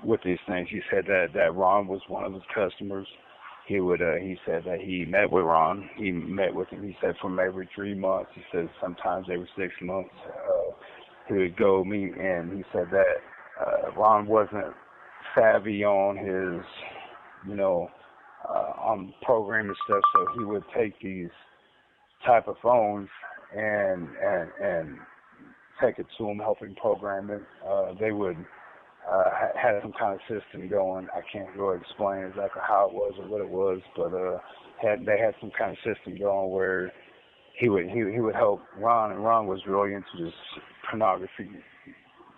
with these things. He said that Ron was one of his customers. He said that he met with Ron. He met with him. He said from every 3 months. He said sometimes every 6 months. He would go meet, and he said that Ron wasn't savvy on his, on programming stuff, so he would take these type of phones and take it to him, help him program it. They would had some kind of system going. I can't really explain exactly how it was or what it was, but they had some kind of system going where he would help Ron, and Ron was really into this pornography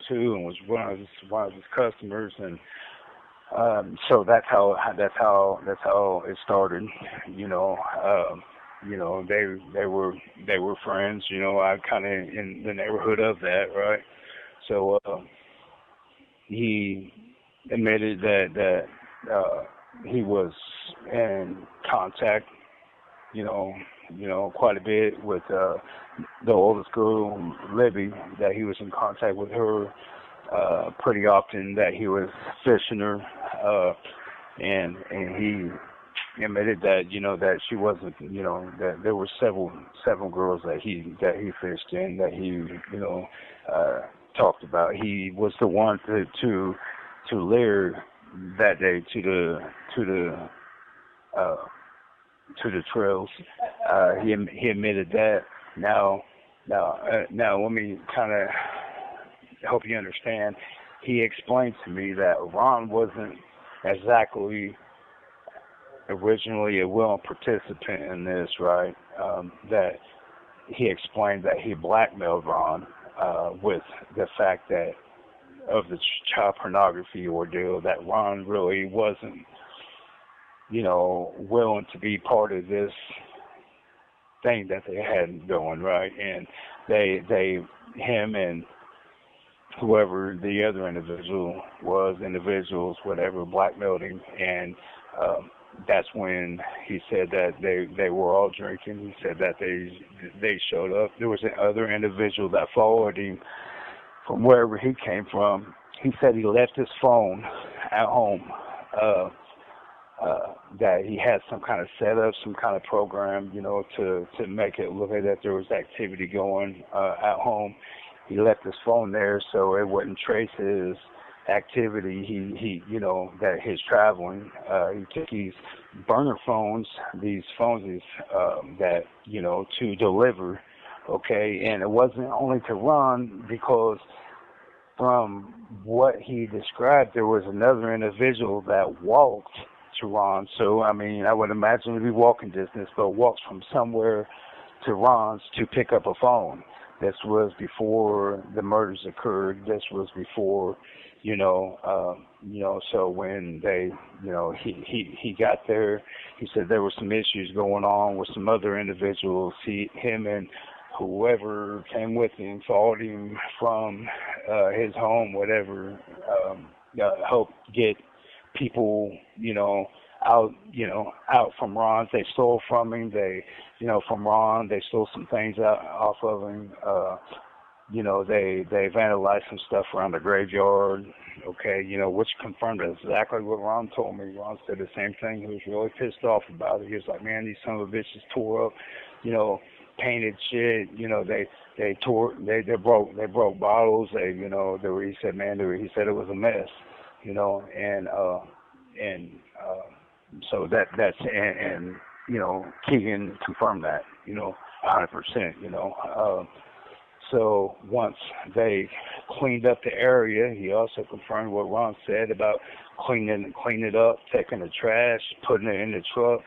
too, and was one of his customers, and so that's how it started. They were friends. I kind of in the neighborhood of that, right? So he admitted that he was in contact, quite a bit with the oldest girl, Libby, that he was in contact with her pretty often, that he was fishing her, and he admitted that that she wasn't, that there were several girls that he fished in, that he talked about. He was the one to lure that day uh, to the trails. He admitted that. Now let me kind of help you understand. He explained to me that Ron wasn't exactly originally a willing participant in this, right? That he explained that he blackmailed Ron with the fact that of the child pornography ordeal, that Ron really wasn't, willing to be part of this thing that they had going, right? And him and whoever the other individual was, individuals, whatever, blackmailed him, and that's when he said that they were all drinking. He said that they showed up. There was another individual that followed him from wherever he came from. He said he left his phone at home. That he had some kind of setup, some kind of program, to make it look like that there was activity going at home. He left his phone there so it wouldn't trace his activity. He that his traveling. He took these burner phones, these phones that to deliver. Okay, and it wasn't only to Ron, because from what he described, there was another individual that walked to Ron. So, I mean, I would imagine it'd be walking distance, but walks from somewhere to Ron's to pick up a phone. This was before the murders occurred. This was before, so when they, he got there, he said there were some issues going on with some other individuals. Him and whoever came with him followed him from his home, whatever, helped get people, out from Ron. They stole from him. From Ron, they stole some things off of him. They vandalized some stuff around the graveyard. Okay, which confirmed exactly what Ron told me. Ron said the same thing. He was really pissed off about it. He was like, man, these son of a bitches tore up, painted shit. They broke bottles. He said, man, he said it was a mess. So that's Keegan confirmed that, 100%, So once they cleaned up the area, he also confirmed what Ron said about cleaning it up, taking the trash, putting it in the truck.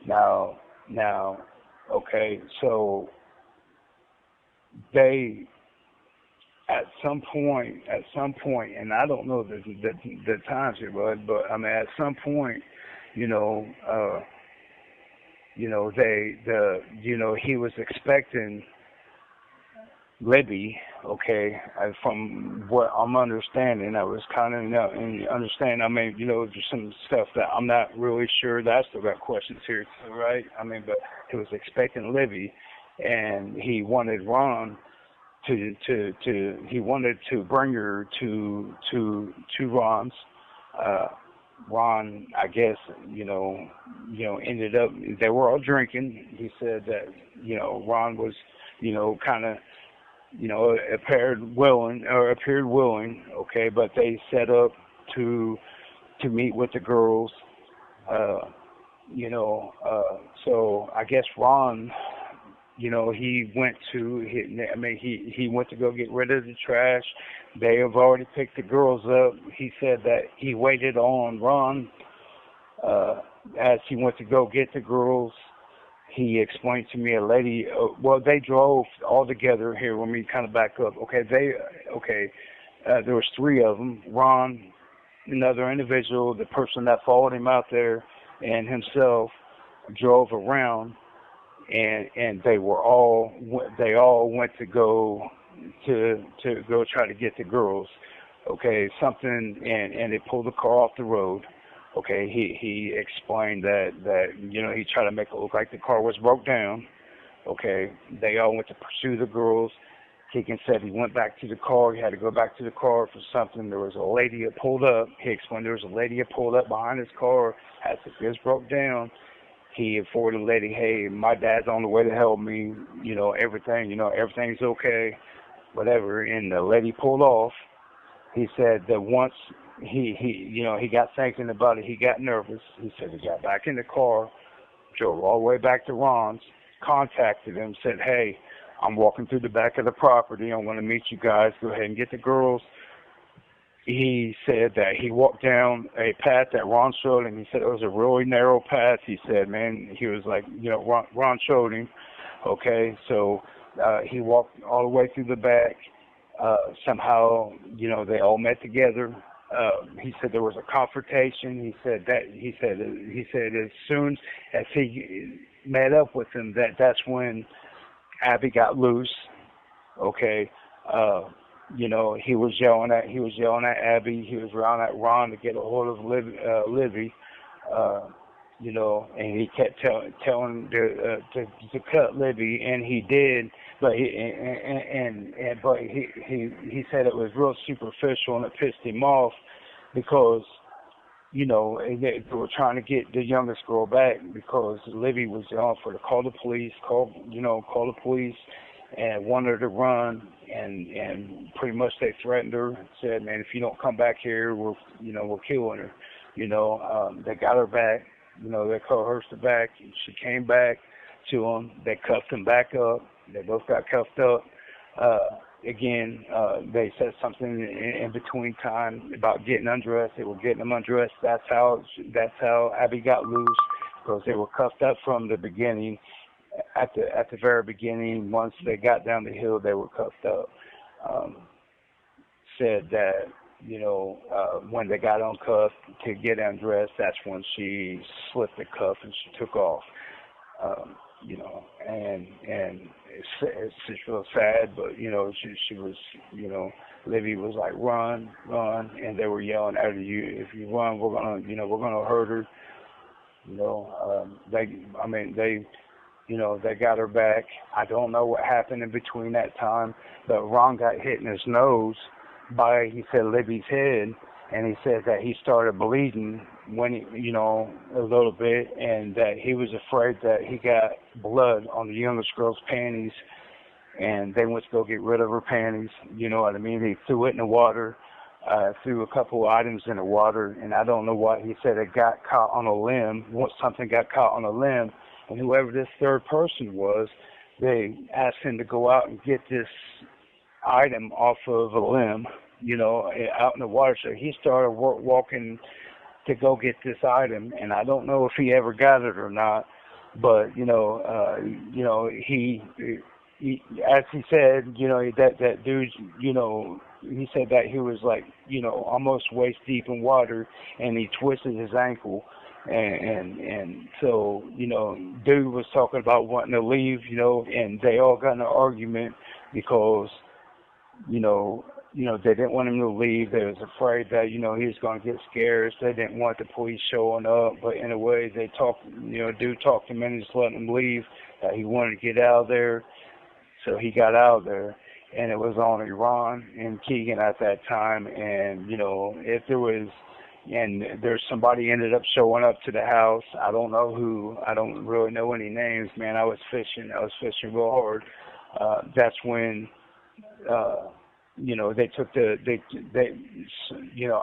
Now, okay, so they at some point, and I don't know the times here, bud, but I mean at some point, he was expecting Libby, okay, from what I'm understanding. I was kind of understand. I mean, there's some stuff that I'm not really sure. That I still got questions here, right? I mean, but he was expecting Libby, and he wanted Ron he wanted to bring her to Ron's. Ron, I guess, ended up, they were all drinking. He said that, Ron was, kind of, appeared willing, okay, but they set up to meet with the girls, so I guess Ron, he went to go get rid of the trash. They have already picked the girls up. He said that he waited on Ron as he went to go get the girls. He explained to me a lady, they drove all together. Here, let me kind of back up. Okay, there was three of them. Ron, another individual, the person that followed him out there, and himself drove around. And they all went to go try to get the girls, okay, and they pulled the car off the road, okay. He explained that he tried to make it look like the car was broke down, okay. They all went to pursue the girls. Keegan said he went back to the car. He had to go back to the car for something. There was a lady that pulled up. He explained there was a lady that pulled up behind his car as the goods broke down. He informed the lady, hey, my dad's on the way to help me, everything's okay, whatever. And the lady pulled off. He said that once he got thinking about it, he got nervous. He said he got back in the car, drove all the way back to Ron's, contacted him, said, hey, I'm walking through the back of the property. I want to meet you guys. Go ahead and get the girls. He said that he walked down a path that Ron showed him. He said it was a really narrow path. He said, man, he was like, Ron showed him. Okay, so he walked all the way through the back. Somehow, they all met together. He said there was a confrontation. He said as soon as he met up with him, that's when Abby got loose. Okay. he was yelling at Abby. He was yelling at Ron to get a hold of Libby. And he kept telling to cut Libby, and he did. But he said it was real superficial, and it pissed him off because they were trying to get the youngest girl back because Libby was yelling for to call the police, call the police, and wanted her to run, and pretty much they threatened her and said, man, if you don't come back here, we're killing her. They got her back. They coerced her back. She came back to them. They cuffed them back up. They both got cuffed up. They said something in between time about getting undressed. They were getting them undressed. That's how Abby got loose, because they were cuffed up from the beginning. At the very beginning, once they got down the hill, they were cuffed up. Said that when they got uncuffed to get undressed, that's when she slipped the cuff and she took off. And it's just real sad, but she was, Libby was like, run, and they were yelling at her, if you run, we're gonna hurt her. They got her back. I don't know what happened in between that time, but Ron got hit in his nose by, he said, Libby's head, and he said that he started bleeding when a little bit, and that he was afraid that he got blood on the youngest girl's panties, and they went to go get rid of her panties. You know what I mean? He threw it in the water, threw a couple items in the water, and I don't know what. He said it got caught on a limb. Something got caught on a limb, and whoever this third person was, they asked him to go out and get this item off of a limb, out in the water. So he started walking to go get this item, and I don't know if he ever got it or not. But he as he said, that dude, he said that he was like, almost waist deep in water, and he twisted his ankle. And so, dude was talking about wanting to leave, and they all got in an argument because, they didn't want him to leave. They was afraid that, he was going to get scared. They didn't want the police showing up. But in a way, they talked, dude talked him into just letting him leave. He wanted to get out of there. So he got out of there. And it was only Ron and Keegan at that time. And, if there was, and there's somebody ended up showing up to the house. I don't know who. I don't really know any names, man. I was fishing real hard. That's when, they took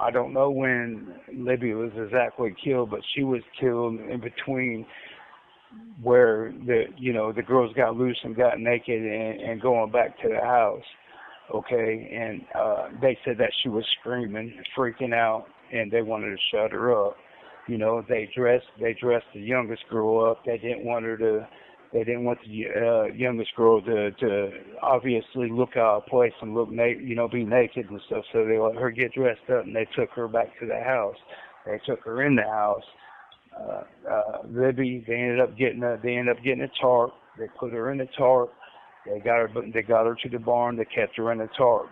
I don't know when Libby was exactly killed, but she was killed in between where the girls got loose and got naked and going back to the house. Okay. And, they said that she was screaming, freaking out, and they wanted to shut her up. They dressed the youngest girl up. They didn't want the youngest girl to obviously look out of place and look be naked and stuff. So they let her get dressed up, and they took her back to the house. They took her in the house. Libby, they ended up getting a tarp. They put her in the tarp. They got her to the barn. They kept her in the tarp.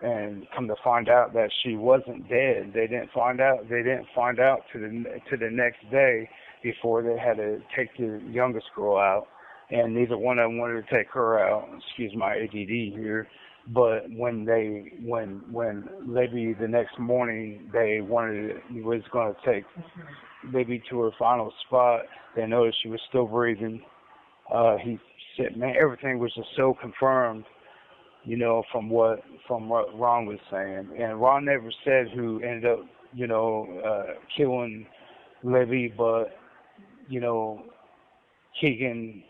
And come to find out that she wasn't dead. They didn't find out to the next day, before they had to take the youngest girl out, and neither one of them wanted to take her out. Excuse my ADD here. But when Libby the next morning, they was going to take Libby to her final spot, they noticed she was still breathing. He said, man, everything was just so confirmed, from what Ron was saying. And Ron never said who ended up, killing Libby, but, Keegan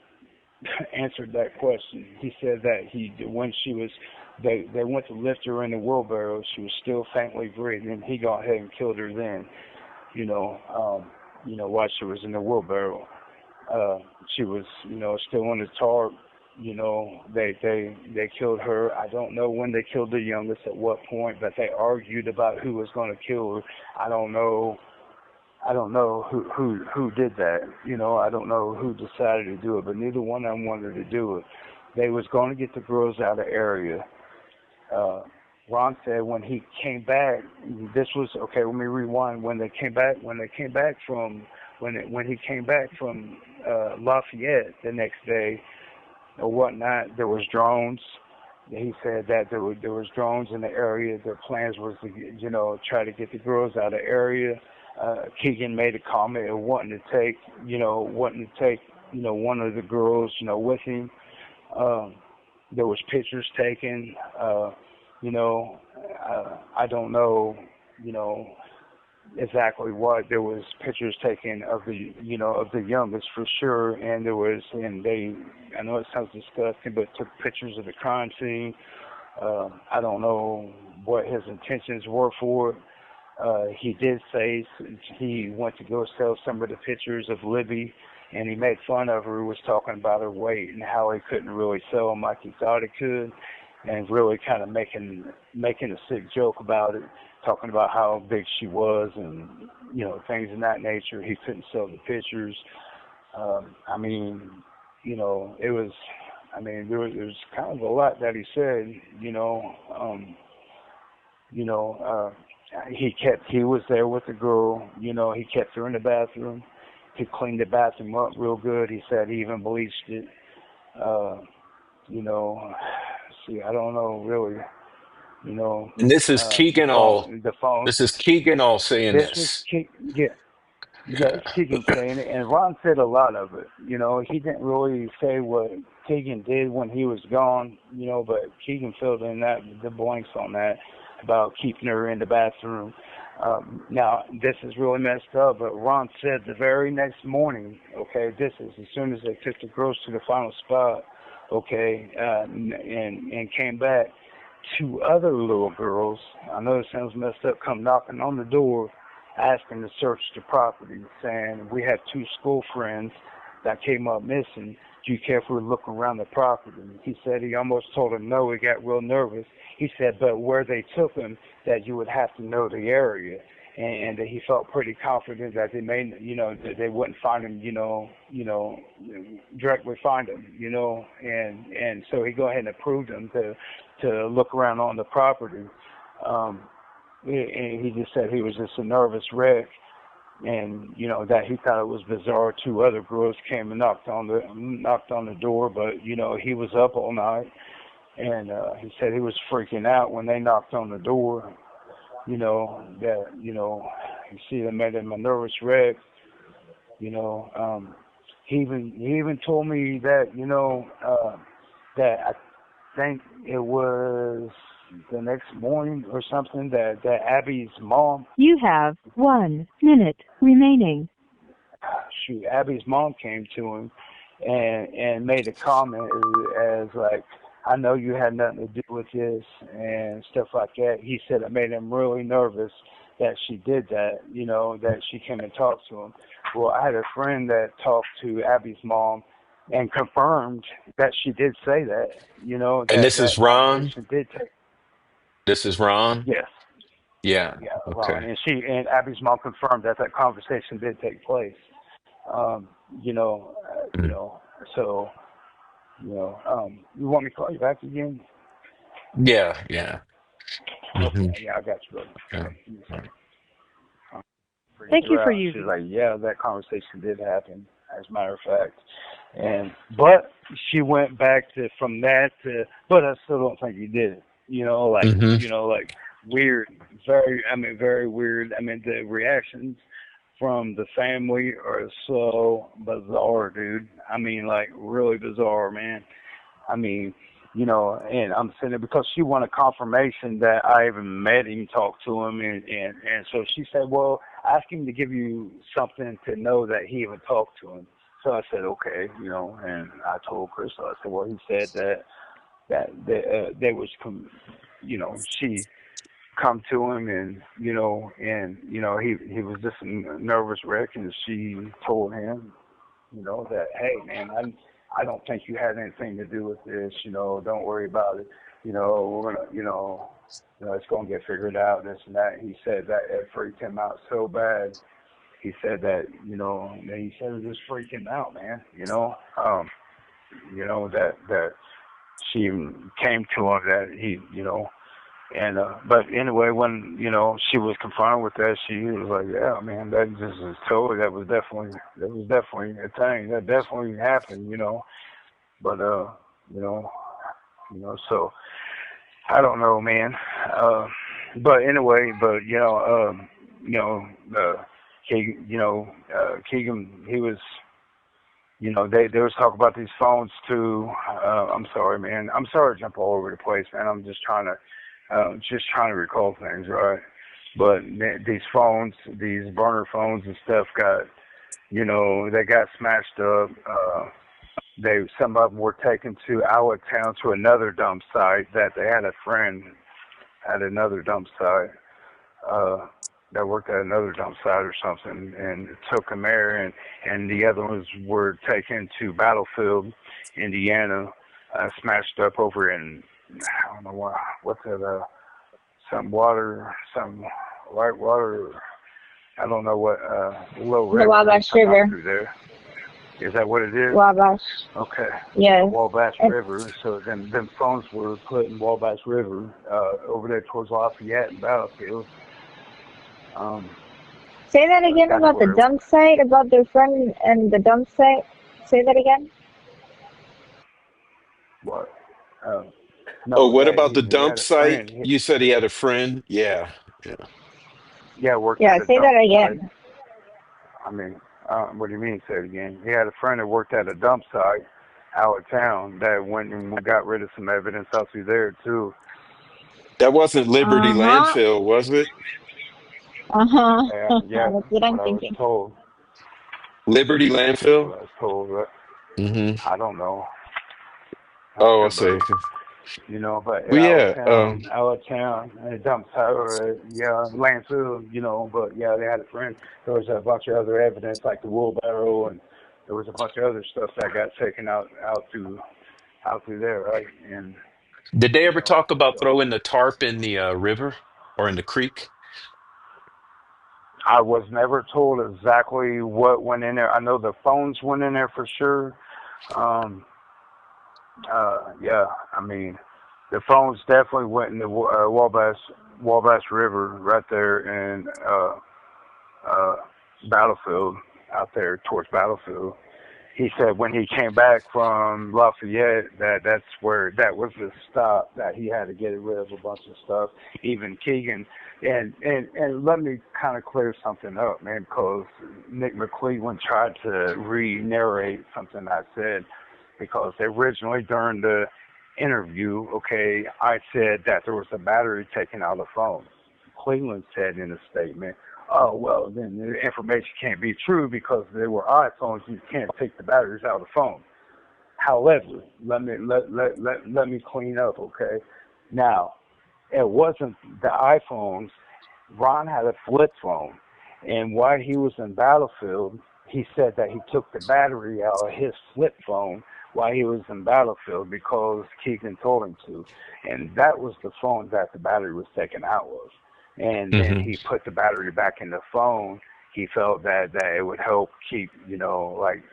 answered that question. He said that when she was, they went to lift her in the wheelbarrow, she was still faintly breathing. He got ahead and killed her then, while she was in the wheelbarrow. She was, still in the tarp. They killed her. I don't know when they killed the youngest, at what point, but they argued about who was going to kill her. I don't know who did that. I don't know who decided to do it, but neither one of them wanted to do it. They was going to get the girls out of the area, uh, Ron said when he came back, this was okay. Let me rewind. When they came back from when he came back from Lafayette the next day or whatnot, there was drones. He said that there was drones in the area. Their plans was to try to get the girls out of the area. Keegan made a comment of wanting to take one of the girls with him. There was pictures taken. I don't know, exactly what. There was pictures taken of the youngest for sure, and I know it sounds disgusting, but took pictures of the crime scene. I don't know what his intentions were for it. He did say he went to go sell some of the pictures of Libby, and he made fun of her. He was talking about her weight and how he couldn't really sell them like he thought he could, and really kind of making a sick joke about it, talking about how big she was and things of that nature. He couldn't sell the pictures. It was. There was kind of a lot that he said. He was there with the girl. He kept her in the bathroom. He cleaned the bathroom up real good. He said he even bleached it. I don't know really. And this is The Keegan all. phone. The phone. This is Keegan all saying This was this. yeah. Yeah, it's Keegan saying it, and Ron said a lot of it. He didn't really say what Keegan did when he was gone, but Keegan filled in the blanks on that about keeping her in the bathroom. Now, this is really messed up, but Ron said the very next morning, okay, this is as soon as they took the girls to the final spot, okay, and came back, two other little girls, I know it sounds messed up, come knocking on the door, asking to search the property, saying, we have two school friends that came up missing. Do you care if we look around the property? He said he almost told him no. He got real nervous. He said, but where they took him, that you would have to know the area. And that he felt pretty confident that they may, that they wouldn't find him, directly find him, and so he go ahead and approved them to look around on the property. And he just said he was just a nervous wreck, and that he thought it was bizarre. Two other girls came and knocked on the door, but he was up all night, and he said he was freaking out when they knocked on the door. He see they made him a nervous wreck. He even told me that that I think it was the next morning or something that Abby's mom. You have 1 minute remaining. Abby's mom came to him and made a comment as like, I know you had nothing to do with this and stuff like that. He said it made him really nervous that she did that, that she came and talked to him. Well, I had a friend that talked to Abby's mom and confirmed that she did say that, And that this is Ron. conversation did take. This is Ron. Yes. Yeah. Yeah, Ron. Okay. And Abby's mom confirmed that conversation did take place. Mm. So, you want me to call you back again? Yeah. Yeah. Okay, Hmm. yeah, I got you, brother. Okay. Okay, give me a All second. right. Thank you for She's using. like, yeah, that conversation did happen, as a matter of fact. But she went back from that to, but I still don't think he did it. Hmm. Like weird, very weird. The reactions from the family are so bizarre, dude. Like really bizarre, man. And I'm saying it because she wanted confirmation that I even met him, talked to him, and so she said, well, ask him to give you something to know that he even talked to him. So I said, okay, and I told Crystal, I said, well, he said that they was, she come to him and, he was just a nervous wreck, and she told him, that, hey, man, I don't think you had anything to do with this, don't worry about it. We're going to, it's going to get figured out, this and that. He said that it freaked him out so bad. He said that, he said it just freaked him out, man, that she came to him that he, And but anyway, when she was confronted with that, she was like, "Yeah, man, that just is totally that was definitely a thing. That definitely happened. But you know, so I don't know, man. Uh, but anyway, but you know, Keegan, he was. They was talking about these phones too. I'm sorry, man. I'm sorry to jump all over the place, man. I'm just trying to recall things, right? But these phones, these burner phones and stuff they got smashed up. Some of them were taken to our town to another dump site that they had a friend at another dump site. Uh, that worked at another dump site or something, and took them there, and the other ones were taken to Battlefield, Indiana, smashed up over in I don't know what's that some white water. I don't know what little The river that Wabash come out River. through there. Is that what it is? Wabash. Okay. Yes. Wabash And River. So them phones were put in Wabash River over there towards Lafayette and Battlefield. Um, say that again that's about the where dump site, about their friend and the dump site. Say that again. what? Um, Oh, no, what that about the he dump had a site? friend. You said he had a friend. Yeah. Yeah. Yeah, worked Yeah, at a say dump that site. again. I mean, what do you mean? Say it again. He had a friend that worked at a dump site out of town that went and got rid of some evidence out through there too. That wasn't Liberty Uh-huh. Landfill, was it? Uh-huh. Yeah, That's what that's I'm what I was thinking. told. Liberty That's Landfill? what I was told. But Hmm. I don't know. I don't Oh, I know, but see. but Well, yeah. out of town, a dump site or yeah, landfill, but yeah, they had a friend. There was a bunch of other evidence like the wheelbarrow, and there was a bunch of other stuff that got taken out through there, right? And Did they ever talk about so throwing the tarp in the river or in the creek? I was never told exactly what went in there. I know the phones went in there for sure. Um, yeah, I mean, the phones definitely went in the Wabash River right there in uh, Battlefield, out there towards Battlefield. He said when he came back from Lafayette that was the stop that he had to get rid of a bunch of stuff. Even Keegan, and let me kind of clear something up, man, because Nick McClellan tried to re-narrate something I said because originally during the interview, okay, I said that there was a battery taken out of the phone. Cleveland said in a statement, "Oh well, then the information can't be true because they were iPhones. You can't take the batteries out of the phone." However, let me clean up, okay? Now, it wasn't the iPhones. Ron had a flip phone, and while he was in Battlefield, he said that he took the battery out of his flip phone while he was in Battlefield because Keegan told him to, and that was the phone that the battery was taken out of. And then Hmm. he put the battery back in the phone. He felt that it would help keep, like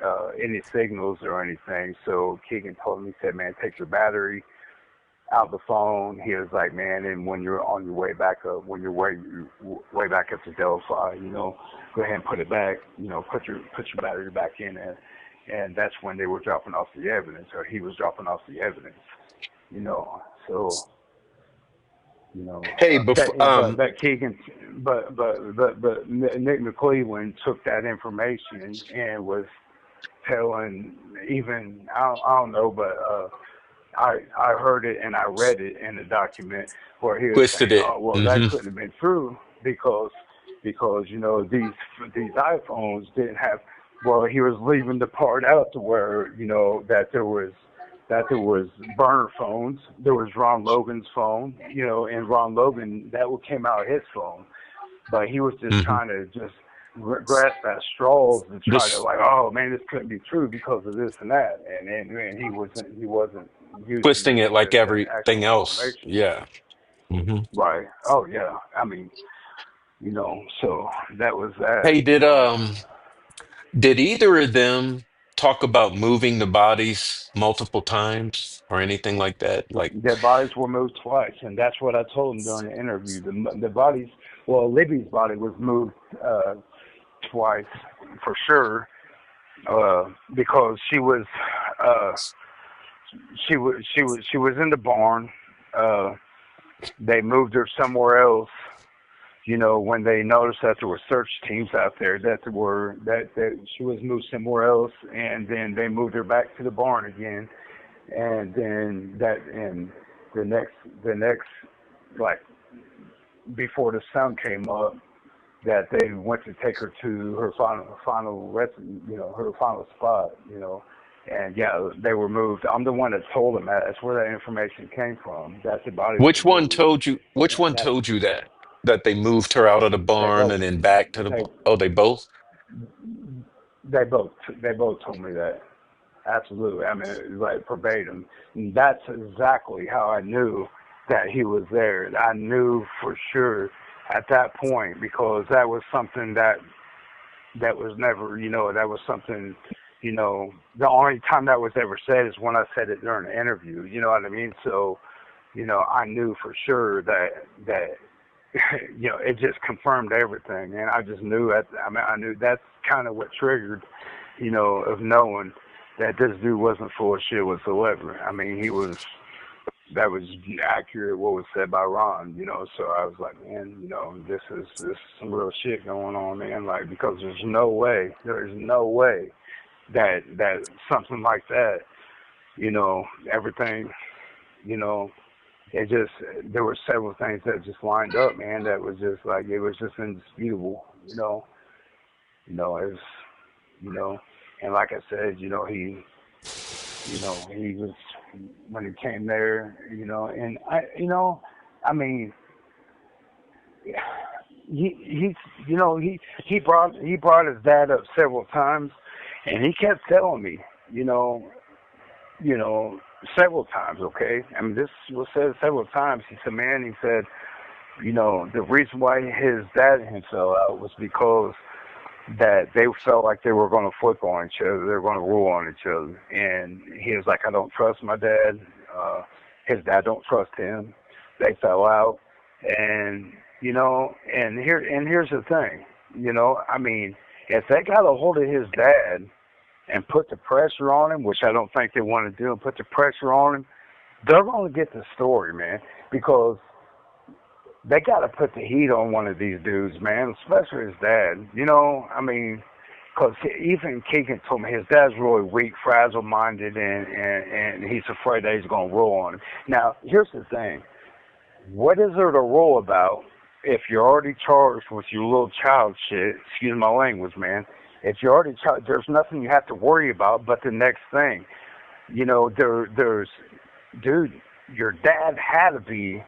any signals or anything. So Keegan told him, he said, "Man, take your battery out the phone." He was like, "Man, and when you're on your way back up, when you're way back up to Delphi, go ahead and put it back. Put your battery back in there." And that's when they were dropping off the evidence, or he was dropping off the evidence. So Hey, before but Keegan, but Nick McClellan took that information and was telling even I don't know, but I heard it and I read it in the document where he was twisted saying, it. "Oh well, that Hmm. couldn't have been true because these iPhones didn't have." Well, he was leaving the part out to where that there was burner phones. There was Ron Logan's phone, and Ron Logan that came out of his phone, but he was just Hmm. trying to just grasp at straws and try to Just like, oh man, this couldn't be true because of this and that, and he wasn't using twisting any it of like the everything actual else. information. Yeah. Hmm. Right. Oh yeah. I mean, so that was that. Hey, did either of them talk about moving the bodies multiple times or anything like that? Like, Their bodies were moved twice, and that's what I told them during the interview. The bodies, well, Libby's body was moved twice for sure, because uh, she was in the barn. Uh, they moved her somewhere else. When they noticed that there were search teams out there, that she was moved somewhere else, and then they moved her back to the barn again, and then and the next like before the sun came up, that they went to take her to her final rest, her final spot, and yeah, they were moved. I'm the one that told them that. That's where that information came from. That the bodies were which one moved, told you? Which and one that's told you that they moved her out of the they barn both and then back to the they barn? Oh, they both. they both they both told me that. Absolutely. I mean, like verbatim. And that's exactly how I knew that he was there. I knew for sure at that point, because that was something that was never, that was something, the only time that was ever said is when I said it during the interview. You know what I mean? So, I knew for sure that it just confirmed everything, and I just knew that. I mean, I knew that's kind of what triggered, of knowing that this dude wasn't full of shit whatsoever. I mean, that was accurate what was said by Ron, so I was like, man, this is some real shit going on, man, like, because there's no way that something like that, everything, it just, there were several things that just lined up, man, that was just like, it was just indisputable, it was, and like I said, he was, when he came there, and I mean, he brought his dad up several times, and he kept telling me, several times, okay? I mean, this was said several times. He said, man, the reason why his dad and him fell out was because that they felt like they were going to flip on each other. They were going to rule on each other. And he was like, I don't trust my dad. His dad don't trust him. They fell out. And, here's the thing, I mean, if they got a hold of his dad and put the pressure on him, which I don't think they want to do, and put the pressure on him, they're going to get the story, man, because they got to put the heat on one of these dudes, man, especially his dad. I mean, because even Keegan told me his dad's really weak, fragile-minded, and he's afraid that he's going to roll on him. Now, here's the thing. What is there to roll about if you're already charged with your little child shit? Excuse my language, man. If you're already charged, there's nothing you have to worry about but the next thing. There's, dude, your dad had to be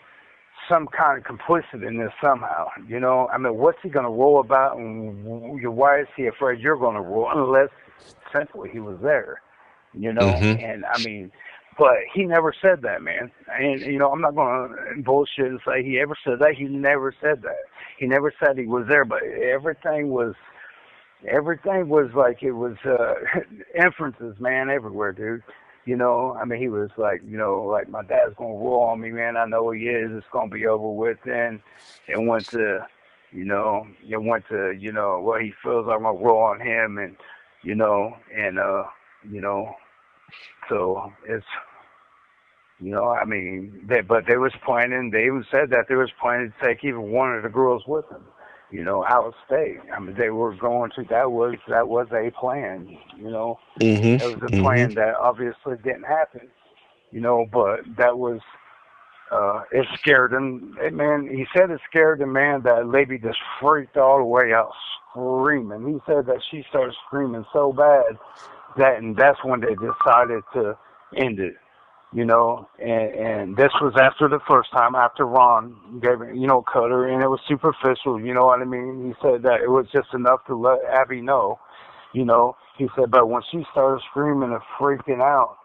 some kind of complicit in this somehow, I mean, what's he going to roll about, and why is he afraid you're going to roll, unless simply he was there, Mm-hmm. and I mean, but he never said that, man, and, I'm not going to bullshit and say he ever said that. He never said that. He never said he was there, but everything was like, it was, inferences, man, everywhere, dude. I mean, he was like, like, my dad's going to roll on me, man. I know he is. It's going to be over with. And it went to, well, he feels I'm going to roll on him. And, so it's, I mean, but they was planning, they even said that they was planning to take even one of the girls with them, out of state. I mean, they were going to, that was a plan, It was a Mm-hmm. plan Mm-hmm. that obviously didn't happen, but that was, it scared him. Man, he said it scared him, man, that Libby just freaked all the way out screaming. He said that she started screaming so bad and that's when they decided to end it. And this was after the first time, after Ron gave it, cut her, and it was superficial, you know what I mean? He said that it was just enough to let Abby know, He said, but when she started screaming and freaking out,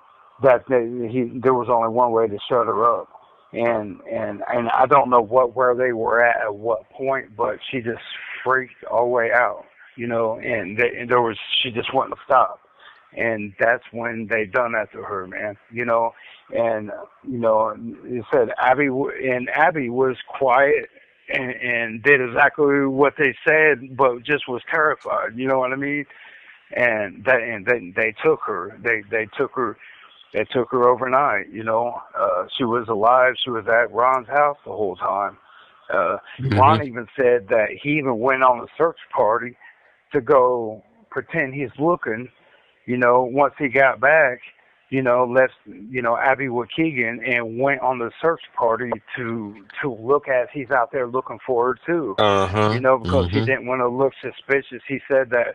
that there was only one way to shut her up. And I don't know where they were at what point, but she just freaked all the way out, and there was, she just wouldn't stop. and that's when they done that to her, man. And it said Abby was quiet and did exactly what they said, but just was terrified. You know what I mean? And then they took her. They took her. They took her overnight. She was alive. She was at Ron's house the whole time. Hmm. Ron even said that he even went on a search party to go pretend he's looking. Once he got back, left, Abby with Keegan and went on the search party to look at. He's out there looking for her too. Uh-huh. Because he Hmm. didn't want to look suspicious. He said that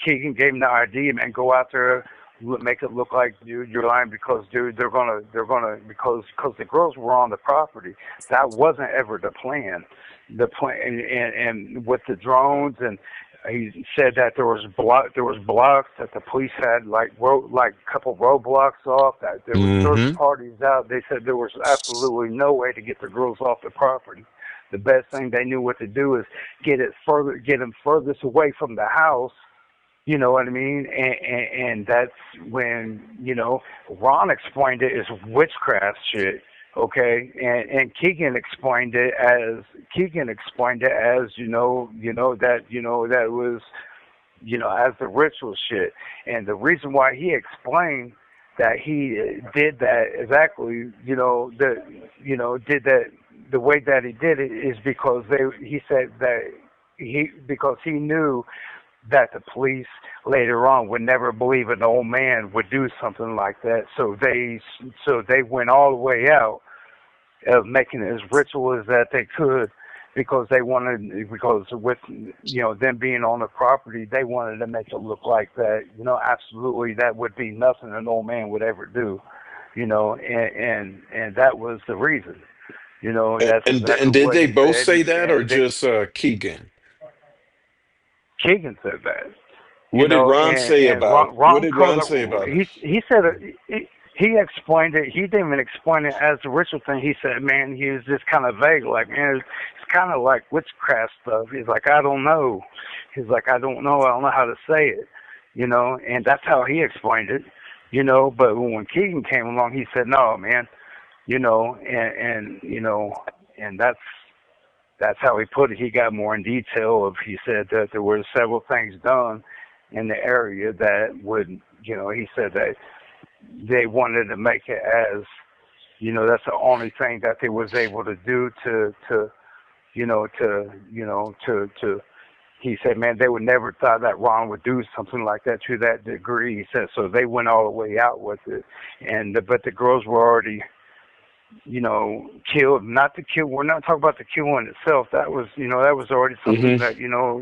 Keegan gave him the idea, man, go out there, make it look like, dude, you're lying because, dude, they're gonna because the girls were on the property. That wasn't ever the plan. The plan and with the drones, and he said that there was blocks that the police had like a couple roadblocks off, that there was search Hmm. parties out. They said there was absolutely no way to get the girls off the property. The best thing they knew what to do is get them furthest away from the house. You know what I mean? And that's when, Ron explained it as witchcraft shit. Okay, and Keegan explained it as that was as the ritual shit. And the reason why he explained that he did that exactly, did that the way that he did it is because he said that because he knew that the police later on would never believe an old man would do something like that. So they went all the way out of making it as ritual as that they could, because with them being on the property, they wanted to make it look like that. Absolutely, that would be nothing an old man would ever do. And that was the reason. That's exactly And did what they he both said. say that, or just Keegan? Keegan said that. What did Ron say And about what Ron did called Ron say about it. it? He said he explained it. He didn't even explain it as the ritual thing. He said, man, he was just kind of vague, like, man, it's kind of like witchcraft stuff. He's like, I don't know. He's like, I don't know. I don't know how to say it. And that's how he explained it. But when Keegan came along, he said, no, man. And that's how he put it. He got more in detail of. He said that there were several things done in the area that would, he said that they wanted to make it as, that's the only thing that they was able to do to. He said, man, they would never thought that Ron would do something like that to that degree. He said, so they went all the way out with it, but the girls were already, killed. Not the kill. We're not talking about the killing itself. That was, that was already something Hmm. that,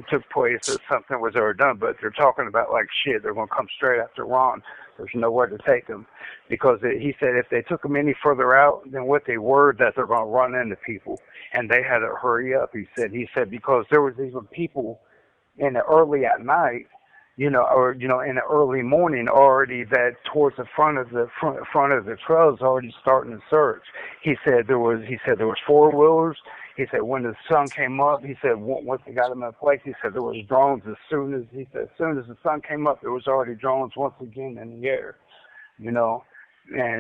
took place, or something was already done. But they're talking about like shit. They're going to come straight after Ron. There's nowhere to take them, because he said if they took them any further out than what they were, that they're going to run into people, and they had to hurry up. He said because there was even people in the early at night, or in the early morning already, that towards the front of the trails already starting to search. He said there was 4-wheelers. He said when the sun came up, he said once they got them in place, he said there was drones as soon as the sun came up, there was already drones once again in the air. And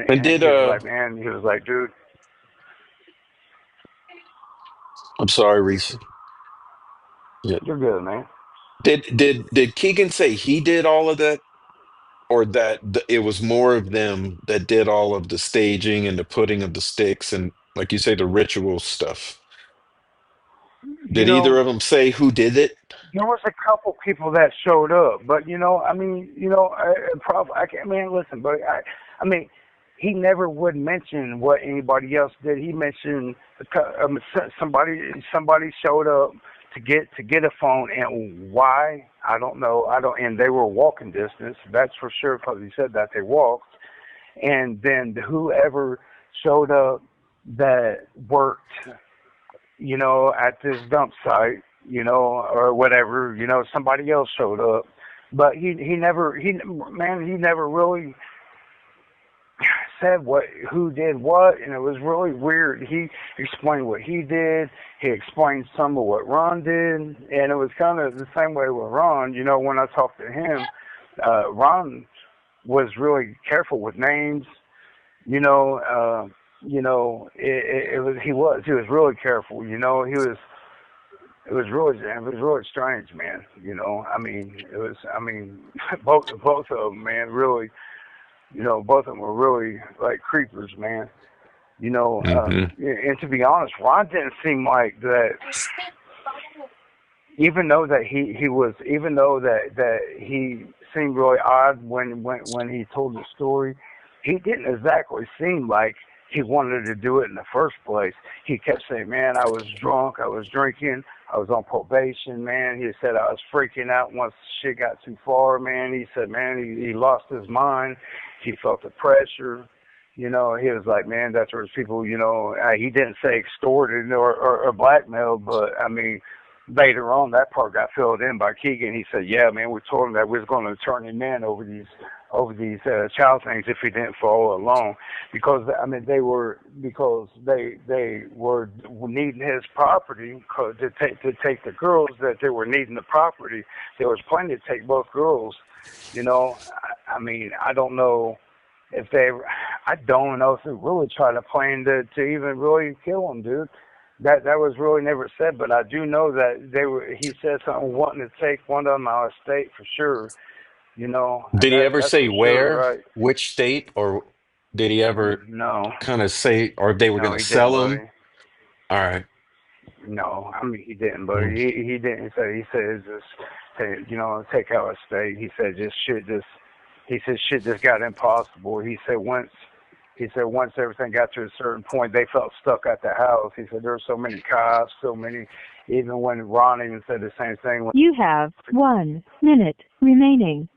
And did he was like, man, he was like, dude, I'm sorry, Reese. Yeah. you're good, man. Did Keegan say he did all of that, or that it was more of them that did all of the staging and the putting of the sticks and, like you say, the ritual stuff? You Did either know, of them say who did it? there was a couple people that showed up, but I mean, I mean, listen, but I mean, he never would mention what anybody else did. He mentioned somebody showed up to get a phone, and why I don't know. And they were walking distance. That's for sure, because he said that they walked. And then whoever showed up that worked, at this dump site, or whatever, somebody else showed up. But he never, he never really said who did what, and it was really weird. He explained what he did. He explained some of what Ron did, and it was kind of the same way with Ron. When I talked to him, Ron was really careful with names. You know, he was really careful. You know, it was really strange, man. You know, I mean, both of them, man, really, both of them were really like creepers, man. Hmm. And to be honest, Ron didn't seem like that. Even though that even though that he seemed really odd when he told the story, he didn't exactly seem like he wanted to do it in the first place. He kept saying, "Man, I was drunk, I was drinking, I was on probation, man." He said I was freaking out once shit got too far, man. He said, man, he lost his mind. He felt the pressure. He was like, man, that's where people, he didn't say extorted or blackmailed, but I mean, later on, that part got filled in by Keegan. He said, "Yeah, man, we told him that we was going to turn him in over these child things if he didn't follow along, because I mean they were needing his property to take the girls that they were needing the property. There was plenty to take both girls. I mean, I don't know if they, I don't know if they really tried to plan to even really kill him, dude." That was really never said, but I do know that they were. He said something wanting to take one of them out of state for sure. Did he ever That's say for sure, where, right? which state, or did he ever No, kind of say, or if they were going no, to he didn't, sell him? buddy. All right. No, I mean he didn't, buddy. Mm. He didn't. He said it's just take out of state. He said just shit just. He said shit just got impossible. He said once everything got to a certain point, they felt stuck at the house. He said there were so many cops, so many. Even when Ron even said the same thing. You have 1 minute remaining.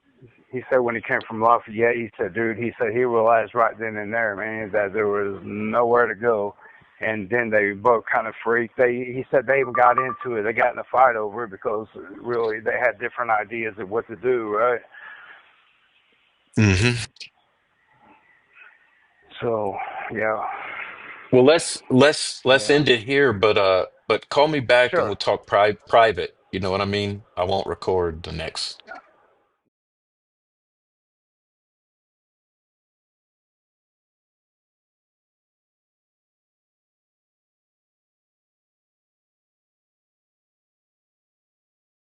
He said when he came from Lafayette, he said, dude, he said he realized right then and there, man, that there was nowhere to go. And then they both kind of freaked. He said they even got into it. They got in a fight over it because really they had different ideas of what to do, right? Hmm. So, yeah, Well, let's yeah, end it here, but call me back and we'll sure. talk private. You know what I mean? I won't record the next